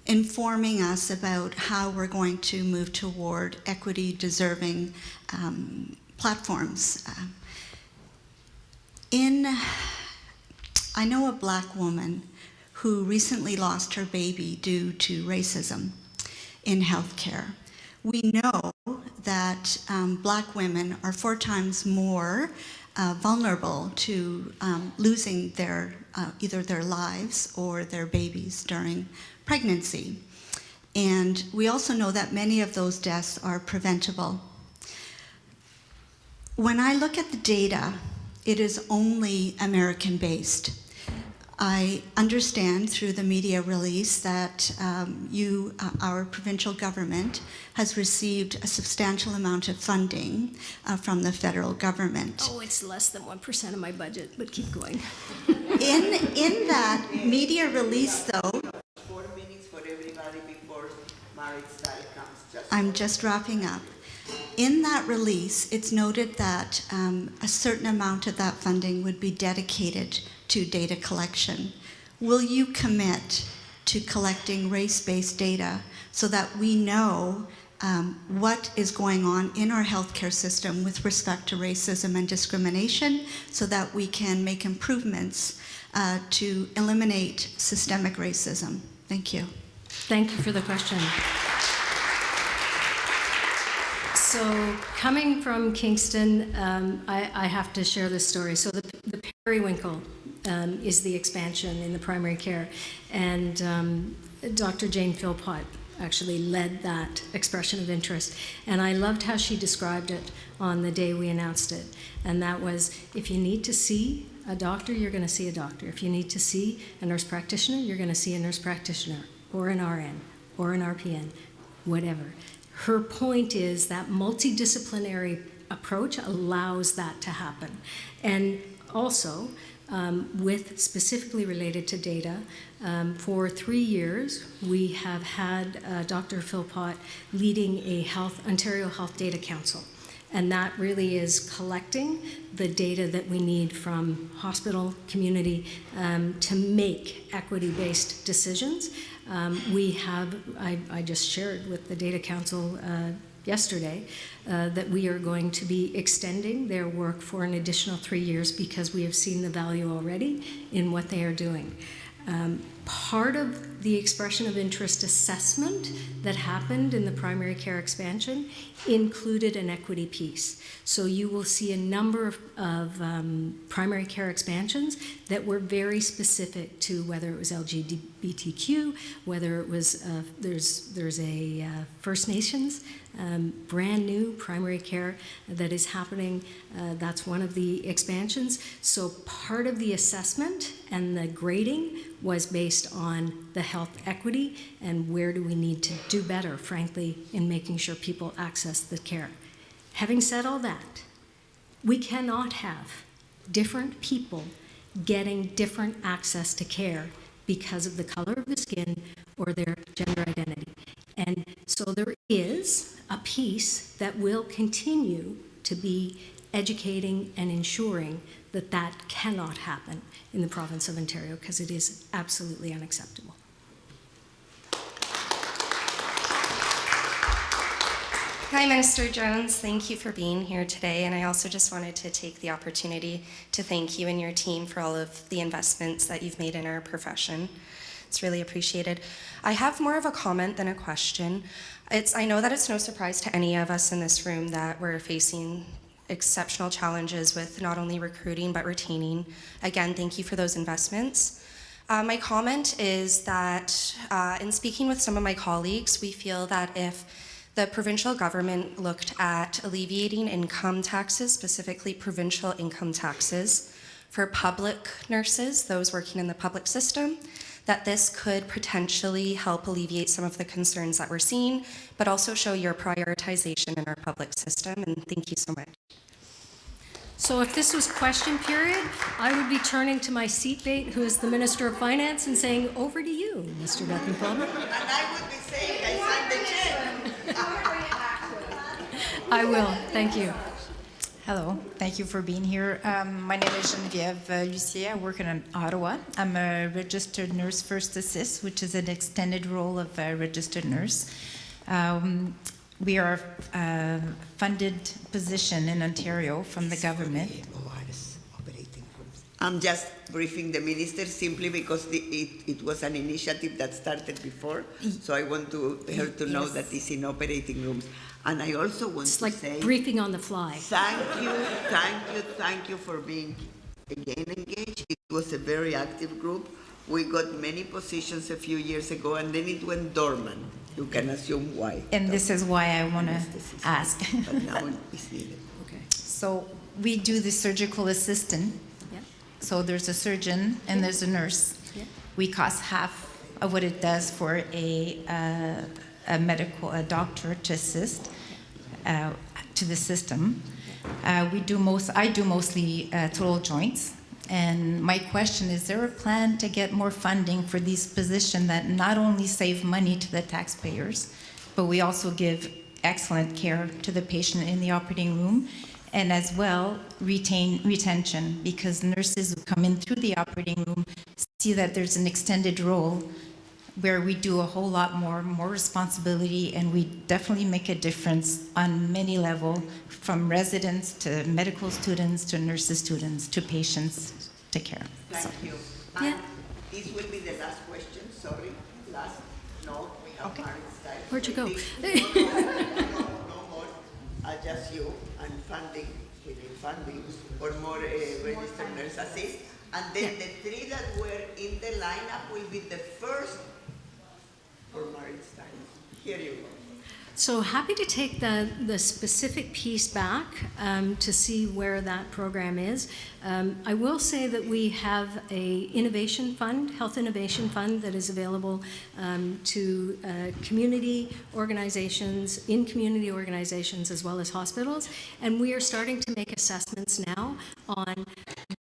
informing us about how we're going to move toward equity-deserving platforms. I know a Black woman who recently lost her baby due to racism in healthcare. We know that Black women are 4 times more vulnerable to losing their either their lives or their babies during pregnancy. And we also know that many of those deaths are preventable. When I look at the data, it is only American-based. I understand through the media release that our provincial government has received a substantial amount of funding from the federal government. Oh, it's less than 1% of my budget, but keep going. In that media release, though, 4 minutes for everybody before marriage style comes. I'm just wrapping up. In that release, it's noted that a certain amount of that funding would be dedicated to data collection. Will you commit to collecting race-based data so that we know what is going on in our healthcare system with respect to racism and discrimination, so that we can make improvements to eliminate systemic racism? Thank you. Thank you for the question. So coming from Kingston, I have to share this story. So the Periwinkle is the expansion in the primary care, and Dr. Jane Philpott actually led that expression of interest. And I loved how she described it on the day we announced it. And that was, if you need to see a doctor, you're going to see a doctor. If you need to see a nurse practitioner, you're going to see a nurse practitioner, or an RN, or an RPN, whatever. Her point is that multidisciplinary approach allows that to happen. And also, with specifically related to data, for 3 years, we have had Dr. Philpott leading a Ontario Health Data Council. And that really is collecting the data that we need from hospital, community, to make equity-based decisions. I just shared with the Data Council yesterday that we are going to be extending their work for an additional 3 years because we have seen the value already in what they are doing. Part of the expression of interest assessment that happened in the primary care expansion included an equity piece. So you will see a number of primary care expansions that were very specific to whether it was LGBTQ, whether it was, there's a First Nations brand new primary care that is happening. That's one of the expansions. So part of the assessment and the grading was based on the health equity and where do we need to do better, frankly, in making sure people access the care. Having said all that, we cannot have different people getting different access to care because of the color of the skin or their gender identity. And so there is a piece that will continue to be educating and ensuring that that cannot happen in the province of Ontario because it is absolutely unacceptable. Hi, Minister Jones. Thank you for being here today. And I also just wanted to take the opportunity to thank you and your team for all of the investments that you've made in our profession. It's really appreciated. I have more of a comment than a question. I know that it's no surprise to any of us in this room that we're facing exceptional challenges with not only recruiting but retaining. Again, thank you for those investments. My comment is that in speaking with some of my colleagues, we feel that if the provincial government looked at alleviating income taxes, specifically provincial income taxes, for public nurses, those working in the public system, that this could potentially help alleviate some of the concerns that we're seeing, but also show your prioritization in our public system, and thank you so much. So if this was question period, I would be turning to my seatmate, who is the Minister of Finance, and saying, over to you, Mr. Duncan Palmer. And I would be saying, I signed the check. I will, thank you. Hello, thank you for being here. My name is Geneviève Lucier. I work in Ottawa. I'm a registered nurse first assist, which is an extended role of a registered nurse. We are a funded position in Ontario from the government. I'm just briefing the minister simply because it was an initiative that started before. So I want her to know that it's in operating rooms. And I also want to say... It's like briefing on the fly. Thank you for being again engaged. It was a very active group. We got many positions a few years ago and then it went dormant. You can assume why. And this is why I want to ask. But now it's needed. Okay. So we do the surgical assistant. Yeah. So there's a surgeon and there's a nurse. Yeah. We cost half of what it does for a doctor to assist to the system. I do mostly total joints. And my question is there a plan to get more funding for these positions that not only save money to the taxpayers, but we also give excellent care to the patient in the operating room, and as well retention, because nurses who come in through the operating room see that there's an extended role where we do a whole lot more responsibility, and we definitely make a difference on many levels, from residents to medical students to nurses students to patients to care. Thank you. Yeah. This will be the last question. Sorry. Last. No, we have Okay. time. Where'd you go? No more. Just you and funding. We need funding for more registered nurse assist. And then the three that were in the lineup will be the first for Maritime. Here you go. So happy to take the specific piece back to see where that program is. I will say that we have a innovation fund, health innovation fund, that is available to community organizations, in community organizations as well as hospitals. And we are starting to make assessments now on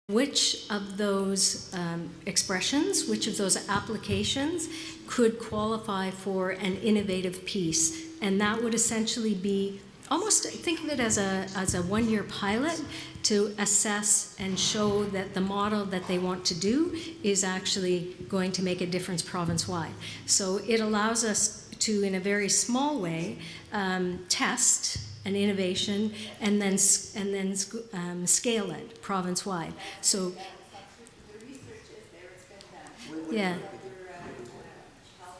which of those expressions, which of those applications could qualify for an innovative piece. And that would essentially be almost, think of it as a one-year pilot to assess and show that the model that they want to do is actually going to make a difference province-wide. So it allows us to, in a very small way, test an innovation and then scale it province-wide. So, yeah.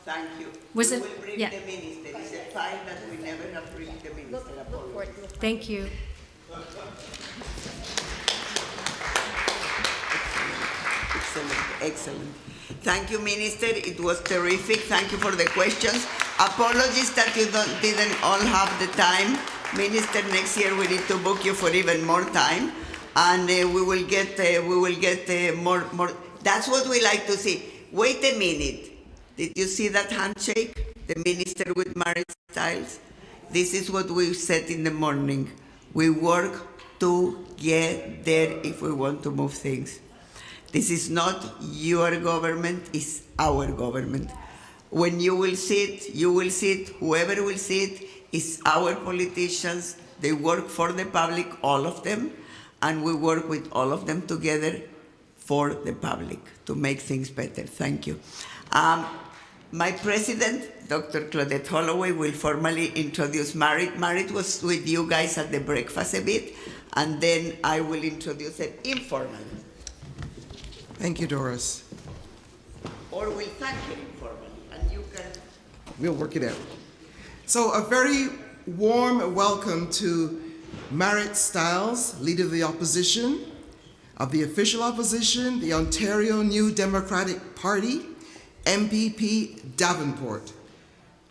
Thank you. Was we it? will bring Yeah. the minister. It's a file that we never have bring the minister. Thank you. Excellent, excellent. Thank you, Minister. It was terrific. Thank you for the questions. Apologies that you didn't all have the time. Minister, next year we need to book you for even more time, and we will get more. That's what we like to see. Wait a minute. Did you see that handshake? The minister with Marit Stiles? This is what we said in the morning. We work to get there if we want to move things. This is not your government, it's our government. When you will see it, whoever will see it, it's our politicians. They work for the public, all of them, and we work with all of them together for the public to make things better. Thank you. My president, Dr. Claudette Holloway, will formally introduce Marit. Marit was with you guys at the breakfast a bit, and then I will introduce her informally. Thank you, Doris. Or we'll thank her informally, and you can... We'll work it out. So a very warm welcome to Marit Stiles, Leader of the Opposition, of the official opposition, the Ontario New Democratic Party, MPP Davenport.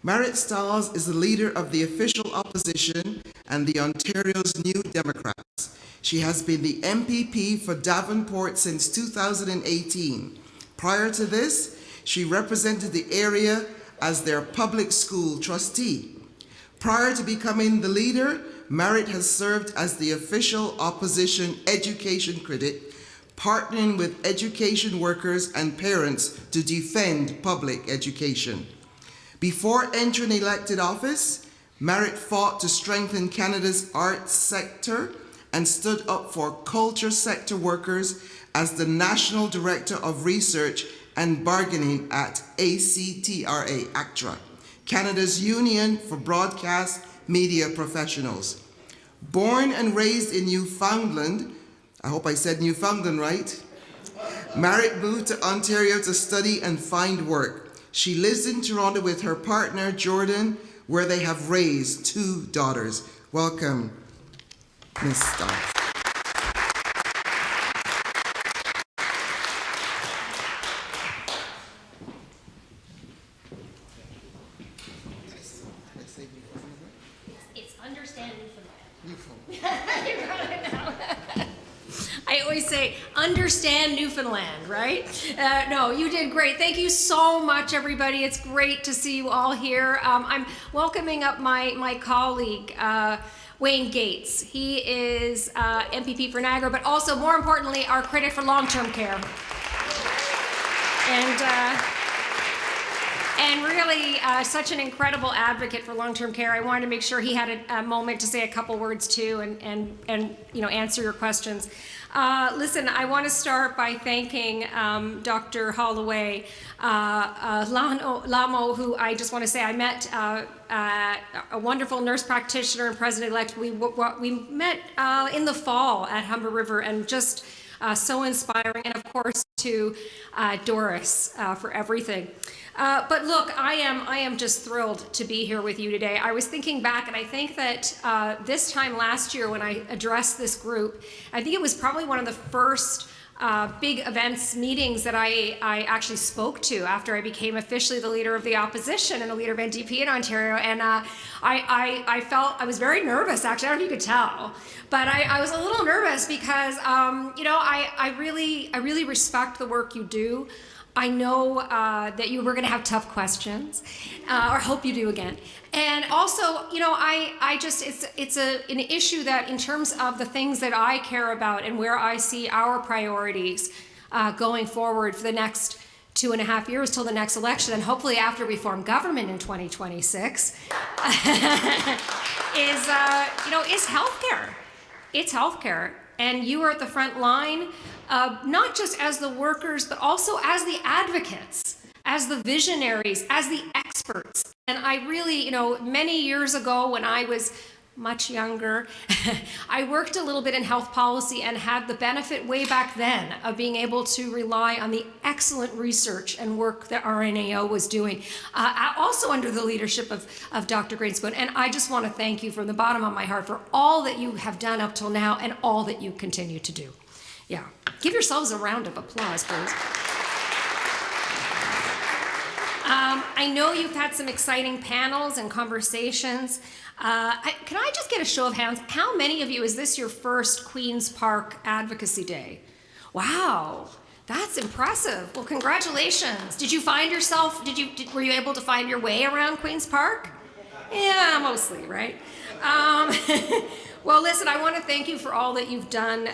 Marit Stiles is the leader of the official opposition and the Ontario's New Democrats. She has been the MPP for Davenport since 2018. Prior to this, she represented the area as their public school trustee. Prior to becoming the leader, Marit has served as the official opposition education critic, partnering with education workers and parents to defend public education. Before entering elected office, Marit fought to strengthen Canada's arts sector and stood up for culture sector workers as the National Director of Research and Bargaining at ACTRA, Canada's Union for Broadcast Media Professionals. Born and raised in Newfoundland, I hope I said Newfoundland right, Marit moved to Ontario to study and find work. She lives in Toronto with her partner, Jordan, where they have raised 2 daughters. Welcome, Ms. Stiles. It's understand Newfoundland. You got it now. I always say, understand Newfoundland, right? No, you did great. Thank you so much, everybody. It's great to see you all here. I'm welcoming up my colleague, Wayne Gates. He is MPP for Niagara, but also, more importantly, our critic for long-term care. And really, such an incredible advocate for long-term care. I wanted to make sure he had a moment to say a couple words too, and answer your questions. Listen, I want to start by thanking Dr. Holloway Lamo, who I just want to say I met a wonderful nurse practitioner and president-elect. We met in the fall at Humber River, and just so inspiring, and of course to Doris for everything. But look, I am just thrilled to be here with you today. I was thinking back, and I think that this time last year when I addressed this group, I think it was probably one of the first big events, meetings that I actually spoke to after I became officially the leader of the opposition and the leader of NDP in Ontario. And I felt, I was very nervous, actually. I don't know if you could tell, but I was a little nervous because, I really respect the work you do. I know that you were going to have tough questions, or hope you do again. And also, I just, it's an issue that in terms of the things that I care about and where I see our priorities going forward for the next 2.5 years till the next election, and hopefully after we form government in 2026, is healthcare. It's healthcare. And you are at the front line, not just as the workers, but also as the advocates, as the visionaries, as the experts. And I really, many years ago when I was much younger, I worked a little bit in health policy and had the benefit way back then of being able to rely on the excellent research and work that RNAO was doing, also under the leadership of Dr. Greenspoon. And I just want to thank you from the bottom of my heart for all that you have done up till now and all that you continue to do. Yeah, give yourselves a round of applause, please. I know you've had some exciting panels and conversations. Can I just get a show of hands? How many of you, is this your first Queen's Park Advocacy Day? Wow, that's impressive. Well, congratulations. Did you find yourself, were you able to find your way around Queen's Park? Yeah, mostly, right? Well, listen, I want to thank you for all that you've done.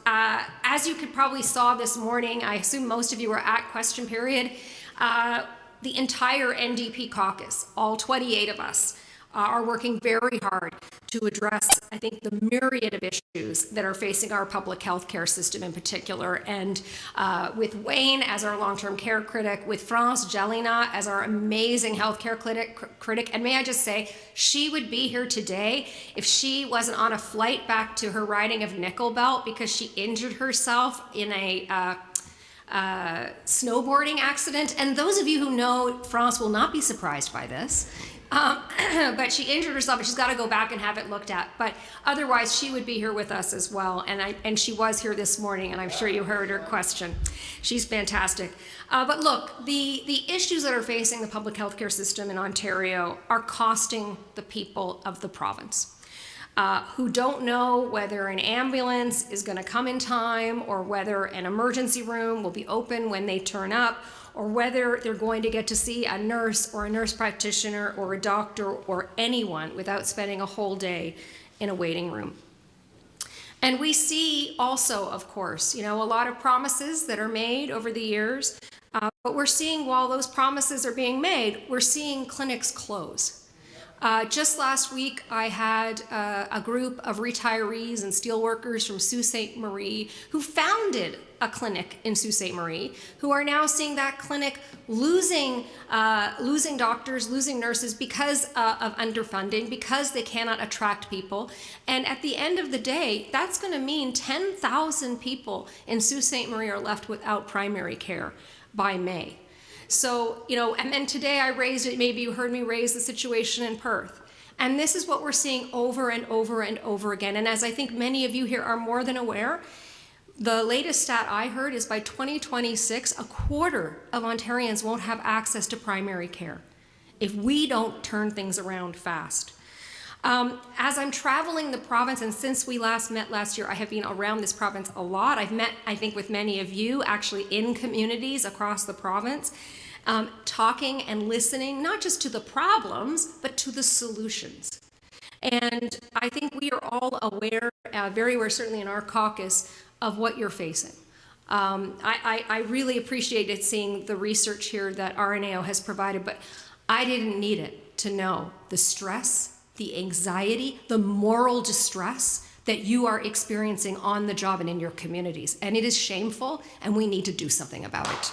As you could probably saw this morning, I assume most of you were at question period. The entire NDP caucus, all 28 of us, are working very hard to address, I think, the myriad of issues that are facing our public health care system in particular. And with Wayne as our long-term care critic, with France Jelena as our amazing healthcare critic, and may I just say, she would be here today if she wasn't on a flight back to her riding of Nickel Belt because she injured herself in a snowboarding accident. And those of you who know France will not be surprised by this. But she injured herself and she's got to go back and have it looked at. But otherwise, she would be here with us as well. And she was here this morning, and I'm sure you heard her question. She's fantastic. But look, the issues that are facing the public healthcare system in Ontario are costing the people of the province. Who don't know whether an ambulance is going to come in time or whether an emergency room will be open when they turn up or whether they're going to get to see a nurse or a nurse practitioner or a doctor or anyone without spending a whole day in a waiting room. And we see also, of course, a lot of promises that are made over the years, but we're seeing while those promises are being made, we're seeing clinics close. Just last week, I had a group of retirees and steelworkers from Sault Ste. Marie who founded a clinic in Sault Ste. Marie, who are now seeing that clinic losing doctors, losing nurses because of underfunding, because they cannot attract people. And at the end of the day, that's going to mean 10,000 people in Sault Ste. Marie are left without primary care by May. So, and then today I raised it, maybe you heard me raise the situation in Perth. And this is what we're seeing over and over and over again. And as I think many of you here are more than aware, the latest stat I heard is by 2026, a quarter of Ontarians won't have access to primary care if we don't turn things around fast. As I'm traveling the province, and since we last met last year, I have been around this province a lot. I've met, I think, with many of you actually in communities across the province, talking and listening, not just to the problems, but to the solutions. And I think we are all aware, very aware, certainly in our caucus, of what you're facing. I really appreciated seeing the research here that RNAO has provided, but I didn't need it to know the stress, the anxiety, the moral distress that you are experiencing on the job and in your communities. And it is shameful, and we need to do something about it.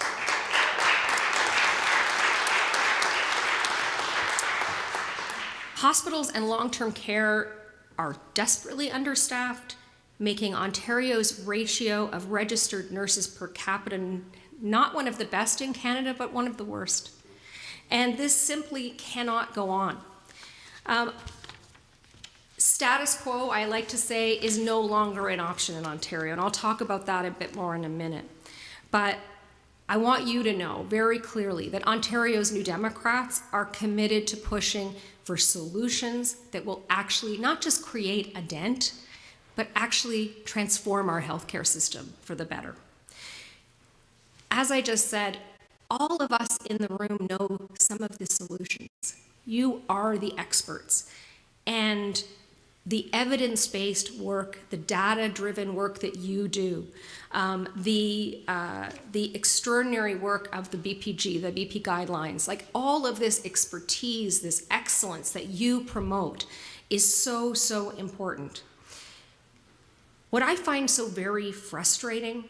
Hospitals and long-term care are desperately understaffed, making Ontario's ratio of registered nurses per capita not one of the best in Canada, but one of the worst. And this simply cannot go on. Status quo, I like to say, is no longer an option in Ontario, and I'll talk about that a bit more in a minute. But I want you to know very clearly that Ontario's New Democrats are committed to pushing for solutions that will actually not just create a dent, but actually transform our healthcare system for the better. As I just said, all of us in the room know some of the solutions. You are the experts. And the evidence-based work, the data-driven work that you do, the extraordinary work of the BPG, the BP guidelines, like all of this expertise, this excellence that you promote is so, so important. What I find so very frustrating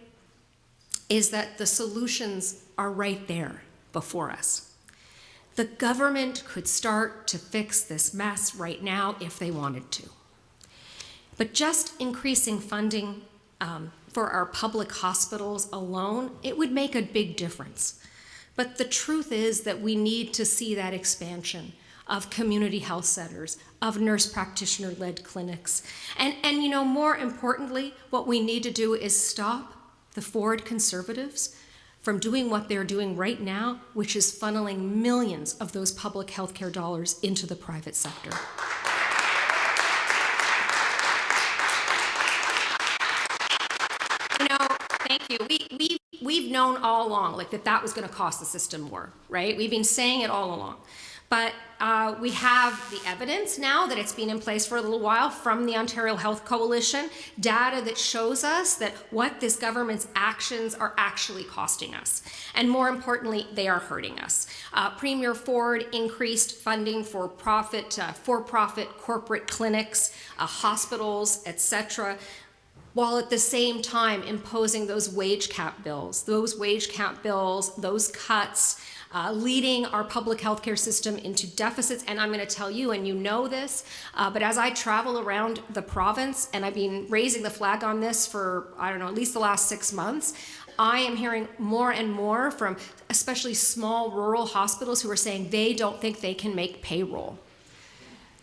is that the solutions are right there before us. The government could start to fix this mess right now if they wanted to. But just increasing funding for our public hospitals alone, it would make a big difference. But the truth is that we need to see that expansion of community health centers, of nurse practitioner-led clinics. And you know, more importantly, what we need to do is stop the Ford conservatives from doing what they're doing right now, which is funneling millions of those public healthcare dollars into the private sector. You know, thank you. We've known all along like that was going to cost the system more, right? We've been saying it all along. But we have the evidence now that it's been in place for a little while from the Ontario Health Coalition, data that shows us that what this government's actions are actually costing us. And more importantly, they are hurting us. Premier Ford increased funding for for-profit corporate clinics, hospitals, etc., while at the same time imposing those wage cap bills, those cuts, leading our public healthcare system into deficits. And I'm going to tell you, and you know this, but as I travel around the province, and I've been raising the flag on this for, I don't know, at least the last 6 months, I am hearing more and more from especially small rural hospitals who are saying they don't think they can make payroll.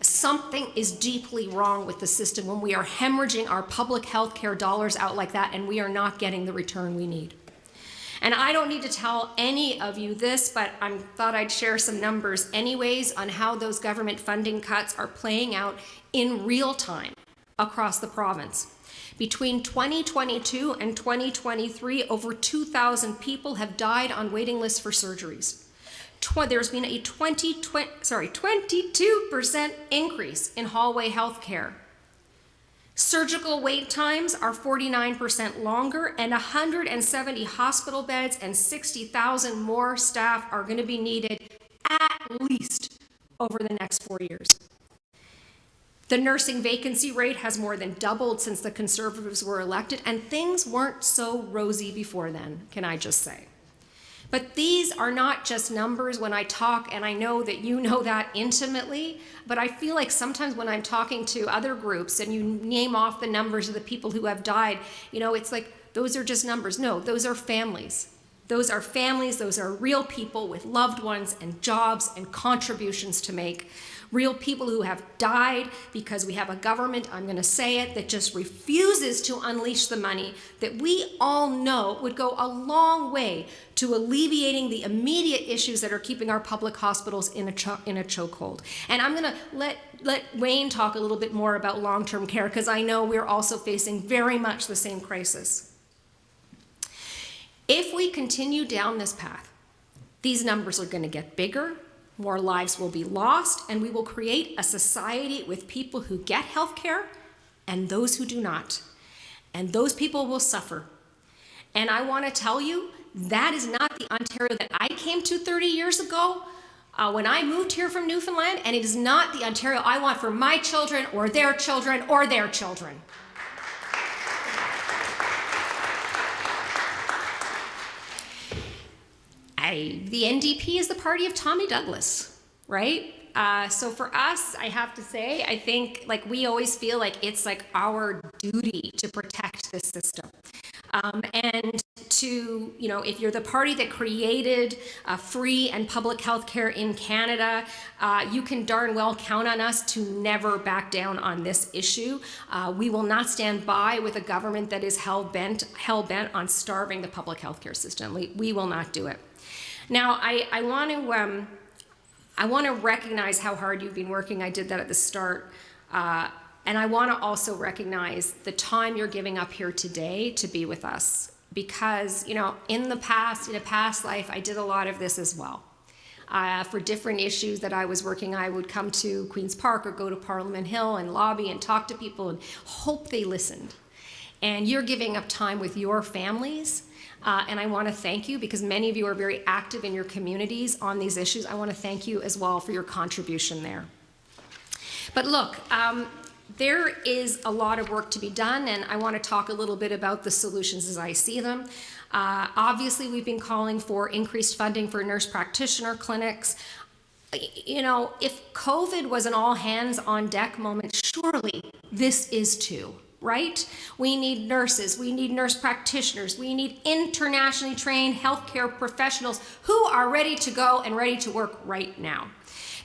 Something is deeply wrong with the system when we are hemorrhaging our public health care dollars out like that and we are not getting the return we need. And I don't need to tell any of you this, but I thought I'd share some numbers anyways on how those government funding cuts are playing out in real time across the province. Between 2022 and 2023, over 2,000 people have died on waiting lists for surgeries. There's been a 22% increase in hallway health care. Surgical wait times are 49% longer, and 170 hospital beds and 60,000 more staff are going to be needed at least over the next 4 years. The nursing vacancy rate has more than doubled since the Conservatives were elected, and things weren't so rosy before then, can I just say. But these are not just numbers when I talk, and I know that you know that intimately, but I feel like sometimes when I'm talking to other groups and you name off the numbers of the people who have died, you know, it's like, those are just numbers. No, those are families. Those are families, those are real people with loved ones and jobs and contributions to make. Real people who have died because we have a government, I'm going to say it, that just refuses to unleash the money that we all know would go a long way to alleviating the immediate issues that are keeping our public hospitals in a chokehold. And I'm going to let Wayne talk a little bit more about long-term care, because I know we're also facing very much the same crisis. If we continue down this path, these numbers are going to get bigger, more lives will be lost, and we will create a society with people who get health care and those who do not. And those people will suffer. And I want to tell you, that is not the Ontario that I came to 30 years ago when I moved here from Newfoundland, and it is not the Ontario I want for my children or their children or their children. The NDP is the party of Tommy Douglas, right? So for us, I have to say, I think like we always feel like it's like our duty to protect this system. And to, you know, if you're the party that created free and public health care in Canada, you can darn well count on us to never back down on this issue. We will not stand by with a government that is hell-bent on starving the public health care system. We will not do it. Now, I want to recognize how hard you've been working. I did that at the start. And I want to also recognize the time you're giving up here today to be with us. Because, you know, in a past life, I did a lot of this as well. For different issues that I was working, I would come to Queen's Park or go to Parliament Hill and lobby and talk to people and hope they listened. And you're giving up time with your families. And I want to thank you because many of you are very active in your communities on these issues. I want to thank you as well for your contribution there. But look, there is a lot of work to be done, and I want to talk a little bit about the solutions as I see them. Obviously, we've been calling for increased funding for nurse practitioner clinics. you know, if COVID was an all hands on deck moment, surely this is too, right? We need nurses, we need nurse practitioners, we need internationally trained healthcare professionals who are ready to go and ready to work right now.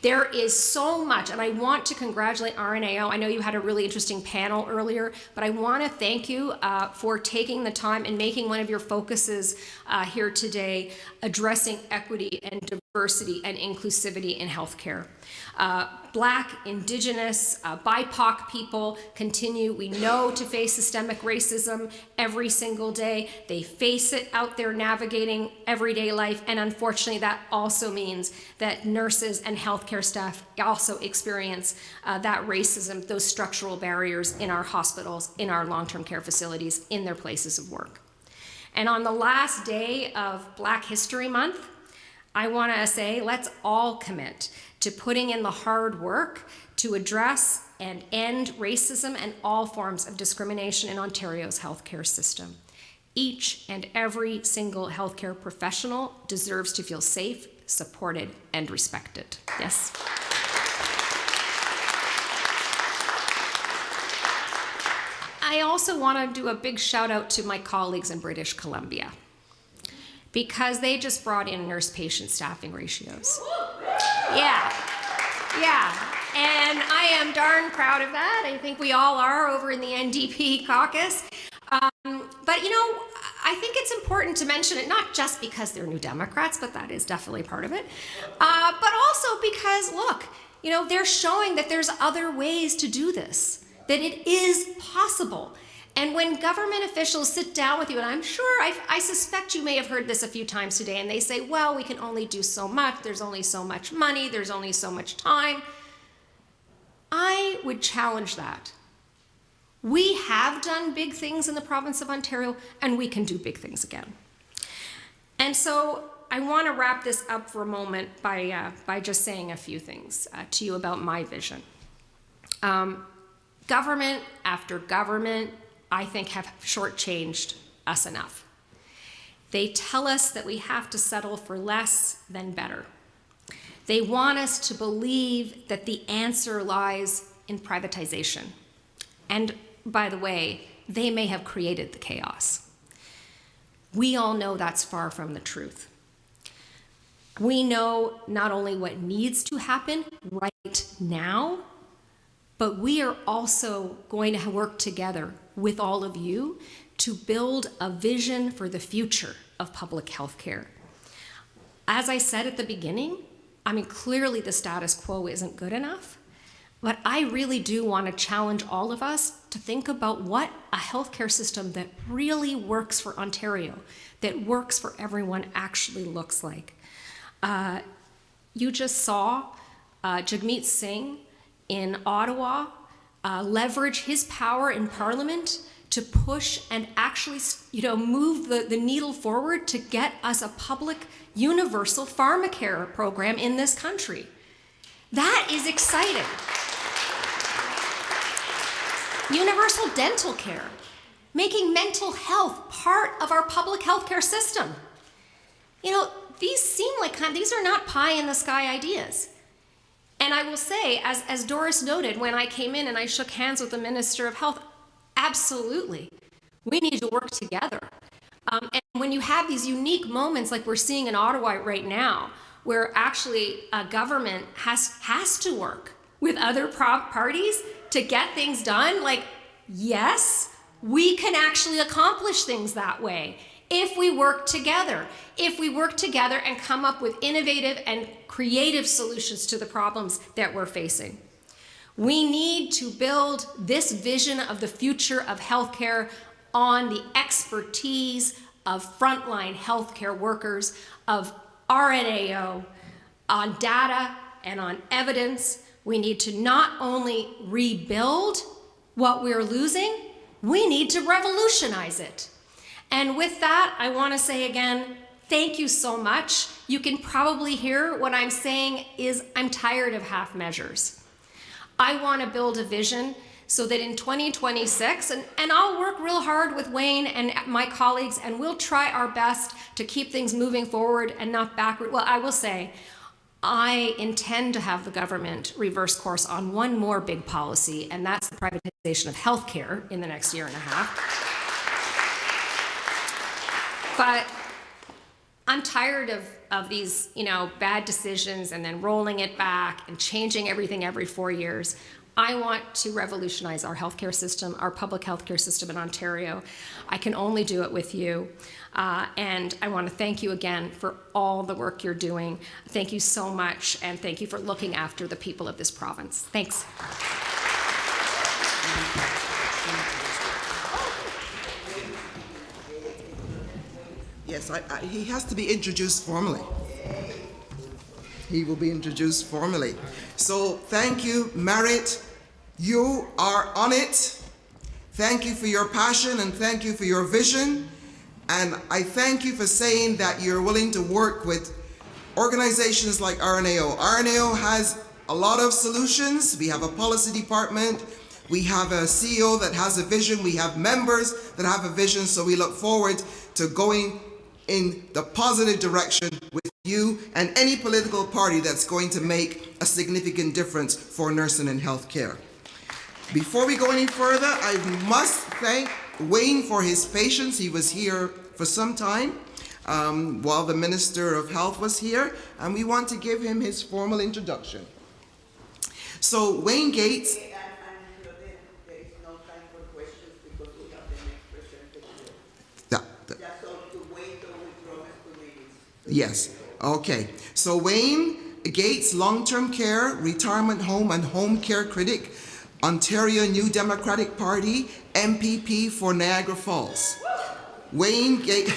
There is so much, and I want to congratulate RNAO. I know you had a really interesting panel earlier, but I want to thank you for taking the time and making one of your focuses here today addressing equity and diversity and inclusivity in healthcare. Black, Indigenous, BIPOC people continue, we know, to face systemic racism every single day. They face it out there navigating everyday life, and unfortunately that also means that nurses and healthcare staff also experience that racism, those structural barriers in our hospitals, in our long-term care facilities, in their places of work. And on the last day of Black History Month, I want to say, let's all commit to putting in the hard work to address and end racism and all forms of discrimination in Ontario's healthcare system. Each and every single healthcare professional deserves to feel safe, supported, and respected. Yes? I also want to do a big shout out to my colleagues in British Columbia, because they just brought in nurse-patient staffing ratios. Yeah, and I am darn proud of that. I think we all are over in the NDP caucus. But you know, I think it's important to mention it, not just because they're New Democrats, but that is definitely part of it, but also because, look, you know, they're showing that there's other ways to do this, that it is possible. And when government officials sit down with you, and I'm sure, I suspect you may have heard this a few times today, and they say, well, we can only do so much, there's only so much money, there's only so much time. I would challenge that. We have done big things in the province of Ontario, and we can do big things again. And so I want to wrap this up for a moment by just saying a few things to you about my vision. Government after government, I think, have shortchanged us enough. They tell us that we have to settle for less than better. They want us to believe that the answer lies in privatization. And by the way, they may have created the chaos. We all know that's far from the truth. We know not only what needs to happen right now, but we are also going to work together with all of you to build a vision for the future of public health care. As I said at the beginning, I mean, clearly the status quo isn't good enough, but I really do want to challenge all of us to think about what a healthcare system that really works for Ontario, that works for everyone, actually looks like. You just saw Jagmeet Singh in Ottawa leverage his power in Parliament to push and actually, you know, move the needle forward to get us a public universal pharmacare program in this country. That is exciting. Universal dental care, making mental health part of our public healthcare system. You know, these seem like these are not pie in the sky ideas. And I will say, as Doris noted, when I came in and I shook hands with the Minister of Health, absolutely, we need to work together. And when you have these unique moments like we're seeing in Ottawa right now, where actually a government has to work with other parties to get things done, like, yes, we can actually accomplish things that way if we work together. If we work together and come up with innovative and creative solutions to the problems that we're facing. We need to build this vision of the future of healthcare on the expertise of frontline healthcare workers, of RNAO, on data and on evidence. We need to not only rebuild what we're losing, we need to revolutionize it. And with that, I want to say again, thank you so much. You can probably hear what I'm saying is I'm tired of half measures. I want to build a vision so that in 2026, and I'll work real hard with Wayne and my colleagues, and we'll try our best to keep things moving forward and not backward. Well, I will say, I intend to have the government reverse course on one more big policy, and that's the privatization of healthcare in the next year and a half. But I'm tired of these, bad decisions and then rolling it back and changing everything every 4 years. I want to revolutionize our healthcare system, our public healthcare system in Ontario. I can only do it with you. And I want to thank you again for all the work you're doing. Thank you so much, and thank you for looking after the people of this province. Thanks. Yes, he has to be introduced formally. He will be introduced formally. So thank you, Merit. You are on it. Thank you for your passion and thank you for your vision. And I thank you for saying that you're willing to work with organizations like RNAO. RNAO has a lot of solutions. We have a policy department. We have a CEO that has a vision. We have members that have a vision. So we look forward to going in the positive direction with you and any political party that's going to make a significant difference for nursing and healthcare. Before we go any further, I must thank Wayne for his patience. He was here for some time while the Minister of Health was here, and we want to give him his formal introduction. So Wayne Gates. Yes, okay. So Wayne Gates, long-term care, retirement home and home care critic, Ontario New Democratic Party, MPP for Niagara Falls. Wayne Gates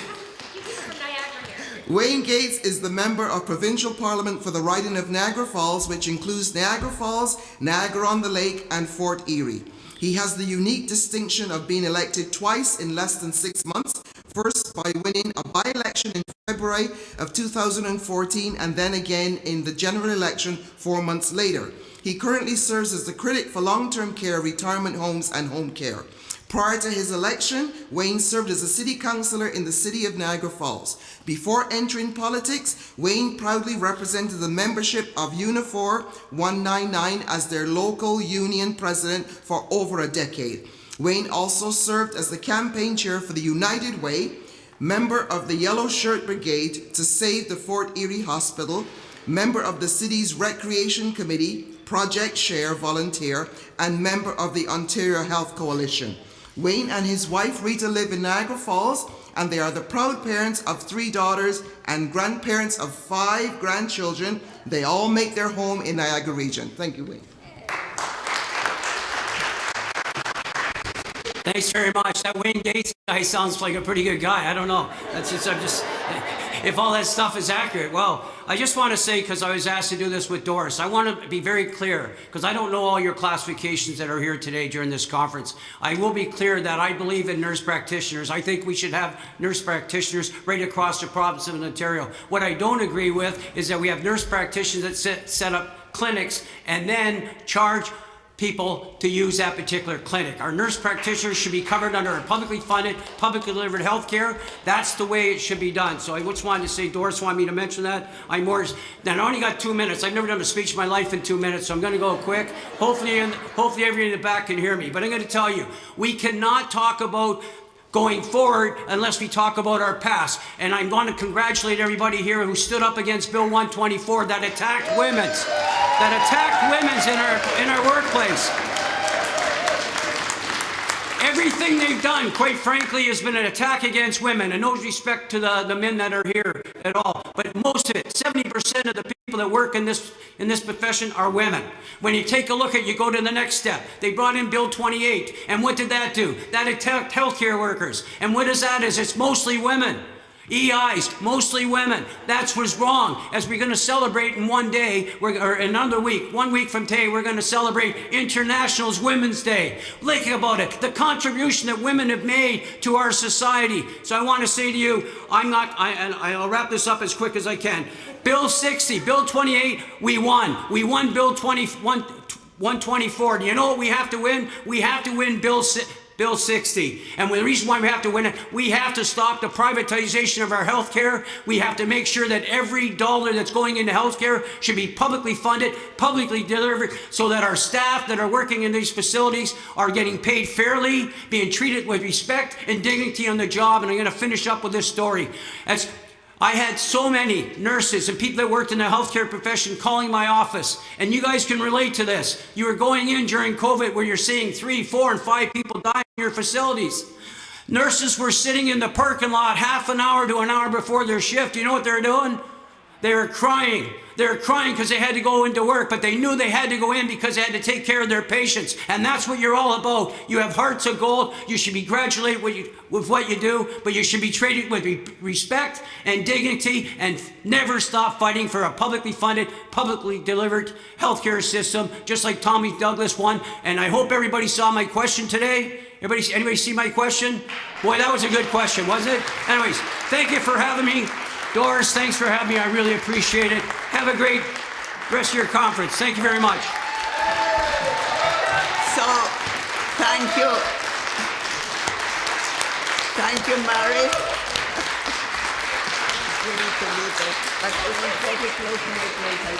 is the member of Provincial Parliament for the riding of Niagara Falls, which includes Niagara Falls, Niagara-on-the-Lake, and Fort Erie. He has the unique distinction of being elected twice in less than 6 months, first by winning a by-election in February of 2014 and then again in the general election 4 months later. He currently serves as the critic for long-term care, retirement homes and home care. Prior to his election, Wayne served as a city councillor in the city of Niagara Falls. Before entering politics, Wayne proudly represented the membership of Unifor 199 as their local union president for over a decade. Wayne also served as the campaign chair for the United Way, member of the Yellow Shirt Brigade to save the Fort Erie Hospital, member of the city's Recreation Committee, Project Share volunteer, and member of the Ontario Health Coalition. Wayne and his wife Rita live in Niagara Falls, and they are the proud parents of 3 daughters and grandparents of 5 grandchildren. They all make their home in Niagara region. Thank you, Wayne. Thanks very much. That Wayne Gates guy sounds like a pretty good guy. I don't know. If all that stuff is accurate. Well, I just want to say, because I was asked to do this with Doris, I want to be very clear, because I don't know all your classifications that are here today during this conference. I will be clear that I believe in nurse practitioners. I think we should have nurse practitioners right across the province of Ontario. What I don't agree with is that we have nurse practitioners that set up clinics and then charge people to use that particular clinic. Our nurse practitioners should be covered under a publicly funded, publicly delivered health care. That's the way it should be done. So I just wanted to say, Doris wanted me to mention that. I only got 2 minutes. I've never done a speech in my life in 2 minutes, so I'm going to go quick. Hopefully everybody in the back can hear me. But I'm going to tell you, we cannot talk about going forward unless we talk about our past. And I want to congratulate everybody here who stood up against Bill 124 that attacked women's in our workplace. Everything they've done, quite frankly, has been an attack against women, and no respect to the men that are here at all. But most of it, 70% of the people that work in this profession are women. When you take a look at, you go to the next step. They brought in Bill 28, and what did that do? That attacked healthcare workers. And what is that? It's mostly women. EIs, mostly women. That's what's wrong. As we're going to celebrate in 1 day, or another week, 1 week from today, we're going to celebrate International Women's Day. Think about it, the contribution that women have made to our society. So I want to say to you, and I'll wrap this up as quick as I can. Bill 60, Bill 28, we won. We won Bill 124. Do you know what we have to win? We have to win Bill Bill 60. And the reason why we have to win it, we have to stop the privatization of our health care. We have to make sure that every dollar that's going into health care should be publicly funded, publicly delivered, so that our staff that are working in these facilities are getting paid fairly, being treated with respect and dignity on the job. And I'm going to finish up with this story. I had so many nurses and people that worked in the healthcare profession calling my office, and you guys can relate to this. You were going in during COVID where you're seeing 3, 4, and 5 people die in your facilities. Nurses were sitting in the parking lot half an hour to an hour before their shift. You know what they're doing? They were crying. They were crying because they had to go into work, but they knew they had to go in because they had to take care of their patients. And that's what you're all about. You have hearts of gold. You should be congratulated with what you do, but you should be treated with respect and dignity and never stop fighting for a publicly funded, publicly delivered healthcare system, just like Tommy Douglas won. And I hope everybody saw my question today. Anybody see my question? Boy, that was a good question, wasn't it? Anyways, thank you for having me. Doris, thanks for having me. I really appreciate it. Have a great rest of your conference. Thank you very much. So, thank you. Thank you, Mary. We need to leave it, but I will take it close to my place.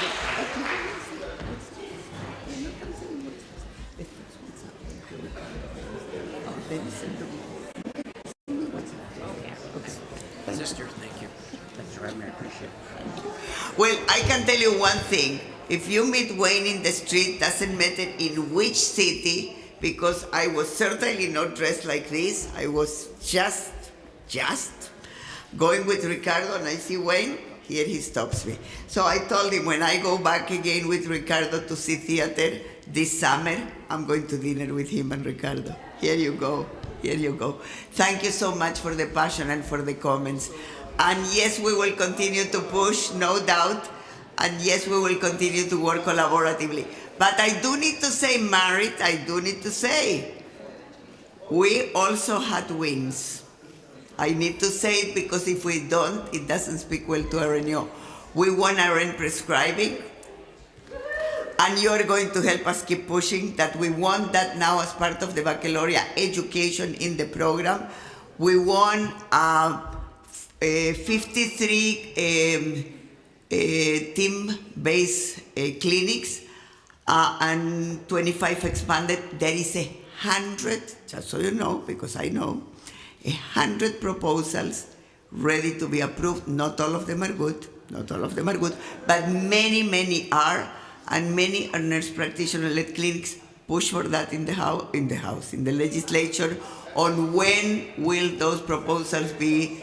Sister, thank you. Thanks for having me. I appreciate it. Well, I can tell you one thing. If you meet Wayne in the street, doesn't matter in which city, because I was certainly not dressed like this. I was just going with Ricardo, and I see Wayne, here he stops me. So I told him when I go back again with Ricardo to see theater this summer, I'm going to dinner with him and Ricardo. Here you go. Here you go. Thank you so much for the passion and for the comments. And yes, we will continue to push, no doubt. And yes, we will continue to work collaboratively. But I do need to say, Marit, I do need to say, we also had wins. I need to say it because if we don't, it doesn't speak well to RNO. We won RN prescribing. And you are going to help us keep pushing that we want that now as part of the baccalaureate education in the program. We won 53 team-based clinics and 25 expanded. There is 100, just so you know, because I know, 100 proposals ready to be approved. Not all of them are good, not all of them are good, but many, many are. And many are nurse practitioner-led clinics push for that in the legislature on when will those proposals be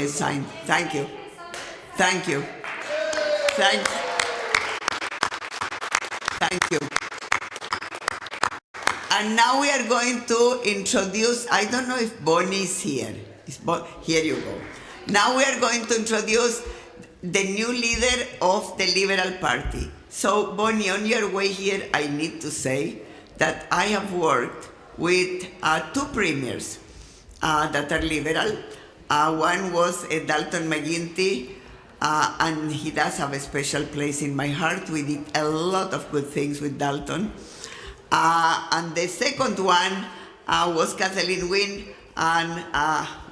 signed. Thank you. Thank you. Thank you. And now we are going to introduce, I don't know if Bonnie is here. Here you go. Now we are going to introduce the new leader of the Liberal Party. So, Bonnie, on your way here, I need to say that I have worked with 2 premiers that are liberal. One was Dalton McGuinty, and he does have a special place in my heart. We did a lot of good things with Dalton. And the second one was Kathleen Wynne, and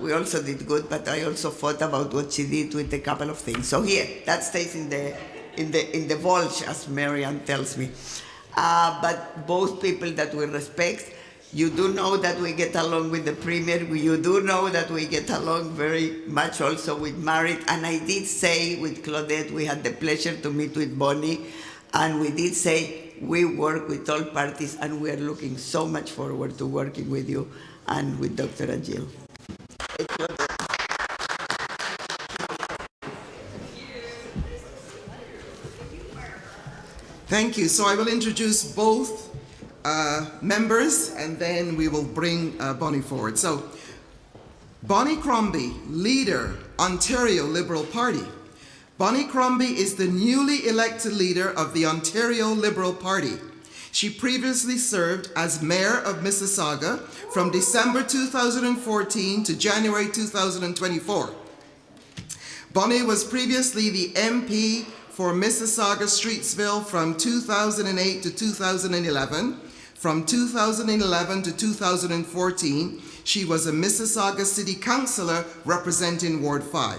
we also did good, but I also thought about what she did with a couple of things. So here, that stays in the vault, as Marianne tells me. But both people that we respect, you do know that we get along with the Premier, you do know that we get along very much also with Marit, and I did say with Claudette, we had the pleasure to meet with Bonnie, and we did say we work with all parties, and we are looking so much forward to working with you and with Dr. Agil. Thank you. So I will introduce both members, and then we will bring Bonnie forward. So, Bonnie Crombie, leader, Ontario Liberal Party. Bonnie Crombie is the newly elected leader of the Ontario Liberal Party. She previously served as Mayor of Mississauga from December 2014 to January 2024. Bonnie was previously the MP for Mississauga Streetsville from 2008 to 2011, From 2011 to 2014, she was a Mississauga City Councillor representing Ward 5.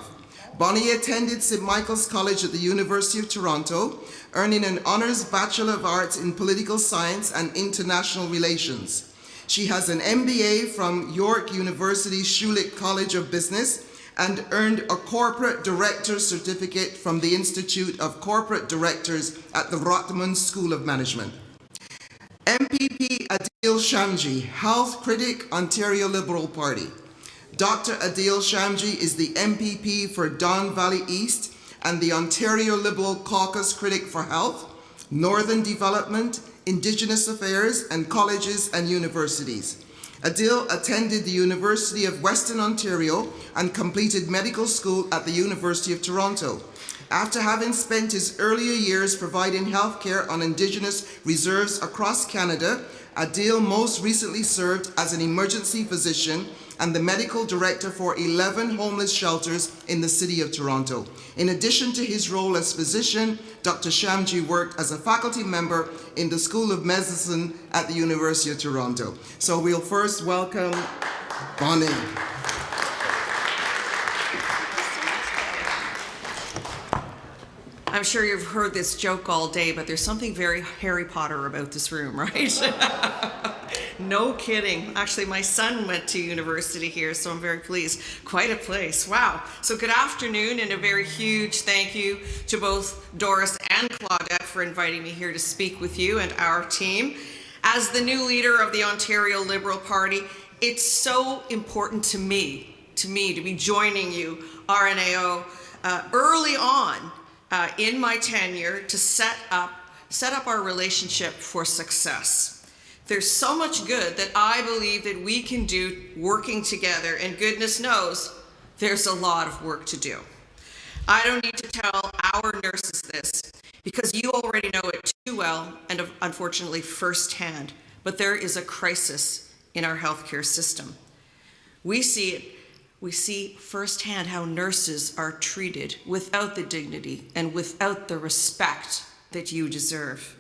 Bonnie attended St. Michael's College at the University of Toronto, earning an Honours Bachelor of Arts in Political Science and International Relations. She has an MBA from York University Schulich College of Business and earned a Corporate Director's Certificate from the Institute of Corporate Directors at the Rotman School of Management. MPP Adil Shamji, Health Critic, Ontario Liberal Party. Dr. Adil Shamji is the MPP for Don Valley East and the Ontario Liberal Caucus Critic for Health, Northern Development, Indigenous Affairs, and Colleges and Universities. Adil attended the University of Western Ontario and completed medical school at the University of Toronto. After having spent his earlier years providing healthcare on Indigenous reserves across Canada, Adil most recently served as an emergency physician and the medical director for 11 homeless shelters in the city of Toronto. In addition to his role as physician, Dr. Shamji worked as a faculty member in the School of Medicine at the University of Toronto. So we'll first welcome Bonnie. I'm sure you've heard this joke all day, but there's something very Harry Potter about this room, right? No kidding. Actually, my son went to university here, so I'm very pleased. Quite a place. Wow. So good afternoon, and a very huge thank you to both Doris and Claudette for inviting me here to speak with you and our team. As the new leader of the Ontario Liberal Party, it's so important to me to be joining you, RNAO, early on in my tenure to set up our relationship for success. There's so much good that I believe that we can do working together, and goodness knows there's a lot of work to do. I don't need to tell our nurses this because you already know it too well and unfortunately firsthand, but there is a crisis in our healthcare system. We see firsthand how nurses are treated without the dignity and without the respect that you deserve.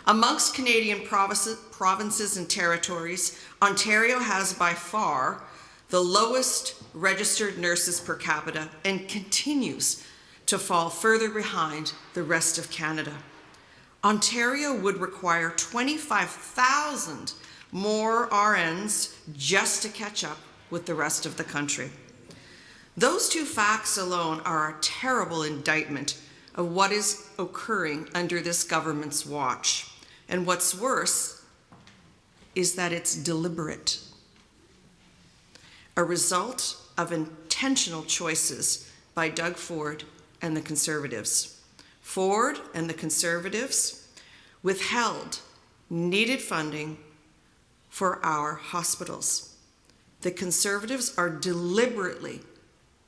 Amongst Canadian provinces and territories, Ontario has by far the lowest registered nurses per capita and continues to fall further behind the rest of Canada. Ontario would require 25,000 more RNs just to catch up with the rest of the country. Those two facts alone are a terrible indictment of what is occurring under this government's watch. And what's worse is that it's deliberate, a result of intentional choices by Doug Ford and the Conservatives. Ford and the Conservatives withheld needed funding for our hospitals. The Conservatives are deliberately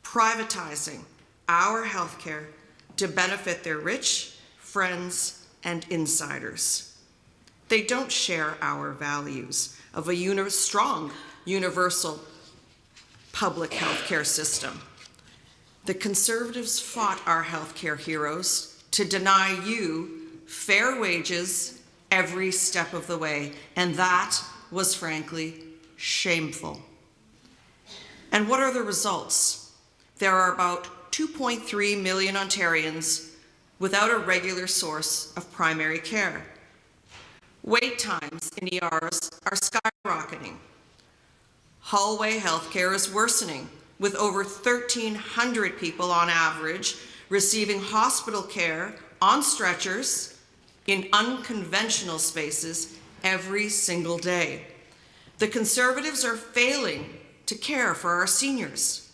privatizing our healthcare to benefit their rich friends and insiders. They don't share our values of a strong, universal public healthcare system. The Conservatives fought our healthcare heroes to deny you fair wages every step of the way, and that was frankly shameful. And what are the results? There are about 2.3 million Ontarians without a regular source of primary care. Wait times in ERs are skyrocketing. Hallway healthcare is worsening, with over 1,300 people on average receiving hospital care on stretchers in unconventional spaces every single day. The Conservatives are failing to care for our seniors,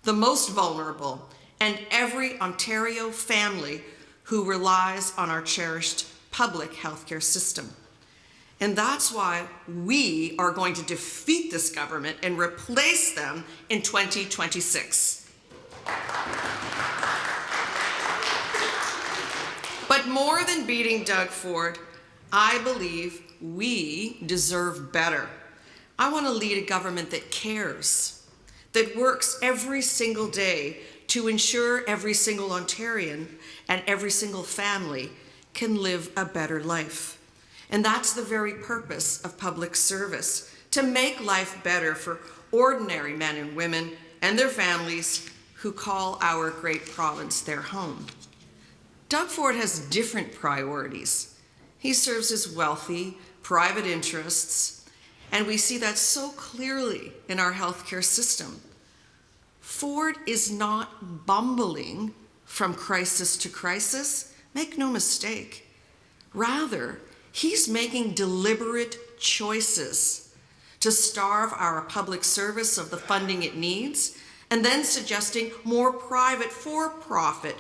the most vulnerable, and every Ontario family who relies on our cherished public healthcare system. And that's why we are going to defeat this government and replace them in 2026. But more than beating Doug Ford, I believe we deserve better. I want to lead a government that cares, that works every single day to ensure every single Ontarian and every single family can live a better life. And that's the very purpose of public service, to make life better for ordinary men and women and their families who call our great province their home. Doug Ford has different priorities. He serves his wealthy, private interests, and we see that so clearly in our healthcare system. Ford is not bumbling from crisis to crisis, make no mistake. Rather, he's making deliberate choices to starve our public service of the funding it needs, and then suggesting more private for-profit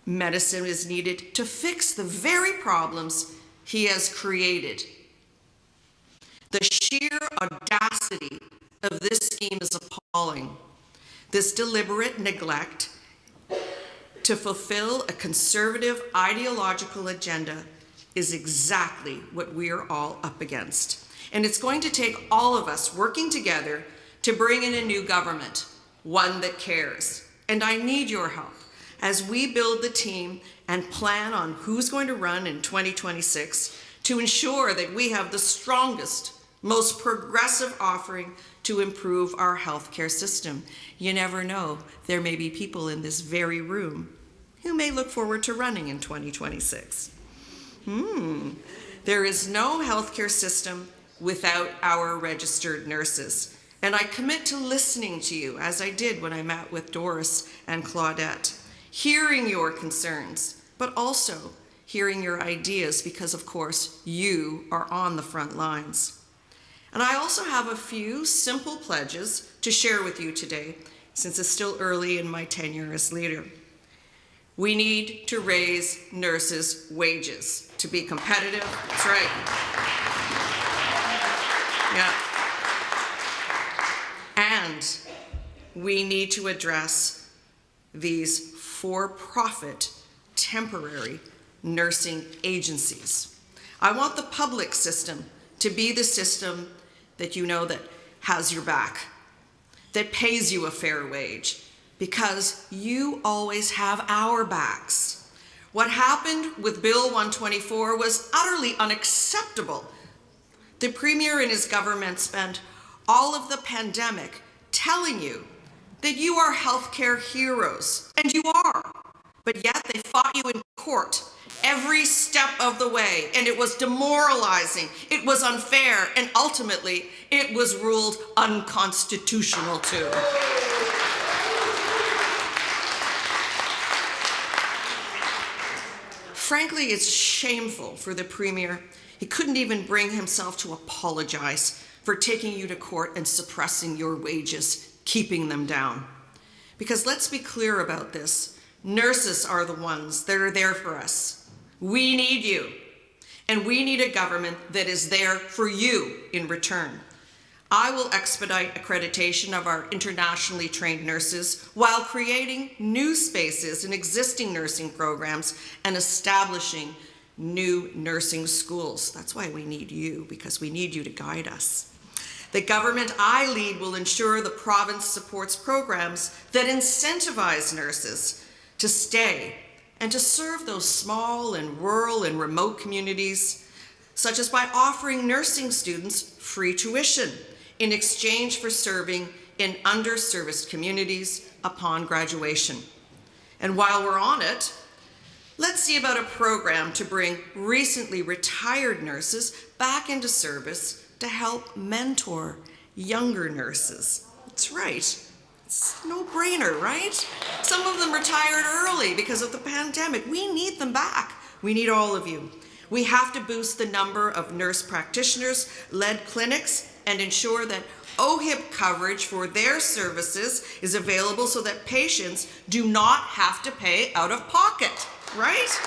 medicine is needed to fix the very problems he has created. The sheer audacity of this scheme is appalling. This deliberate neglect to fulfill a conservative ideological agenda is exactly what we're all up against. And it's going to take all of us working together to bring in a new government, one that cares. And I need your help as we build the team and plan on who's going to run in 2026 to ensure that we have the strongest, most progressive offering to improve our healthcare system. You never know, there may be people in this very room who may look forward to running in 2026. There is no healthcare system without our registered nurses. And I commit to listening to you, as I did when I met with Doris and Claudette, hearing your concerns, but also hearing your ideas, because of course you are on the front lines. And I also have a few simple pledges to share with you today, since it's still early in my tenure as leader. We need to raise nurses' wages to be competitive. That's right. Yeah. And we need to address these for-profit temporary nursing agencies. I want the public system to be the system that you know that has your back, that pays you a fair wage, because you always have our backs. What happened with Bill 124 was utterly unacceptable. The Premier and his government spent all of the pandemic telling you that you are healthcare heroes, and you are, but yet they fought you in court every step of the way, and it was demoralizing, it was unfair, and ultimately it was ruled unconstitutional too. Frankly, it's shameful for the Premier. He couldn't even bring himself to apologize for taking you to court and suppressing your wages, keeping them down. Because let's be clear about this. Nurses are the ones that are there for us. We need you. And we need a government that is there for you in return. I will expedite accreditation of our internationally trained nurses while creating new spaces in existing nursing programs and establishing new nursing schools. That's why we need you, because we need you to guide us. The government I lead will ensure the province supports programs that incentivize nurses to stay and to serve those small and rural and remote communities, such as by offering nursing students free tuition in exchange for serving in underserviced communities upon graduation. And while we're on it, let's see about a program to bring recently retired nurses back into service to help mentor younger nurses. That's right. It's a no-brainer, right? Some of them retired early because of the pandemic. We need them back. We need all of you. We have to boost the number of nurse practitioners-led clinics and ensure that OHIP coverage for their services is available so that patients do not have to pay out of pocket, right?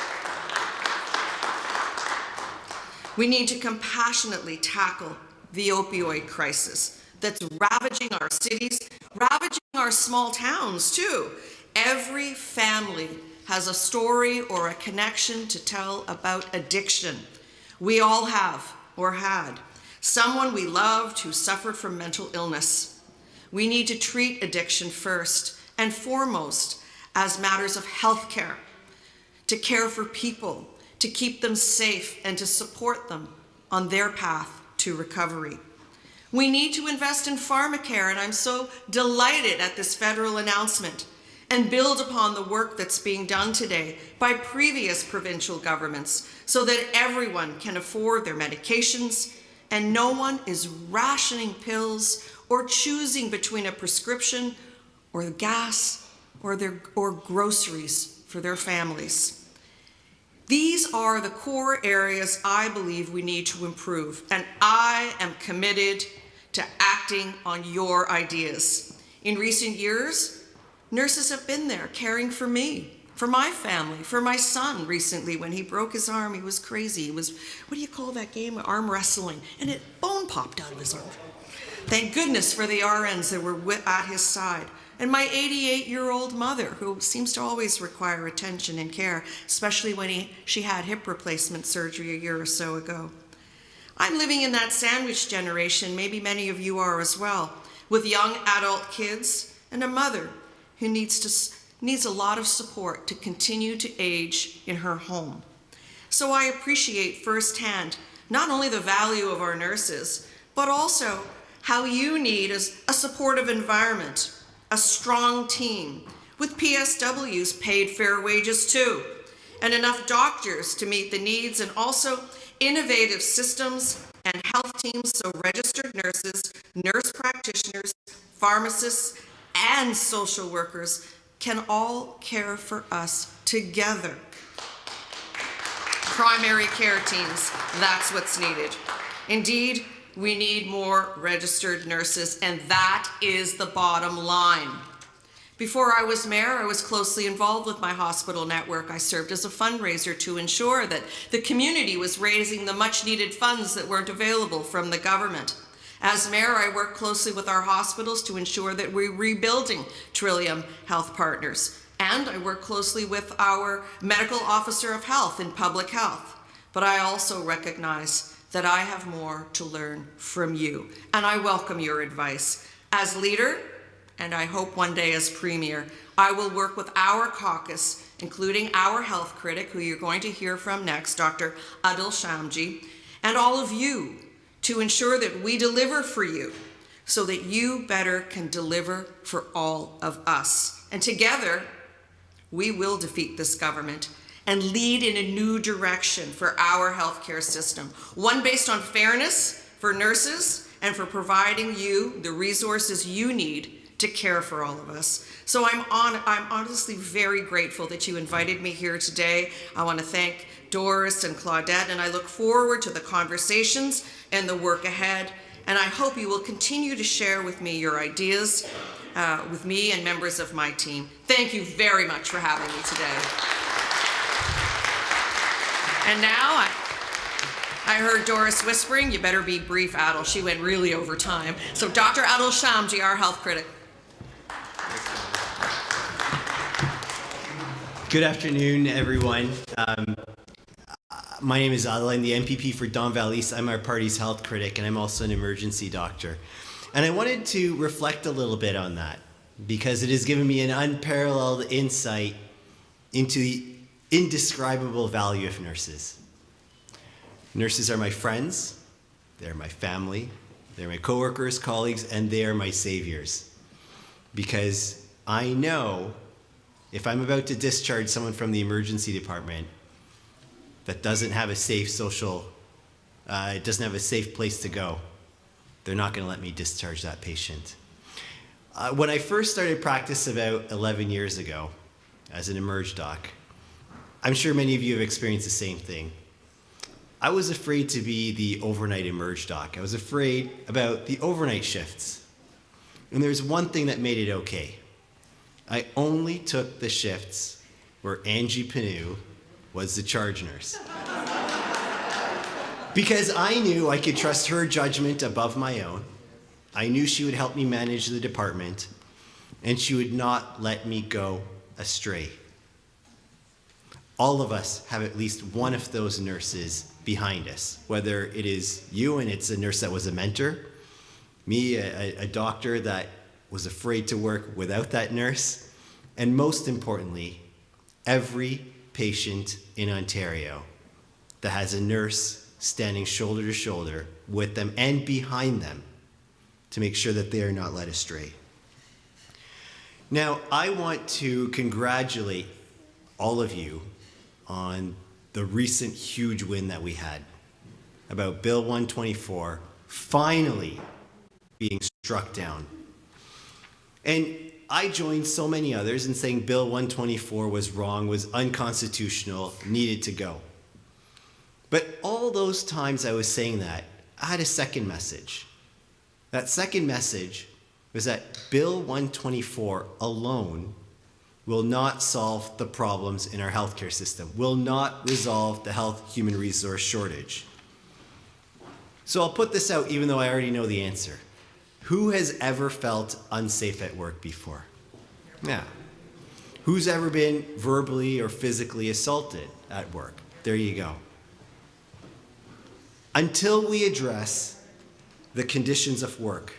We need to compassionately tackle the opioid crisis that's ravaging our cities, ravaging our small towns too. Every family has a story or a connection to tell about addiction. We all have or had someone we loved who suffered from mental illness. We need to treat addiction first and foremost as matters of health care, to care for people, to keep them safe and to support them on their path to recovery. We need to invest in pharmacare, and I'm so delighted at this federal announcement, and build upon the work that's being done today by previous provincial governments so that everyone can afford their medications and no one is rationing pills or choosing between a prescription or gas or groceries for their families. These are the core areas I believe we need to improve, and I am committed to acting on your ideas. In recent years, nurses have been there caring for me, for my family, for my son recently when he broke his arm. He was crazy. It was, what do you call that game? Arm wrestling. And bone popped out of his arm. Thank goodness for the RNs that were at his side. And my 88-year-old mother, who seems to always require attention and care, especially when she had hip replacement surgery a year or so ago. I'm living in that sandwich generation, maybe many of you are as well, with young adult kids and a mother who needs a lot of support to continue to age in her home. So I appreciate firsthand not only the value of our nurses, but also how you need a supportive environment, a strong team, with PSWs paid fair wages too, and enough doctors to meet the needs, and also innovative systems and health teams so registered nurses, nurse practitioners, pharmacists, and social workers can all care for us together. Primary care teams, that's what's needed. Indeed, we need more registered nurses, and that is the bottom line. Before I was mayor, I was closely involved with my hospital network. I served as a fundraiser to ensure that the community was raising the much needed funds that weren't available from the government. As mayor, I worked closely with our hospitals to ensure that we're rebuilding Trillium Health Partners. And I work closely with our medical officer of health in public health. But I also recognize that I have more to learn from you, and I welcome your advice. As leader, and I hope one day as premier, I will work with our caucus, including our health critic, who you're going to hear from next, Dr. Adil Shamji, and all of you, to ensure that we deliver for you so that you better can deliver for all of us. And together, we will defeat this government and lead in a new direction for our healthcare system, one based on fairness for nurses and for providing you the resources you need to care for all of us. So I'm honestly very grateful that you invited me here today. I want to thank Doris and Claudette, and I look forward to the conversations and the work ahead. And I hope you will continue to share with me your ideas with me and members of my team. Thank you very much for having me today. And now, I heard Doris whispering, you better be brief, Adil. She went really over time. So Dr. Adil Shamji, our health critic. Good afternoon, everyone. My name is Adil. I'm the MPP for Don Valley East. I'm our party's health critic, and I'm also an emergency doctor. And I wanted to reflect a little bit on that because it has given me an unparalleled insight into the indescribable value of nurses. Nurses are my friends, they're my family, they're my coworkers, colleagues, and they are my saviors. Because I know if I'm about to discharge someone from the emergency department that doesn't have a safe doesn't have a safe place to go, they're not going to let me discharge that patient. When I first started practice about 11 years ago as an emerge doc, I'm sure many of you have experienced the same thing. I was afraid to be the overnight emerge doc. I was afraid about the overnight shifts. And there's one thing that made it okay. I only took the shifts where Angie Panu was the charge nurse. Because I knew I could trust her judgment above my own. I knew she would help me manage the department, and she would not let me go astray. All of us have at least one of those nurses behind us, whether it is you and it's a nurse that was a mentor, me, a doctor that was afraid to work without that nurse, and most importantly, every patient in Ontario that has a nurse standing shoulder to shoulder with them and behind them to make sure that they are not led astray. Now, I want to congratulate all of you on the recent huge win that we had about Bill 124 finally being struck down. And I joined so many others in saying Bill 124 was wrong, was unconstitutional, needed to go. But all those times I was saying that, I had a second message. That second message was that Bill 124 alone will not solve the problems in our healthcare system, will not resolve the health human resource shortage. So I'll put this out even though I already know the answer. Who has ever felt unsafe at work before? Yeah. Who's ever been verbally or physically assaulted at work? There you go. Until we address the conditions of work,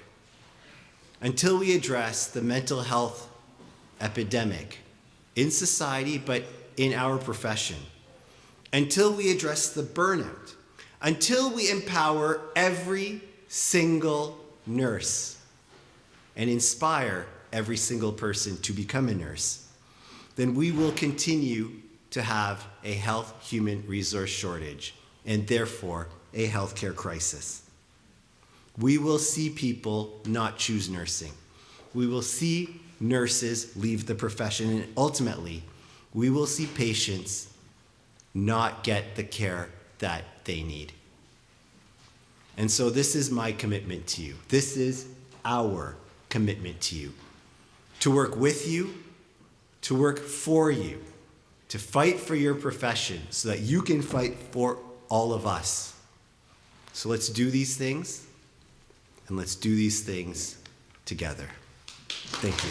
until we address the mental health epidemic in society, but in our profession, until we address the burnout, until we empower every single nurse and inspire every single person to become a nurse, then we will continue to have a health human resource shortage and therefore a healthcare crisis. We will see people not choose nursing. We will see nurses leave the profession, and ultimately, we will see patients not get the care that they need. And so this is my commitment to you. This is our commitment to you. To work with you, to work for you, to fight for your profession so that you can fight for all of us. So let's do these things, and let's do these things together. Thank you.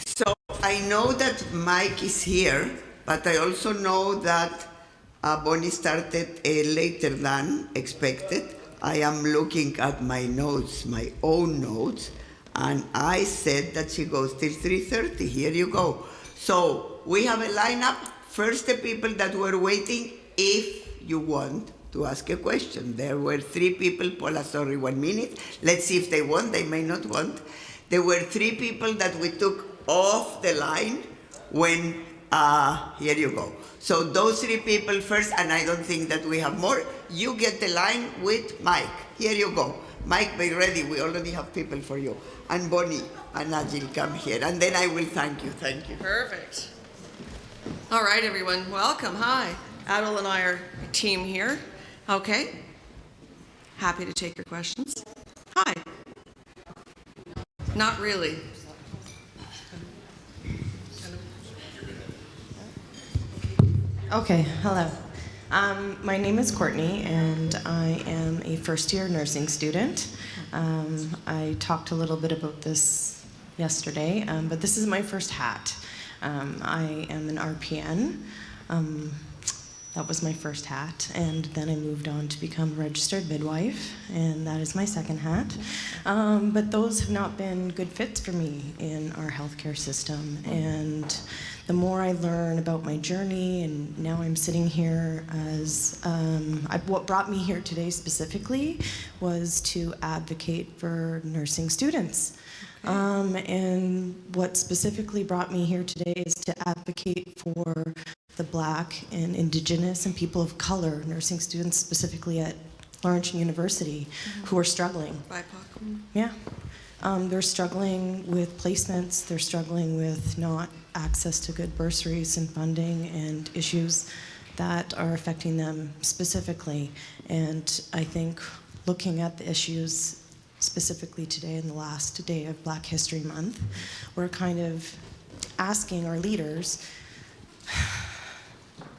So I know that Mike is here, but I also know that Bonnie started later than expected. I am looking at my notes, my own notes, and I said that she goes till 3:30. Here you go. So we have a lineup. First, the people that were waiting, if you want to ask a question. There were 3 people. Paula, sorry, 1 minute. Let's see if they want. They may not want. There were 3 people that we took off the line when, here you go. So those 3 people first, and I don't think that we have more. You get the line with Mike. Here you go. Mike, be ready. We already have people for you. And Bonnie and Ajil, come here. And then I will thank you. Thank you. Perfect. All right, everyone. Welcome. Hi. Adil and I are a team here. Okay. Happy to take your questions. Hi. Not really. Okay, hello. My name is Courtney, and I am a first-year nursing student. I talked a little bit about this yesterday, but this is my first hat. I am an RPN. That was my first hat, and then I moved on to become a registered midwife, and that is my second hat. But those have not been good fits for me in our healthcare system, and the more I learn about my journey, and now I'm sitting here as, what brought me here today specifically was to advocate for nursing students. And what specifically brought me here today is to advocate for the Black and Indigenous and people of color nursing students, specifically at Laurentian University, who are struggling. BIPOC. Yeah. They're struggling with placements, they're struggling with not access to good bursaries and funding and issues that are affecting them specifically. And I think looking at the issues specifically today in the last day of Black History Month, we're kind of asking our leaders,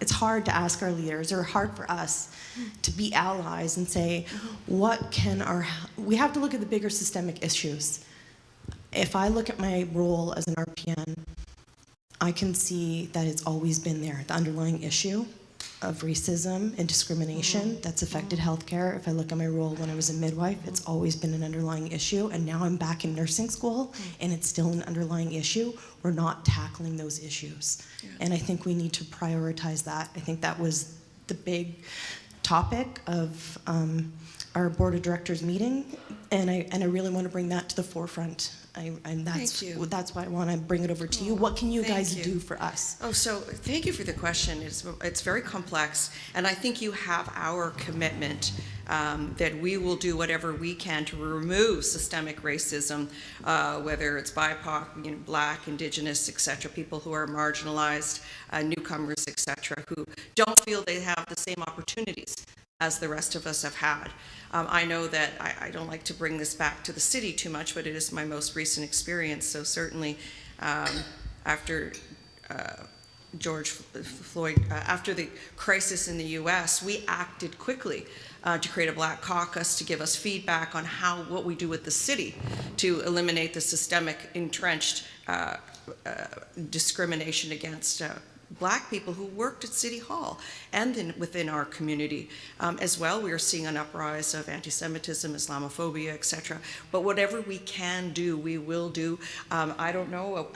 it's hard to ask our leaders, or hard for us to be allies and say, we have to look at the bigger systemic issues. If I look at my role as an RPN, I can see that it's always been there, the underlying issue. of racism and discrimination that's affected healthcare. If I look at my role when I was a midwife, it's always been an underlying issue, and now I'm back in nursing school and it's still an underlying issue. We're not tackling those issues. And I think we need to prioritize that. I think that was the big topic of our board of directors meeting, and I really want to bring that to the forefront. And that's why I want to bring it over to you. What can you guys do for us? Oh, so thank you for the question. It's very complex, and I think you have our commitment that we will do whatever we can to remove systemic racism, whether it's BIPOC, Black, Indigenous, etc., people who are marginalized, newcomers, etc., who don't feel they have the same opportunities as the rest of us have had. I know that I don't like to bring this back to the city too much, but it is my most recent experience. So certainly after George Floyd, after the crisis in the US, we acted quickly to create a Black caucus to give us feedback on what we do with the city to eliminate the systemic entrenched discrimination against Black people who worked at City Hall and within our community. As well, we are seeing an uprise of anti-Semitism, Islamophobia, etc. But whatever we can do, we will do. I don't know.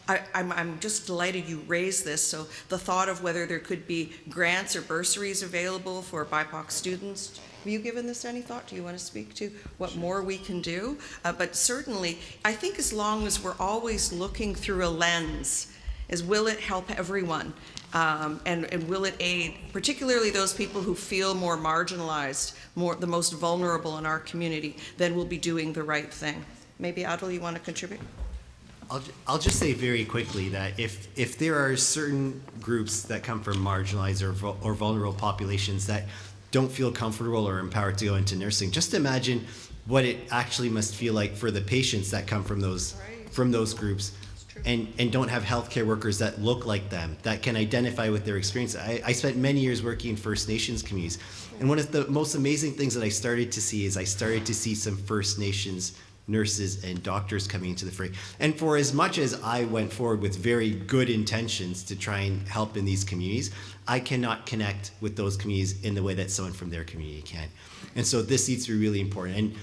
I'm just delighted you raised this. So the thought of whether there could be grants or bursaries available for BIPOC students, have you given this any thought? Do you want to speak to what more we can do? But certainly, I think as long as we're always looking through a lens, will it help everyone? And will it aid, particularly those people who feel more marginalized, the most vulnerable in our community, then we'll be doing the right thing. Maybe Adil, you want to contribute? I'll just say very quickly that if there are certain groups that come from marginalized or vulnerable populations that don't feel comfortable or empowered to go into nursing, just imagine what it actually must feel like for the patients that come from those groups. And don't have healthcare workers that look like them, that can identify with their experience. I spent many years working in First Nations communities, and one of the most amazing things that I started to see some First Nations nurses and doctors coming into the fray. And for as much as I went forward with very good intentions to try and help in these communities, I cannot connect with those communities in the way that someone from their community can. And so this needs to be really important. And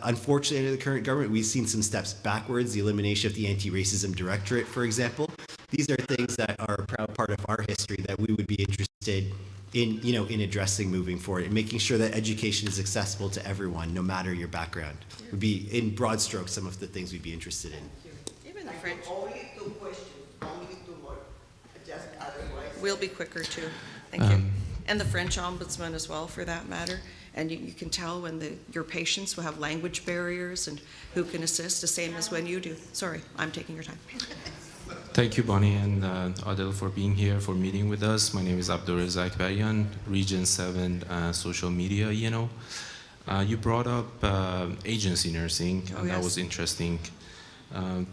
unfortunately, under the current government, we've seen some steps backwards, the elimination of the Anti-Racism Directorate, for example. These are things that are a proud part of our history that we would be interested in addressing moving forward and making sure that education is accessible to everyone, no matter your background. Would be, in broad strokes, some of the things we'd be interested in. Even the French. Only 2 questions, only 2 more. Just otherwise. We'll be quicker too. Thank you. And the French ombudsman as well, for that matter. And you can tell when your patients will have language barriers and who can assist, the same as when you do. Sorry, I'm taking your time. Thank you, Bonnie and Adil, for being here, for meeting with us. My name is Abdulrazak Barian, Region 7 social media, You brought up agency nursing, and that was interesting.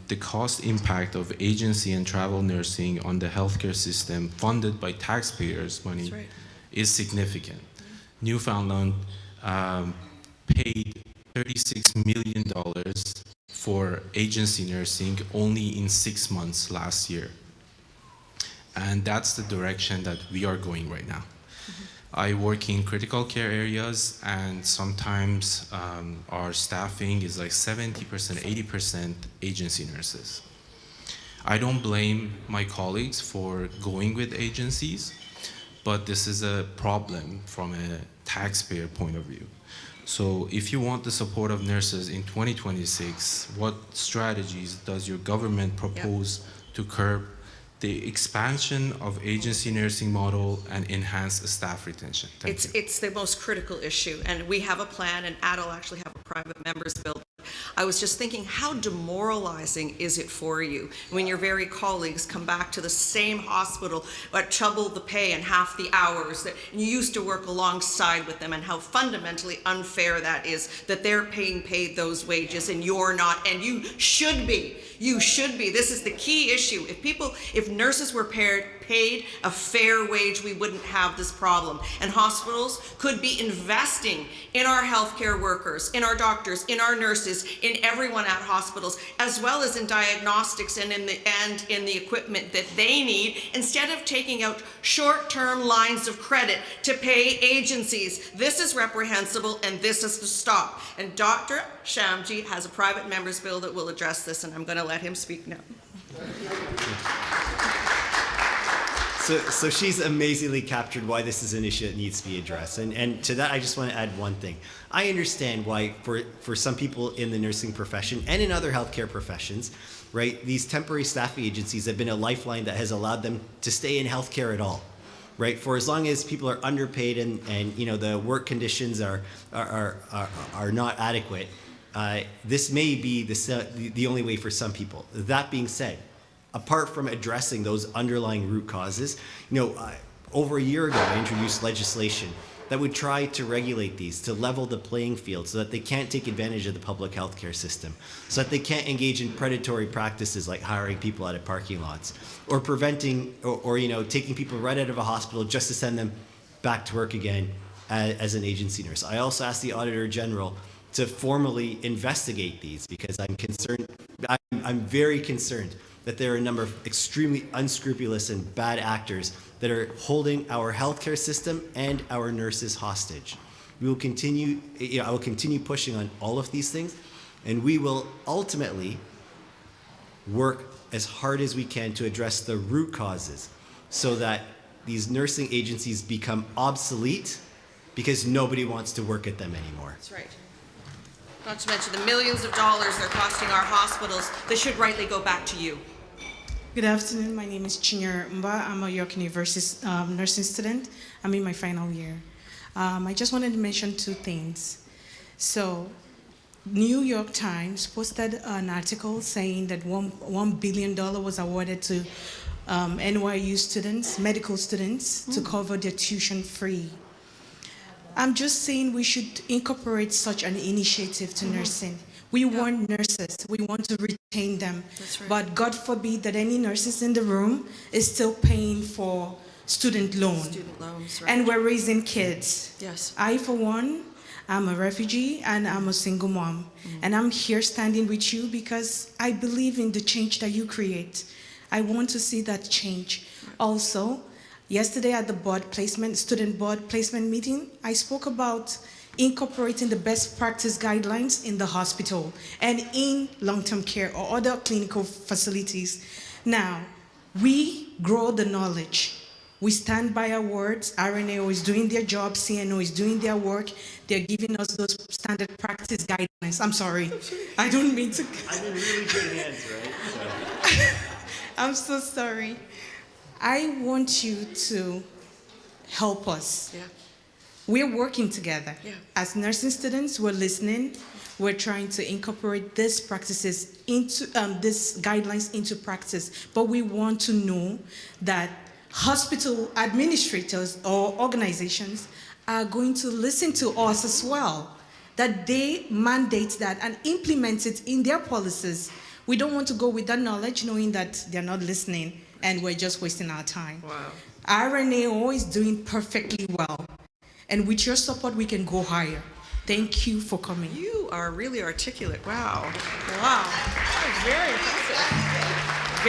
The cost impact of agency and travel nursing on the healthcare system funded by taxpayers' money is significant. Newfoundland paid $36 million for agency nursing only in 6 months last year. And that's the direction that we are going right now. I work in critical care areas, and sometimes our staffing is like 70%, 80% agency nurses. I don't blame my colleagues for going with agencies, but this is a problem from a taxpayer point of view. So if you want the support of nurses in 2026, what strategies does your government propose to curb the expansion of agency nursing model and enhance staff retention? Thank you. It's the most critical issue, and we have a plan, and ADL actually have a private members bill. I was just thinking, how demoralizing is it for you when your very colleagues come back to the same hospital at double the pay and half the hours that you used to work alongside with them, and how fundamentally unfair that is that they're being paid those wages and you're not, and you should be. You should be. This is the key issue. If nurses were paid a fair wage, we wouldn't have this problem. And hospitals could be investing in our healthcare workers, in our doctors, in our nurses, in everyone at hospitals, as well as in diagnostics and in the equipment that they need, instead of taking out short-term lines of credit to pay agencies. This is reprehensible, and this is to stop. And Dr. Shamji has a private member's bill that will address this, and I'm going to let him speak now. So she's amazingly captured why this is an issue that needs to be addressed. And to that, I just want to add one thing. I understand why for some people in the nursing profession and in other healthcare professions, right, these temporary staffing agencies have been a lifeline that has allowed them to stay in healthcare at all. Right, for as long as people are underpaid and you know the work conditions are not adequate, this may be the only way for some people. That being said, apart from addressing those underlying root causes, you know, over a year ago I introduced legislation that would try to regulate these, to level the playing field so that they can't take advantage of the public healthcare system, so that they can't engage in predatory practices like hiring people out of parking lots, or preventing, or you know, taking people right out of a hospital just to send them back to work again as an agency nurse. I also asked the Auditor General to formally investigate these because I'm concerned, I'm very concerned that there are a number of extremely unscrupulous and bad actors that are holding our healthcare system and our nurses hostage. We will continue, I will continue pushing on all of these things, and we will ultimately work as hard as we can to address the root causes so that these nursing agencies become obsolete because nobody wants to work at them anymore. That's right. Not to mention the millions of dollars they're costing our hospitals that should rightly go back to you. Good afternoon. My name is Chinyere Mba. I'm a York University nursing student. I'm in my final year. I just wanted to mention two things. So, New York Times posted an article saying that $1 billion was awarded to NYU students, medical students, to cover their tuition free. I'm just saying we should incorporate such an initiative to nursing. We want nurses. We want to retain them. That's right. But God forbid that any nurses in the room is still paying for student loans. Student loans, right. And we're raising kids. Yes. I, for one, I'm a refugee and I'm a single mom. And I'm here standing with you because I believe in the change that you create. I want to see that change. Also, yesterday at the student board placement meeting, I spoke about incorporating the best practice guidelines in the hospital and in long-term care or other clinical facilities. Now, we grow the knowledge. We stand by our words. RNAO is doing their job. CNO is doing their work. They're giving us those standard practice guidelines. I'm sorry. I don't mean to. I did really good hands, right? So. I'm so sorry. I want you to help us. Yeah. We're working together. Yeah. As nursing students, we're listening. We're trying to incorporate these practices into these guidelines into practice. But we want to know that hospital administrators or organizations are going to listen to us as well, that they mandate that and implement it in their policies. We don't want to go with that knowledge knowing that they're not listening and we're just wasting our time. Wow. RNAO is doing perfectly well. And with your support, we can go higher. Thank you for coming. You are really articulate. Wow. Wow. That was very impressive.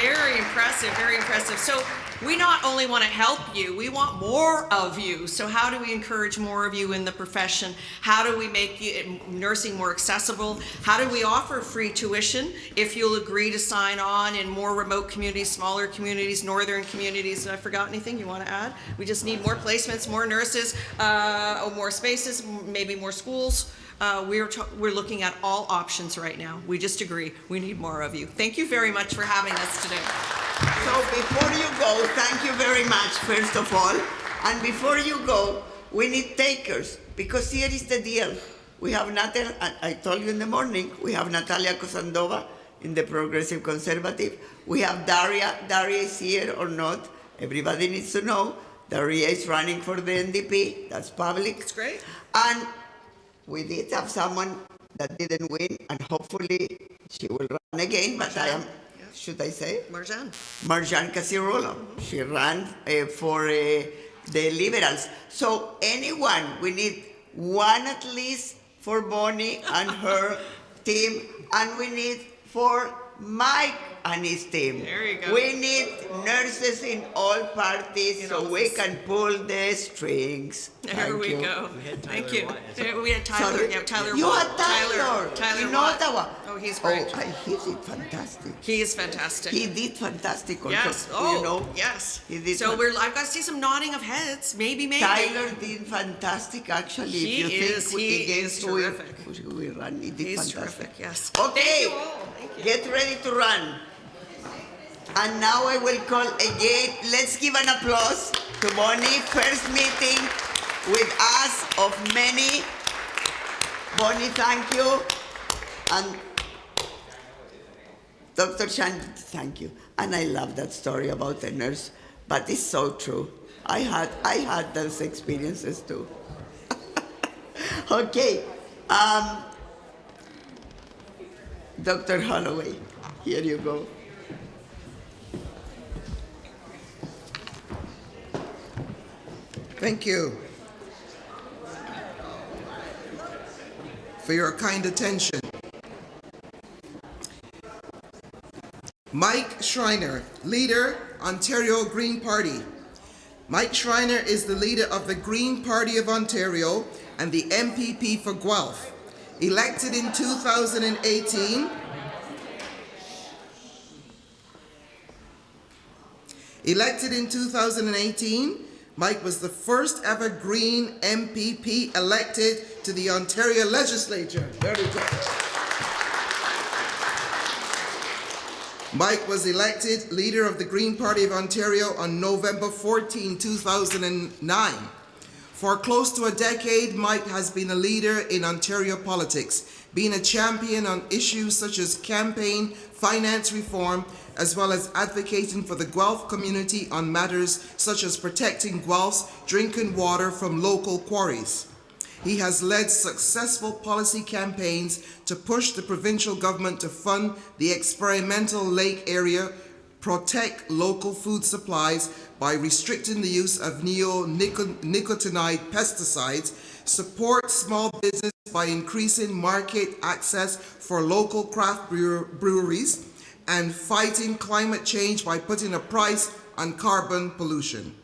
Very impressive, very impressive. So we not only want to help you, we want more of you. So how do we encourage more of you in the profession? How do we make nursing more accessible? How do we offer free tuition if you'll agree to sign on in more remote communities, smaller communities, northern communities? Did I forgot anything you want to add? We just need more placements, more nurses, more spaces, maybe more schools. We're looking at all options right now. We just agree we need more of you. Thank you very much for having us today. So before you go, thank you very much, first of all. And before you go, we need takers, because here is the deal. We have Natalia, I told you in the morning, we have Natalia Kosandova in the Progressive Conservative. We have Daria. Daria is here or not. Everybody needs to know. Daria is running for the NDP. That's public. That's great. And we did have someone that didn't win, and hopefully she will run again, but I am, should I say? Marjan. Marjan Casirolo. She ran for the Liberals. So anyone, we need one at least for Bonnie and her team, and we need for Mike and his team. There you go. We need nurses in all parties so we can pull the strings. There we go. Thank you. We had Tyler. Sorry? Yeah, Tyler. You Watt. had Tyler in Watt. Ottawa. Oh, he's great. Oh, he did fantastic. He is fantastic. He did fantastic also. Yes. Oh, you know, yes. He did So I've got to see some nodding of heads. Maybe. Tyler did fantastic, actually. He if you is. think He against is who terrific. we ran, he did He's fantastic. terrific. Yes. Okay. Thank you all. Thank you. Get ready to run. And now I will call again. Let's give an applause to Bonnie. First meeting with us of many. Bonnie, thank you. And Dr. Chan, thank you. And I love that story about the nurse, but it's so true. I had those experiences too. Okay. Dr. Holloway, here you go. Thank you for your kind attention. Mike Schreiner, leader, Ontario Green Party. Mike Schreiner is the leader of the Green Party of Ontario and the MPP for Guelph. Elected in 2018, Mike was the first ever Green MPP elected to the Ontario Legislature. Very good. Mike was elected leader of the Green Party of Ontario on November 14, 2009. For close to a decade, Mike has been a leader in Ontario politics, being a champion on issues such as campaign finance reform, as well as advocating for the Guelph community on matters such as protecting Guelph's drinking water from local quarries. He has led successful policy campaigns to push the provincial government to fund the experimental lake area, protect local food supplies by restricting the use of neonicotinoid pesticides, support small business by increasing market access for local craft breweries, and fighting climate change by putting a price on carbon pollution.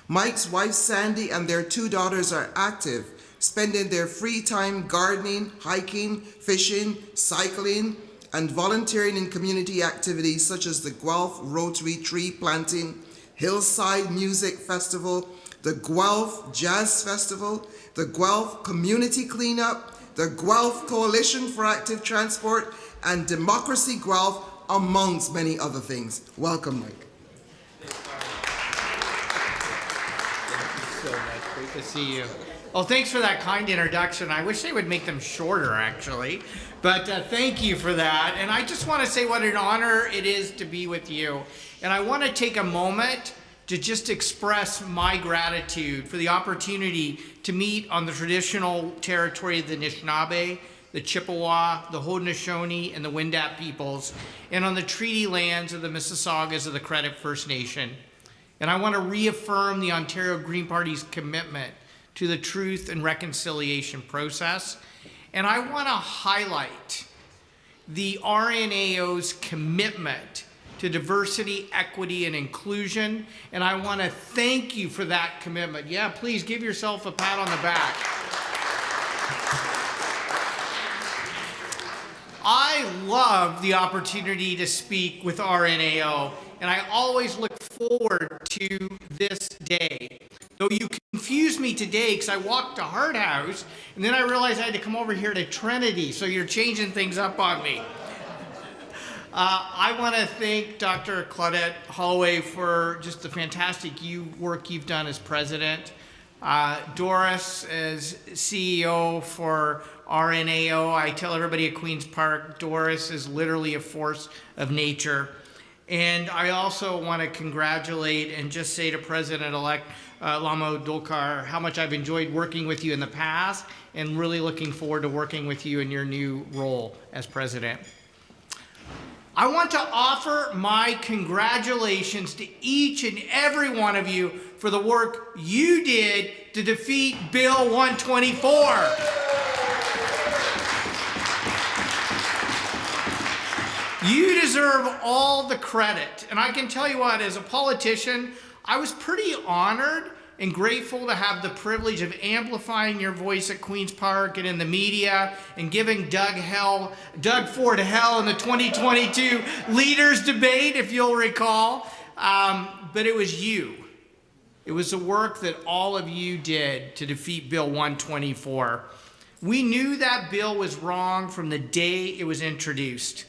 Mike's wife Sandy and their 2 daughters are active, spending their free time gardening, hiking, fishing, cycling, and volunteering in community activities such as the Guelph Rotary Tree Planting, Hillside Music Festival, the Guelph Jazz Festival, the Guelph Community Cleanup, the Guelph Coalition for Active Transport, and Democracy Guelph, amongst many other things. Welcome, Mike. So much. Great to see you. Well, thanks for that kind introduction. I wish they would make them shorter, actually. But thank you for that. And I just want to say what an honor it is to be with you. And I want to take a moment to just express my gratitude for the opportunity to meet on the traditional territory of the Anishinaabe, the Chippewa, the Haudenosaunee, and the Wendat peoples, and on the treaty lands of the Mississaugas of the Credit First Nation. And I want to reaffirm the Ontario Green Party's commitment to the truth and reconciliation process. And I want to highlight the RNAO's commitment to diversity, equity, and inclusion. And I want to thank you for that commitment. Yeah, please give yourself a pat on the back. I love the opportunity to speak with RNAO, and I always look forward to this day. Though you confused me today because I walked to Hart House, and then I realized I had to come over here to Trinity, so you're changing things up on me. I want to thank Dr. Claudette Holloway for just the fantastic work you've done as president. Doris as CEO for RNAO. I tell everybody at Queen's Park, Doris is literally a force of nature. And I also want to congratulate and just say to President-elect Lamo Dolkar how much I've enjoyed working with you in the past and really looking forward to working with you in your new role as president. I want to offer my congratulations to each and every one of you for the work you did to defeat Bill 124. You deserve all the credit. And I can tell you what, as a politician, I was pretty honored and grateful to have the privilege of amplifying your voice at Queen's Park and in the media and giving Doug Ford hell in the 2022 leaders debate, if you'll recall. But it was you. It was the work that all of you did to defeat Bill 124. We knew that bill was wrong from the day it was introduced.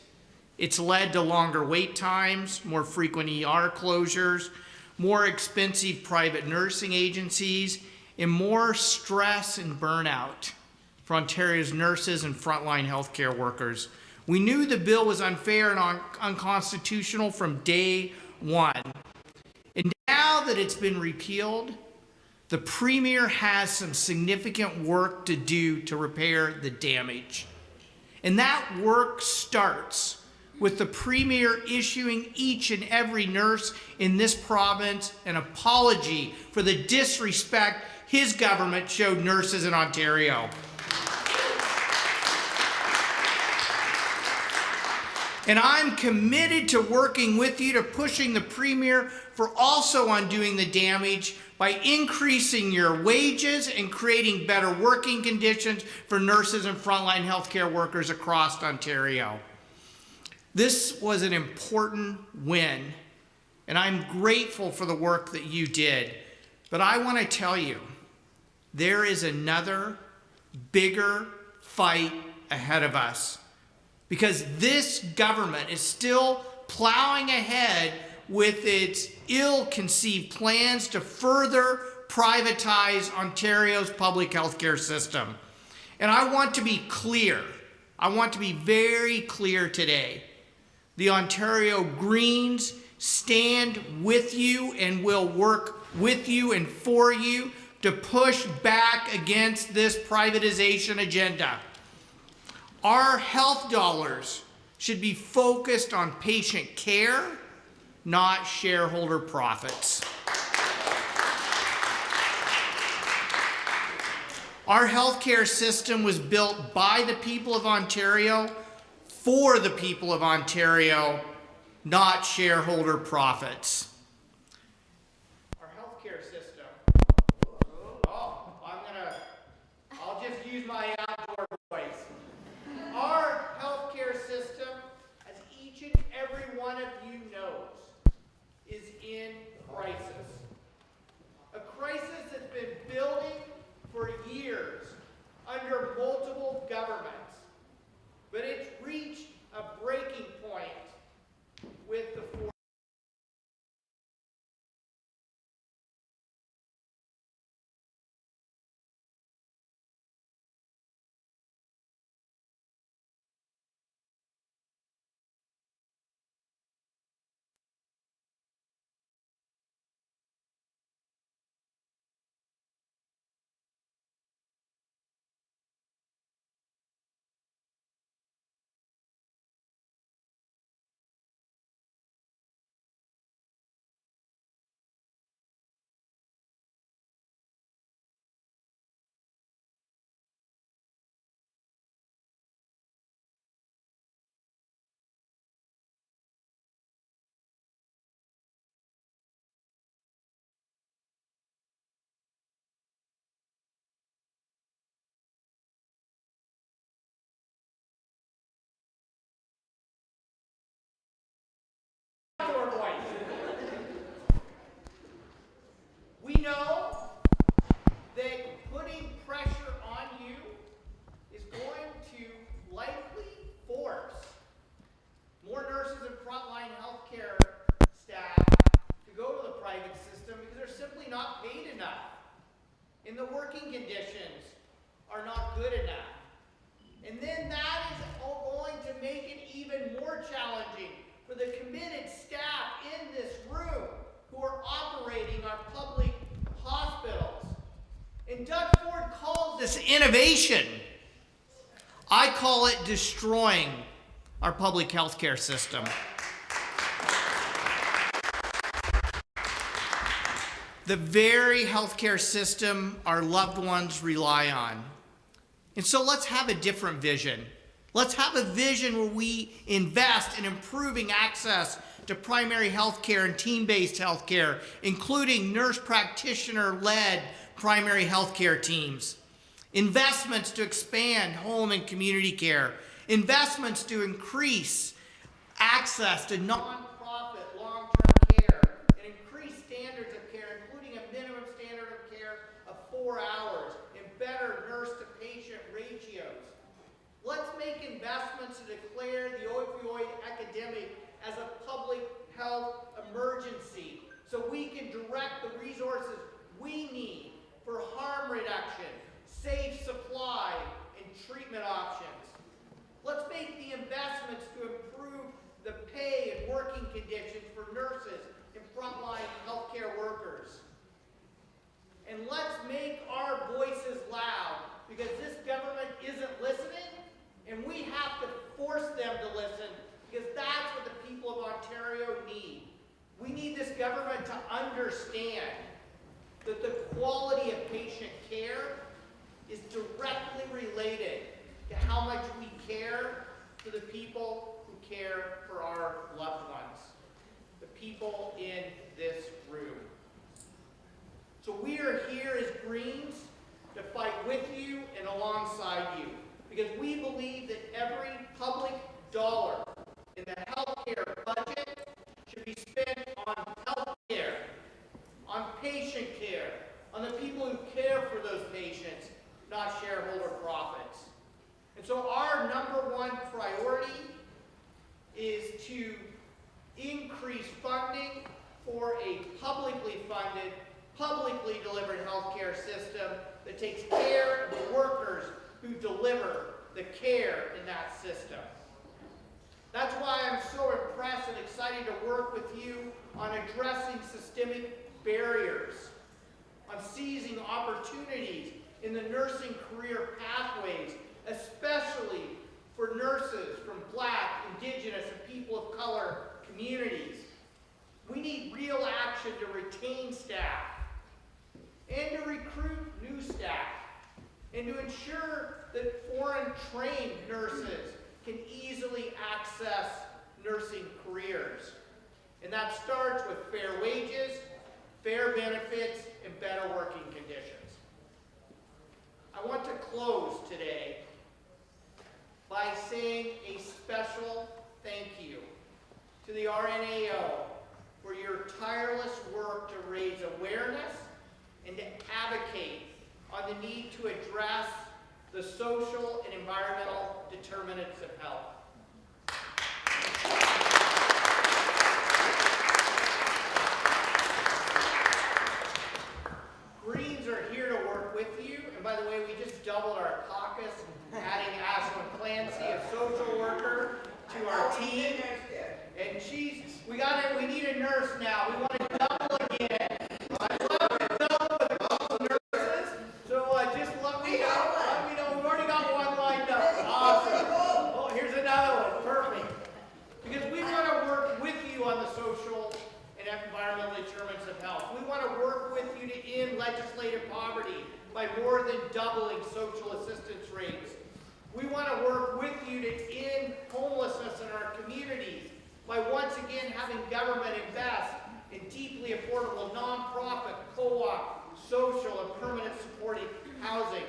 It's led to longer wait times, more frequent ER closures, more expensive private nursing agencies, and more stress and burnout for Ontario's nurses and frontline healthcare workers. We knew the bill was unfair and unconstitutional from day one. And now that it's been repealed, the Premier has some significant work to do to repair the damage. And that work starts with the Premier issuing each and every nurse in this province an apology for the disrespect his government showed nurses in Ontario. And I'm committed to working with you to pushing the Premier for also undoing the damage by increasing your wages and creating better working conditions for nurses and frontline healthcare workers across Ontario. This was an important win, and I'm grateful for the work that you did. But I want to tell you, there is another bigger fight ahead of us, because this government is still plowing ahead with its ill-conceived plans to further privatize Ontario's public health care system. And I want to be clear. I want to be very clear today. The Ontario Greens stand with you and will work with you and for you to push back against this privatization agenda. Our health dollars should be focused on patient care, not shareholder profits. Our healthcare system was built by the people of Ontario, for the people of Ontario, not shareholder profits. Our healthcare system, I'll just use my outdoor voice. Our healthcare system, as each and every one of you knows, is in crisis. A crisis that's been building for years under multiple governments. But it's reached a breaking point with the fourth. We know that putting pressure on you is going to likely force more nurses and frontline healthcare staff to go to the private system because they're simply not paid enough. And the working conditions are not good enough. And then that is all going to make it even more challenging for the committed staff this innovation. I call it destroying our public health care system. The very healthcare system our loved ones rely on. And so let's have a different vision. Let's have a vision where we invest in improving access to primary health care and team-based health care, including nurse practitioner-led primary health care teams. Investments to expand home and community care. Investments to increase access to non-profit long-term care and increase standards of care, including a minimum standard of care of 4 hours and better nurse-to-patient ratios. Let's make investments to declare the opioid epidemic as a public health emergency so we can direct the resources we need for harm reduction, safe supply, and treatment options. Let's make the investments to improve the pay and working conditions for nurses and frontline healthcare workers. And let's make our voices loud, because this government isn't listening, and we have to force them to listen, because that's what the people of Ontario need. We need this government to understand that the quality of patient care is directly related to how much we care for the people who care for our loved ones, the people in this room. So we are here as Greens to fight with you and alongside you, because we believe that every public dollar in the healthcare budget should be spent on healthcare, on patient care, on the people who care for those patients, not shareholder profits. And so our number one priority is to increase funding for a publicly funded, publicly delivered healthcare system that takes care of the workers who deliver the care in that system. That's why I'm so impressed and excited to work with you on addressing systemic barriers, on seizing opportunities in the nursing career pathways, especially for nurses from Black, Indigenous, and people of color communities. We need real action to retain staff and to recruit new staff and to ensure that foreign-trained nurses can easily access nursing careers. And that starts with fair wages, fair benefits, and better working conditions. I want to close today by saying a special thank you to the RNAO for your tireless work to raise awareness and to advocate on the need to address the social and environmental determinants of health. Greens are here to work with you, and by the way, we just doubled our caucus, adding Ashlyn Clancy, a social worker, to our team. And we need a nurse now. We want to double again. I'd love to double with a couple nurses. So just let me know. We've already got one lined up. Awesome. Oh, here's another one. Perfect. Because we want to work with you on the social and environmental determinants of health. We want to work with you to end legislative poverty by more than doubling social assistance rates. We want to work with you to end homelessness in our communities by once again having government invest in deeply affordable nonprofit, co-op, social, and permanent supportive housing.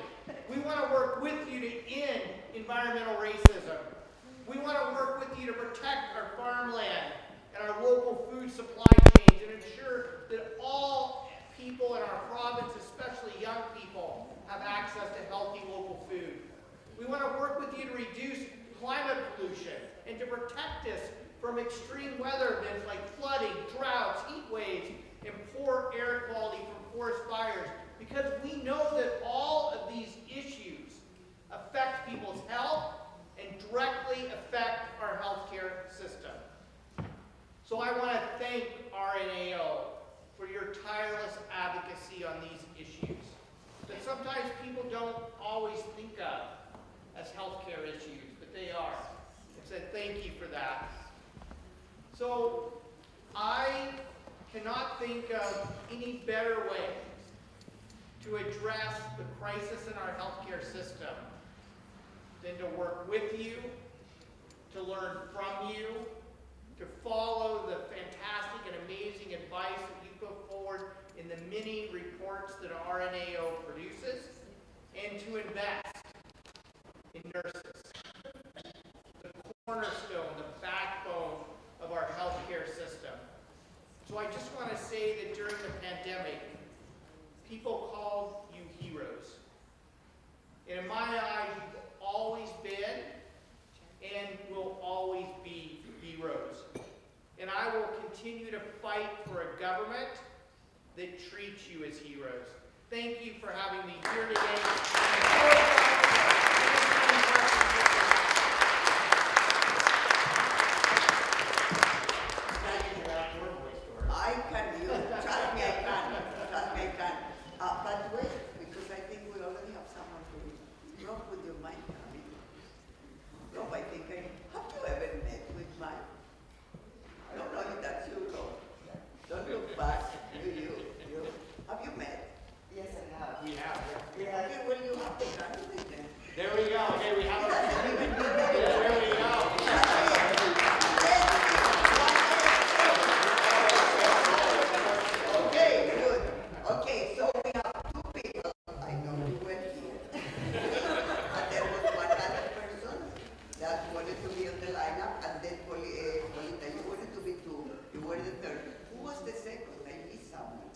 We want to work with you to end environmental racism. We want to work with you to protect our farmland and our local food supply chains and ensure that all people in our province, especially young people, have access to healthy local food. We want to work with you to reduce climate pollution and to protect us from extreme weather events like flooding, droughts, heat waves, and poor air quality from forest fires, because we know that all of these issues affect people's health and directly affect our healthcare system. So I want to thank RNAO for your tireless advocacy on these issues. that sometimes people don't always think of as healthcare issues, but they are. And so thank you for that. So I cannot think of any better way to address the crisis in our healthcare system than to work with you, to learn from you, to follow the fantastic and amazing advice that you put forward in the many reports that RNAO produces, and to invest in nurses, the cornerstone, the backbone of our healthcare system. So I just want to say that during the pandemic, people called you heroes. And in my eyes, you've always been and will always be heroes. And I will continue to fight for a government that treats you as heroes. Thank you for having me here today. I can, you trust me, I can. Trust me, I can. But wait, because I think we already have someone who Rob, would you mind coming? Rob, I think have you ever met with Mike? No, that's you, Rob. Don't look back. You. Have you met? Yes, I have. We have, yeah. Yeah. Okay, well, you have to come with them. There we go. Okay, we have There we go. Okay, good. Okay, so we have two people. I know you went here. And there was one other person that wanted to be on the lineup, and then Polita, you wanted to be two. You were the third. Who was the second? I missed someone.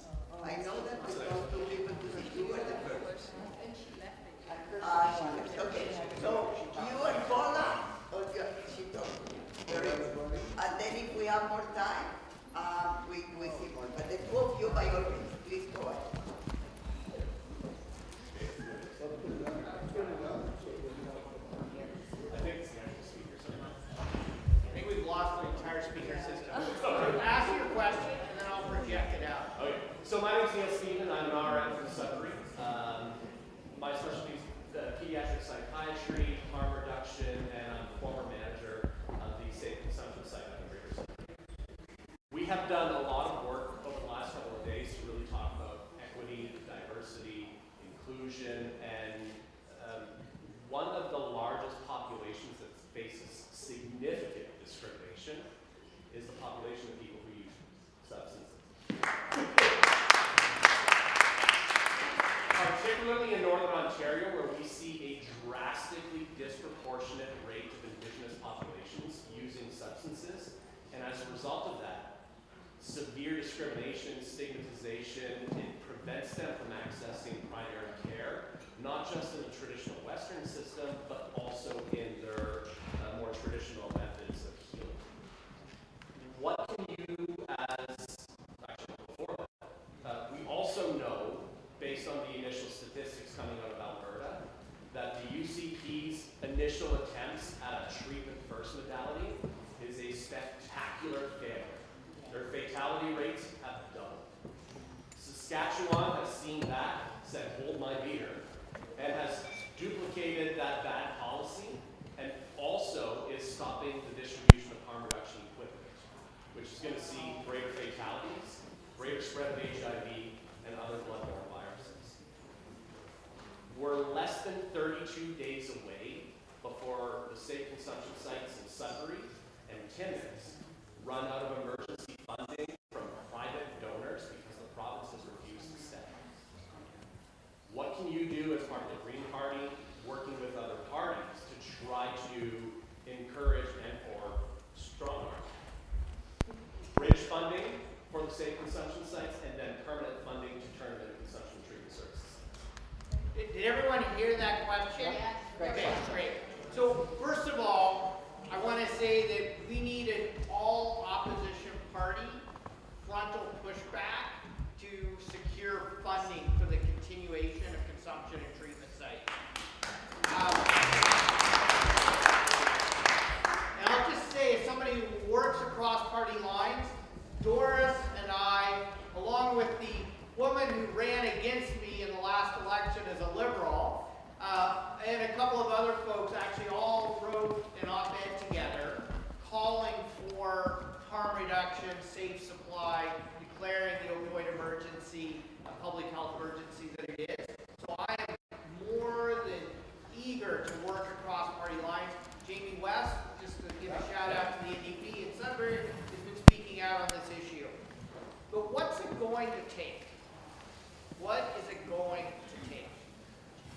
I know that we brought two people to see. You were the first. And she left. Okay, so you and Paula, she told me. Very good. And then if we have more time, we see more. But the two of you, by all means, please go ahead. I think we've lost the entire speaker system. So ask your question, and then I'll project it out. Okay. So my name is Neil Stephen. I'm an RN from Sudbury. My specialty is pediatric psychiatry, harm reduction, and I'm the former manager of the safe consumption site up in Greater Sudbury. We have done a lot of work over the last couple of days to really talk about equity, diversity, inclusion, and one of the largest populations that faces significant discrimination is the population of people who use substances. Particularly in Northern Ontario, where we see a drastically disproportionate rate of Indigenous populations using substances, and as a result of that, severe discrimination, stigmatization, it prevents them from accessing primary care, not just in the traditional Western system, but also in their more traditional methods of healing. What can you, we also know, based on the initial statistics coming out of Alberta, that the UCP's initial attempts at a treatment-first modality is a spectacular failure. Their fatality rates have doubled. Saskatchewan has seen that, said, hold my beer, and has duplicated that bad policy, and also is stopping the distribution of harm reduction equipment, which is going to see greater fatalities, greater spread of HIV, and other bloodborne viruses. We're less than 32 days away before the safe consumption sites in Sudbury and Timmins run out of emergency funding from private donors because the province has refused to step up. What can you do as part of the Green Party, working with other parties, to try to encourage and/or strong bridge funding for the safe consumption sites, and then permanent funding to turn them into consumption treatment services? Did everyone hear that question? Yes. Okay, great. So first of all, I want to say that we need an all opposition party frontal pushback to secure funding for the continuation of consumption and treatment sites. And I'll just say, as somebody who works across party lines, Doris and I, along with the woman who ran against me in the last election as supply, declaring the opioid emergency a public health emergency that it is. So I am more than eager to work across party lines. Jamie West, just to give a shout out to the NDP, and Sudbury has been speaking out on this issue. But what's it going to take? What is it going to take?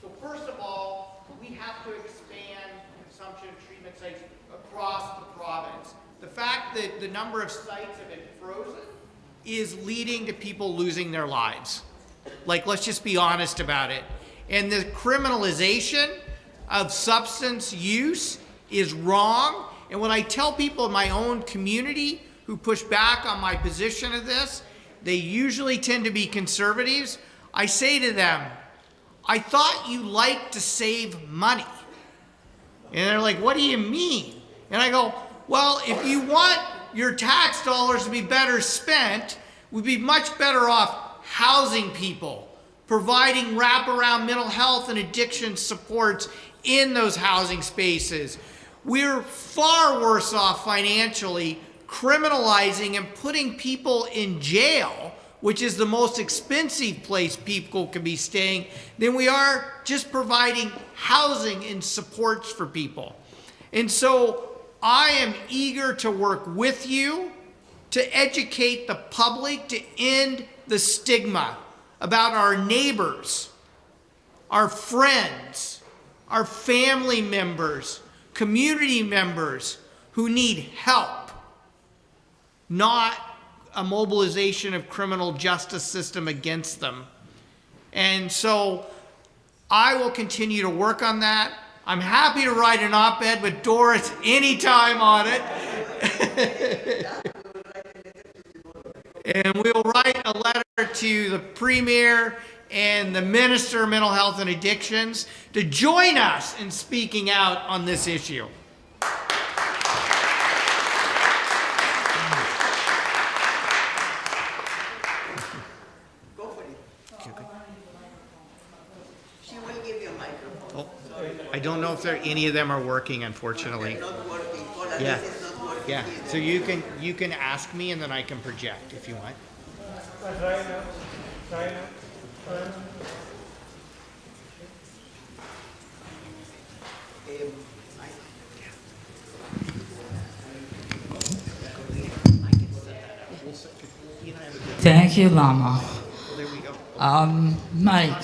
So first of all, we have to expand consumption of treatment sites across the province. The fact that the number of sites have been frozen is leading to people losing their lives. Like, let's just be honest about it. And the criminalization of substance use is wrong. And when I tell people in my own community who push back on my position of this, they usually tend to be conservatives. I say to them, I thought you liked to save money. And they're like, what do you mean? And I go, well, if you want your tax dollars to be better spent, we'd be much better off housing people, providing wraparound mental health and addiction supports in those housing spaces. We're far worse off financially criminalizing and putting people in jail, which is the most expensive place people can be staying, than we are just providing housing and supports for people. And so I am eager to work with you to educate the public to end the stigma about our neighbors, our friends, our family members, community members who need help, not a mobilization of criminal justice system against them. And so I will continue to work on that. I'm happy to write an op-ed with Doris anytime on it. And we'll write a letter to the Premier and the Minister of Mental Health and Addictions to join us in speaking out on this issue. I don't know if any of them are working, unfortunately. Yeah. Yeah. So you can ask me and then I can project if you want. Thank you, Lama. Mike,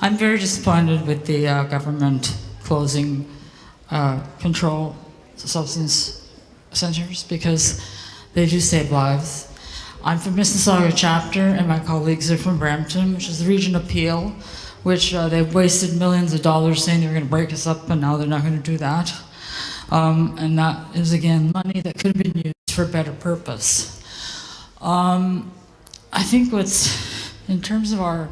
I'm very disappointed with the government closing control substance centers because they do save lives. I'm from Mississauga chapter and my colleagues are from Brampton, which is the region of Peel, which they've wasted millions of dollars saying they're going to break us up and now they're not going to do that. And that is, again, money that could have been used for a better purpose. I think in terms of our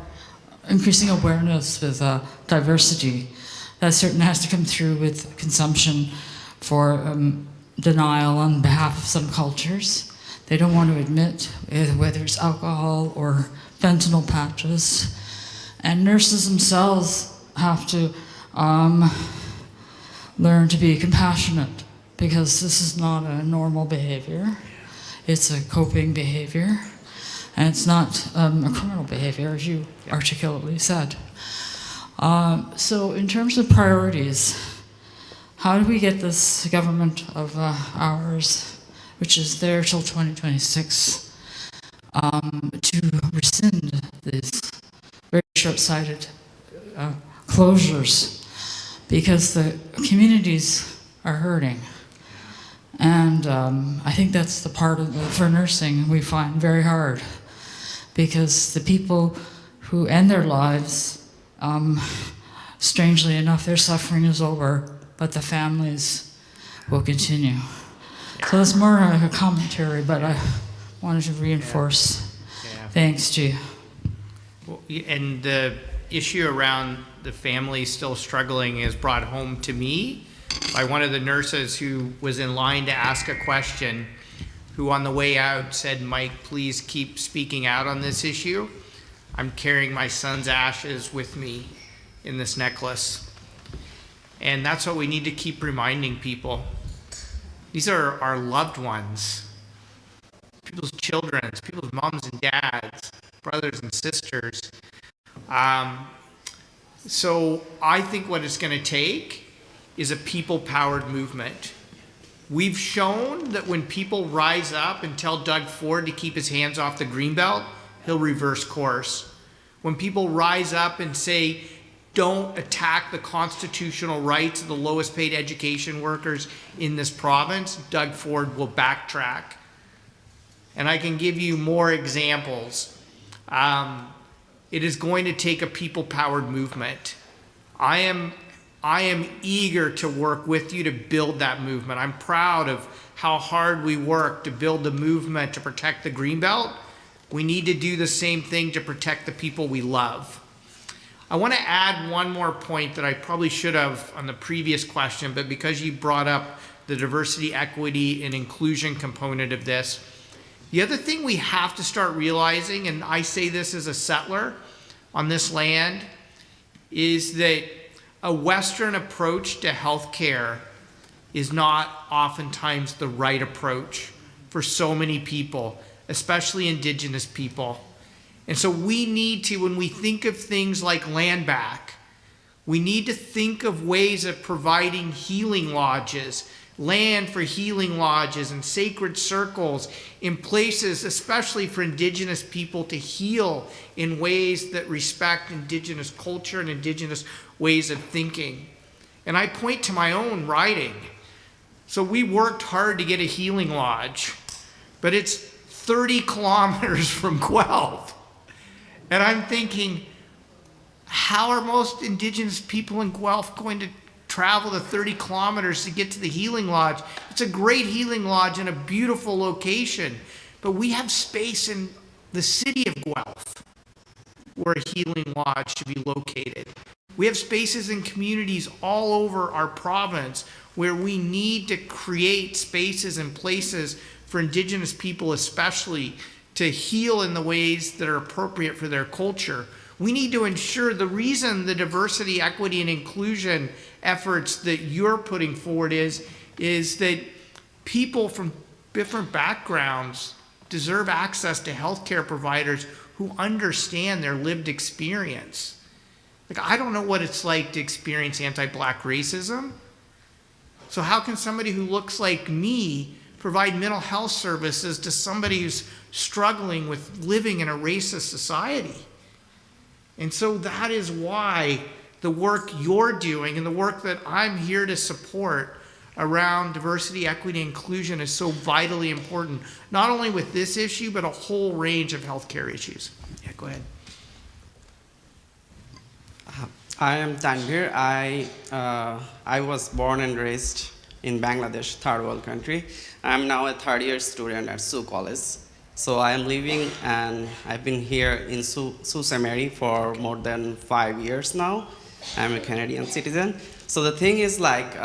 increasing awareness with diversity, that certainly has to come through with consumption for denial on behalf of some cultures. They don't want to admit whether it's alcohol or fentanyl patches. And nurses themselves have to learn to be compassionate because this is not a normal behavior. It's a coping behavior. And it's not a criminal behavior, as you articulately said. So in terms of priorities, how do we get this government of ours, which is there till 2026, to rescind these very short-sighted closures? Because the communities are hurting. And I think that's the part of for nursing we find very hard. Because the people who end their lives, strangely enough, their suffering is over, but the families will continue. So it's more like a commentary, but I wanted to reinforce. Thanks, G. Well, and the issue around the family still struggling is brought home to me by one of the nurses who was in line to ask a question, who on the way out said, Mike, please keep speaking out on this issue. I'm carrying my son's ashes with me in this necklace. And that's what we need to keep reminding people. These are our loved ones. people's children, people's moms and dads, brothers and sisters. So I think what it's going to take is a people-powered movement. We've shown that when people rise up and tell Doug Ford to keep his hands off the Greenbelt, he'll reverse course. When people rise up and say, don't attack the constitutional rights of the lowest paid education workers in this province, Doug Ford will backtrack. And I can give you more examples. It is going to take a people-powered movement. I am eager to work with you to build that movement. I'm proud of how hard we work to build the movement to protect the Greenbelt. We need to do the same thing to protect the people we love. I want to add one more point that I probably should have on the previous question, but because you brought up the diversity, equity, and inclusion component of this, the other thing we have to start realizing, and I say this as a settler on this land, is that a Western approach to healthcare is not oftentimes the right approach for so many people, especially Indigenous people. And so we need to, when we think of things like land back, we need to think of ways of providing healing lodges, land for healing lodges and sacred circles in places, especially for Indigenous people to heal in ways that respect Indigenous culture and Indigenous ways of thinking. And I point to my own writing. So we worked hard to get a healing lodge, but it's 30 kilometers from Guelph. And I'm thinking, how are most Indigenous people in Guelph going to travel the 30 kilometers to get to the healing lodge? It's a great healing lodge in a beautiful location, but we have space in the city of Guelph where a healing lodge should be located. We have spaces in communities all over our province where we need to create spaces and places for Indigenous people especially to heal in the ways that are appropriate for their culture. We need to ensure the reason the diversity, equity, and inclusion efforts that you're putting forward is that people from different backgrounds deserve access to healthcare providers who understand their lived experience. Like, I don't know what it's like to experience anti-Black racism. So how can somebody who looks like me provide mental health services to somebody who's struggling with living in a racist society? And so that is why the work you're doing and the work that I'm here to support around diversity, equity, and inclusion is so vitally important, not only with this issue, but a whole range of healthcare issues. Yeah, go ahead. I am Tanvir. I was born and raised in Bangladesh, third world country. I'm now a third-year student at Sioux College. So I am living and I've been here in Sault Ste. Marie for more than 5 years now. I'm a Canadian citizen. So the thing is, like,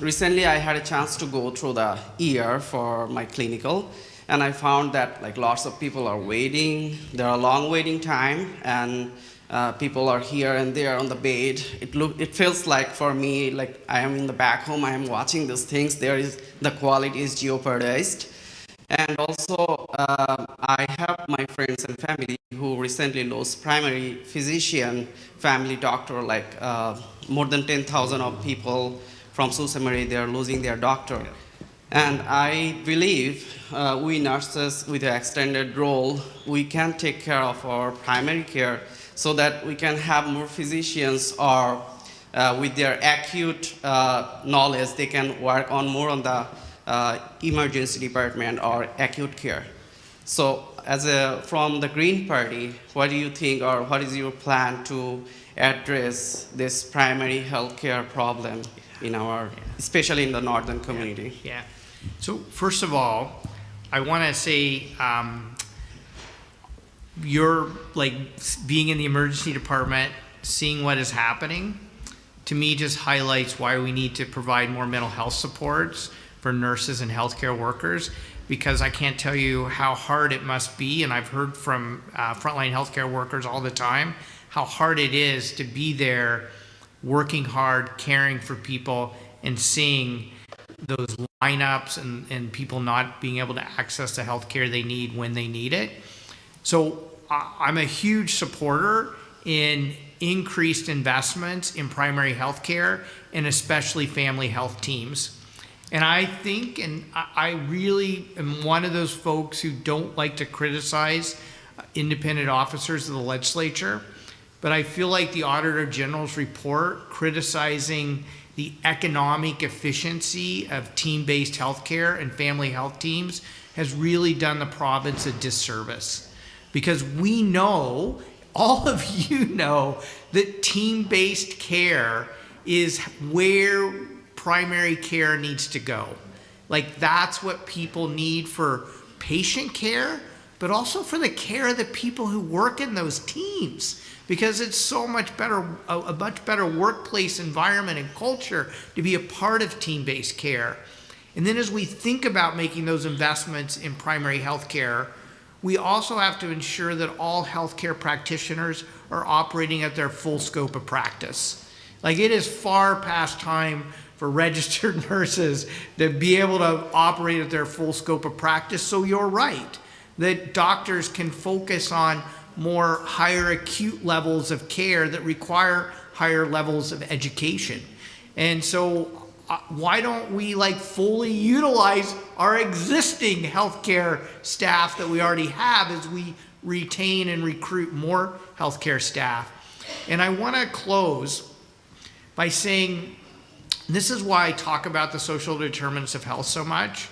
recently I had a chance to go through the ER for my clinical, and I found that like lots of people are waiting. There are long waiting time, and people are here and there on the bed. It feels like for me, like I am in the back home, I am watching these things. The quality is jeopardized. And also, I have my friends and family who recently lost primary physician, family doctor, like more than 10,000 of people from Sault Ste. Marie, they are losing their doctor. And I believe we nurses with an extended role, we can take care of our primary care so that we can have more physicians, or with their acute knowledge, they can work on more on the emergency department or acute care. So from the Green Party, what do you think, or what is your plan to address this primary healthcare problem in especially in the northern community? Yeah. So first of all, I want to say you're like being in the emergency department, seeing what is happening, to me just highlights why we need to provide more mental health supports for nurses and healthcare workers, because I can't tell you how hard it must be, and I've heard from frontline healthcare workers all the time, how hard it is to be there, working hard, caring for people, and seeing those lineups and people not being able to access the health care they need when they need it. So I'm a huge supporter in increased investments in primary health care and especially family health teams. And I think, and I really am one of those folks who don't like to criticize independent officers of the legislature, but I feel like the Auditor General's report criticizing the economic efficiency of team-based healthcare and family health teams has really done the province a disservice. Because we know, all of you know, that team-based care is where primary care needs to go. Like, that's what people need for patient care, but also for the care of the people who work in those teams. Because it's so much better, a much better workplace environment and culture to be a part of team-based care. And then as we think about making those investments in primary health care, we also have to ensure that all healthcare practitioners are operating at their full scope of practice. Like, it is far past time for registered nurses to be able to operate at their full scope of practice. So you're right, that doctors can focus on more higher acute levels of care that require higher levels of education. And so why don't we fully utilize our existing healthcare staff that we already have as we retain and recruit more healthcare staff? And I want to close by saying, this is why I talk about the social determinants of health so much.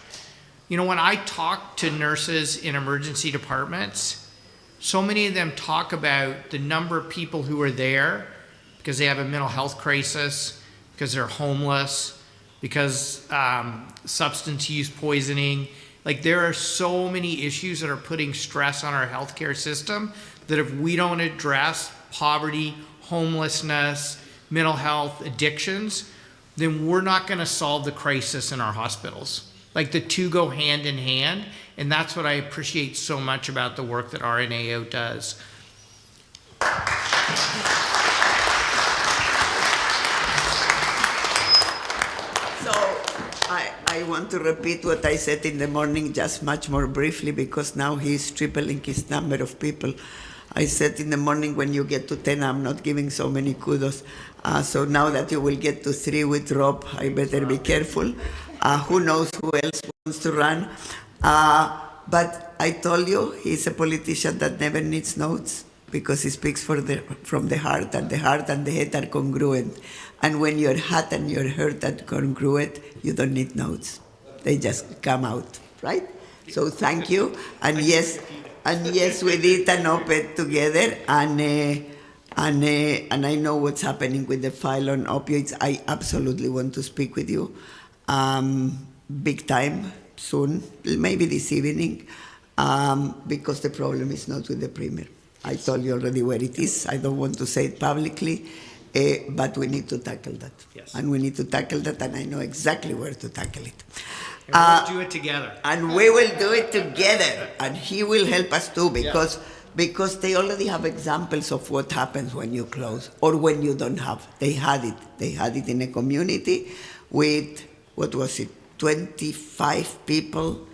You know, when I talk to nurses in emergency departments, so many of them talk about the number of people who are there because they have a mental health crisis, because they're homeless, because substance use poisoning. Like, there are so many issues that are putting stress on our healthcare system that if we don't address poverty, homelessness, mental health, addictions, then we're not going to solve the crisis in our hospitals. Like, the two go hand in hand, and that's what I appreciate so much about the work that RNAO does. So I want to repeat what I said in the morning, just much more briefly, because now he's tripling his number of people. I said in the morning, when you get to 10, I'm not giving so many kudos. So now that you will get to 3 with Rob, I better be careful. Who knows who else wants to run? But I told you, he's a politician that never needs notes because he speaks from the heart and the head are congruent. And when your heart and your heart are congruent, you don't need notes. They just come out, right? So thank you. And yes, we did an op-ed together, and I know what's happening with the file on opioids. I absolutely want to speak with you. Big time, soon, maybe this evening, because the problem is not with the Premier. I told you already where it is. I don't want to say it publicly, but we need to tackle that. Yes. And we need to tackle that, and I know exactly where to tackle it. And we'll do it together. And we will do it together, and he will help us too, because they already have examples of what happens when you close or when you don't have. They had it. They had it in a community with, 25 people,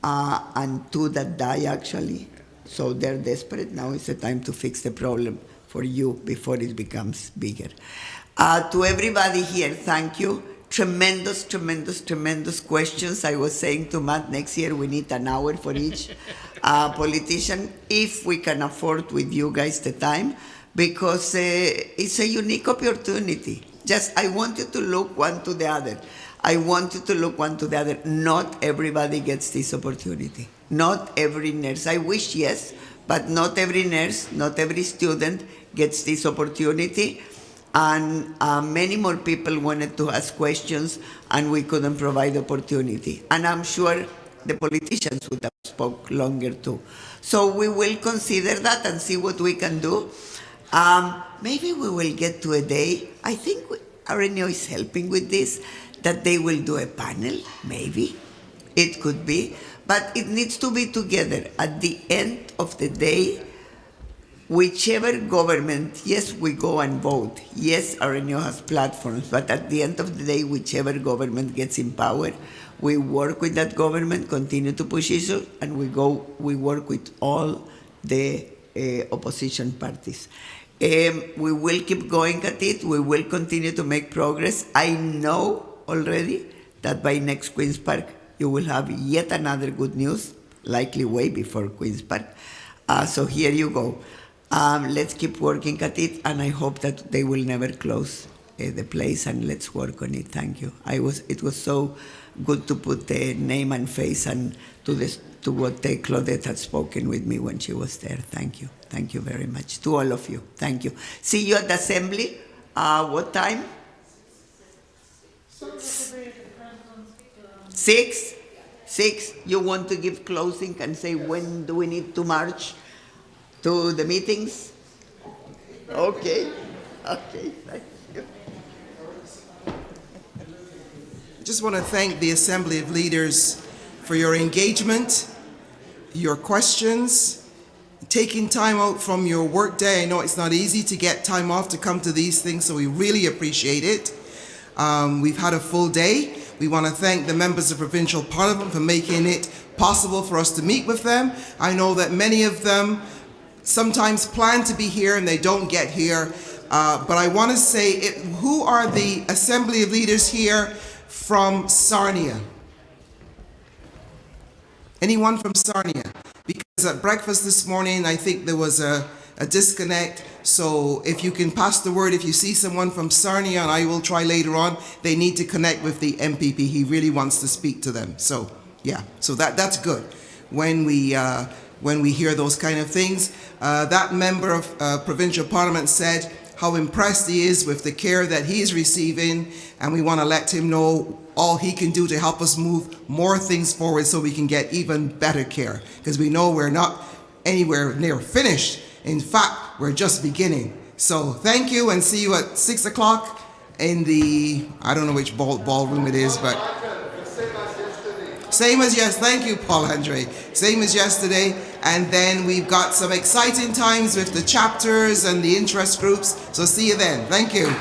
and 2 that die actually. So they're desperate. Now is the time to fix the problem for you before it becomes bigger. To everybody here, thank you. Tremendous questions. I was saying to Matt, next year we need an hour for each politician, if we can afford with you guys the time, because it's a unique opportunity. I want you to look one to the other. Not everybody gets this opportunity. Not every nurse. I wish, yes, but not every nurse, not every student gets this opportunity. And many more people wanted to ask questions, and we couldn't provide opportunity. And I'm sure the politicians would have spoke longer too. So we will consider that and see what we can do. Maybe we will get to a day, I think RNO is helping with this, that they will do a panel, maybe. It could be. But it needs to be together. At the end of the day, whichever government, yes, we go and vote. Yes, RNO has platforms, but at the end of the day, whichever government gets in power, we work with that government, continue to push issues, and we work with all the opposition parties. We will keep going at it. We will continue to make progress. I know already that by next Queen's Park, you will have yet another good news, likely way before Queen's Park. So here you go. Let's keep working at it, and I hope that they will never close the place, and let's work on it. Thank you. It was so good to put the name and face and to what Claudette had spoken with me when she was there. Thank you. Thank you very much. To all of you. Thank you. See you at the assembly. What time? 6? 6? You want to give closing and say when do we need to march to the meetings? Okay. Okay. Thank you. I just want to thank the Assembly of Leaders for your engagement, your questions, taking time out from your work day. I know it's not easy to get time off to come to these things, so we really appreciate it. We've had a full day. We want to thank the members of Provincial Parliament for making it possible for us to meet with them. I know that many of them sometimes plan to be here and they don't get here. But I want to say, who are the Assembly of Leaders here from Sarnia? Anyone from Sarnia? Because at breakfast this morning, I think there was a disconnect. So if you can pass the word, if you see someone from Sarnia, and I will try later on, they need to connect with the MPP. He really wants to speak to them. So yeah, so that's good. When we hear those kind of things, that member of Provincial Parliament said how impressed he is with the care that he is receiving, and we want to let him know all he can do to help us move more things forward so we can get even better care, because we know we're not anywhere near finished. In fact, we're just beginning. So thank you, and see you at 6 o'clock in the, I don't know which ballroom it is, but same as yes. Thank you, Paul Andre. Same as yesterday. And then we've got some exciting times with the chapters and the interest groups. So see you then. Thank you.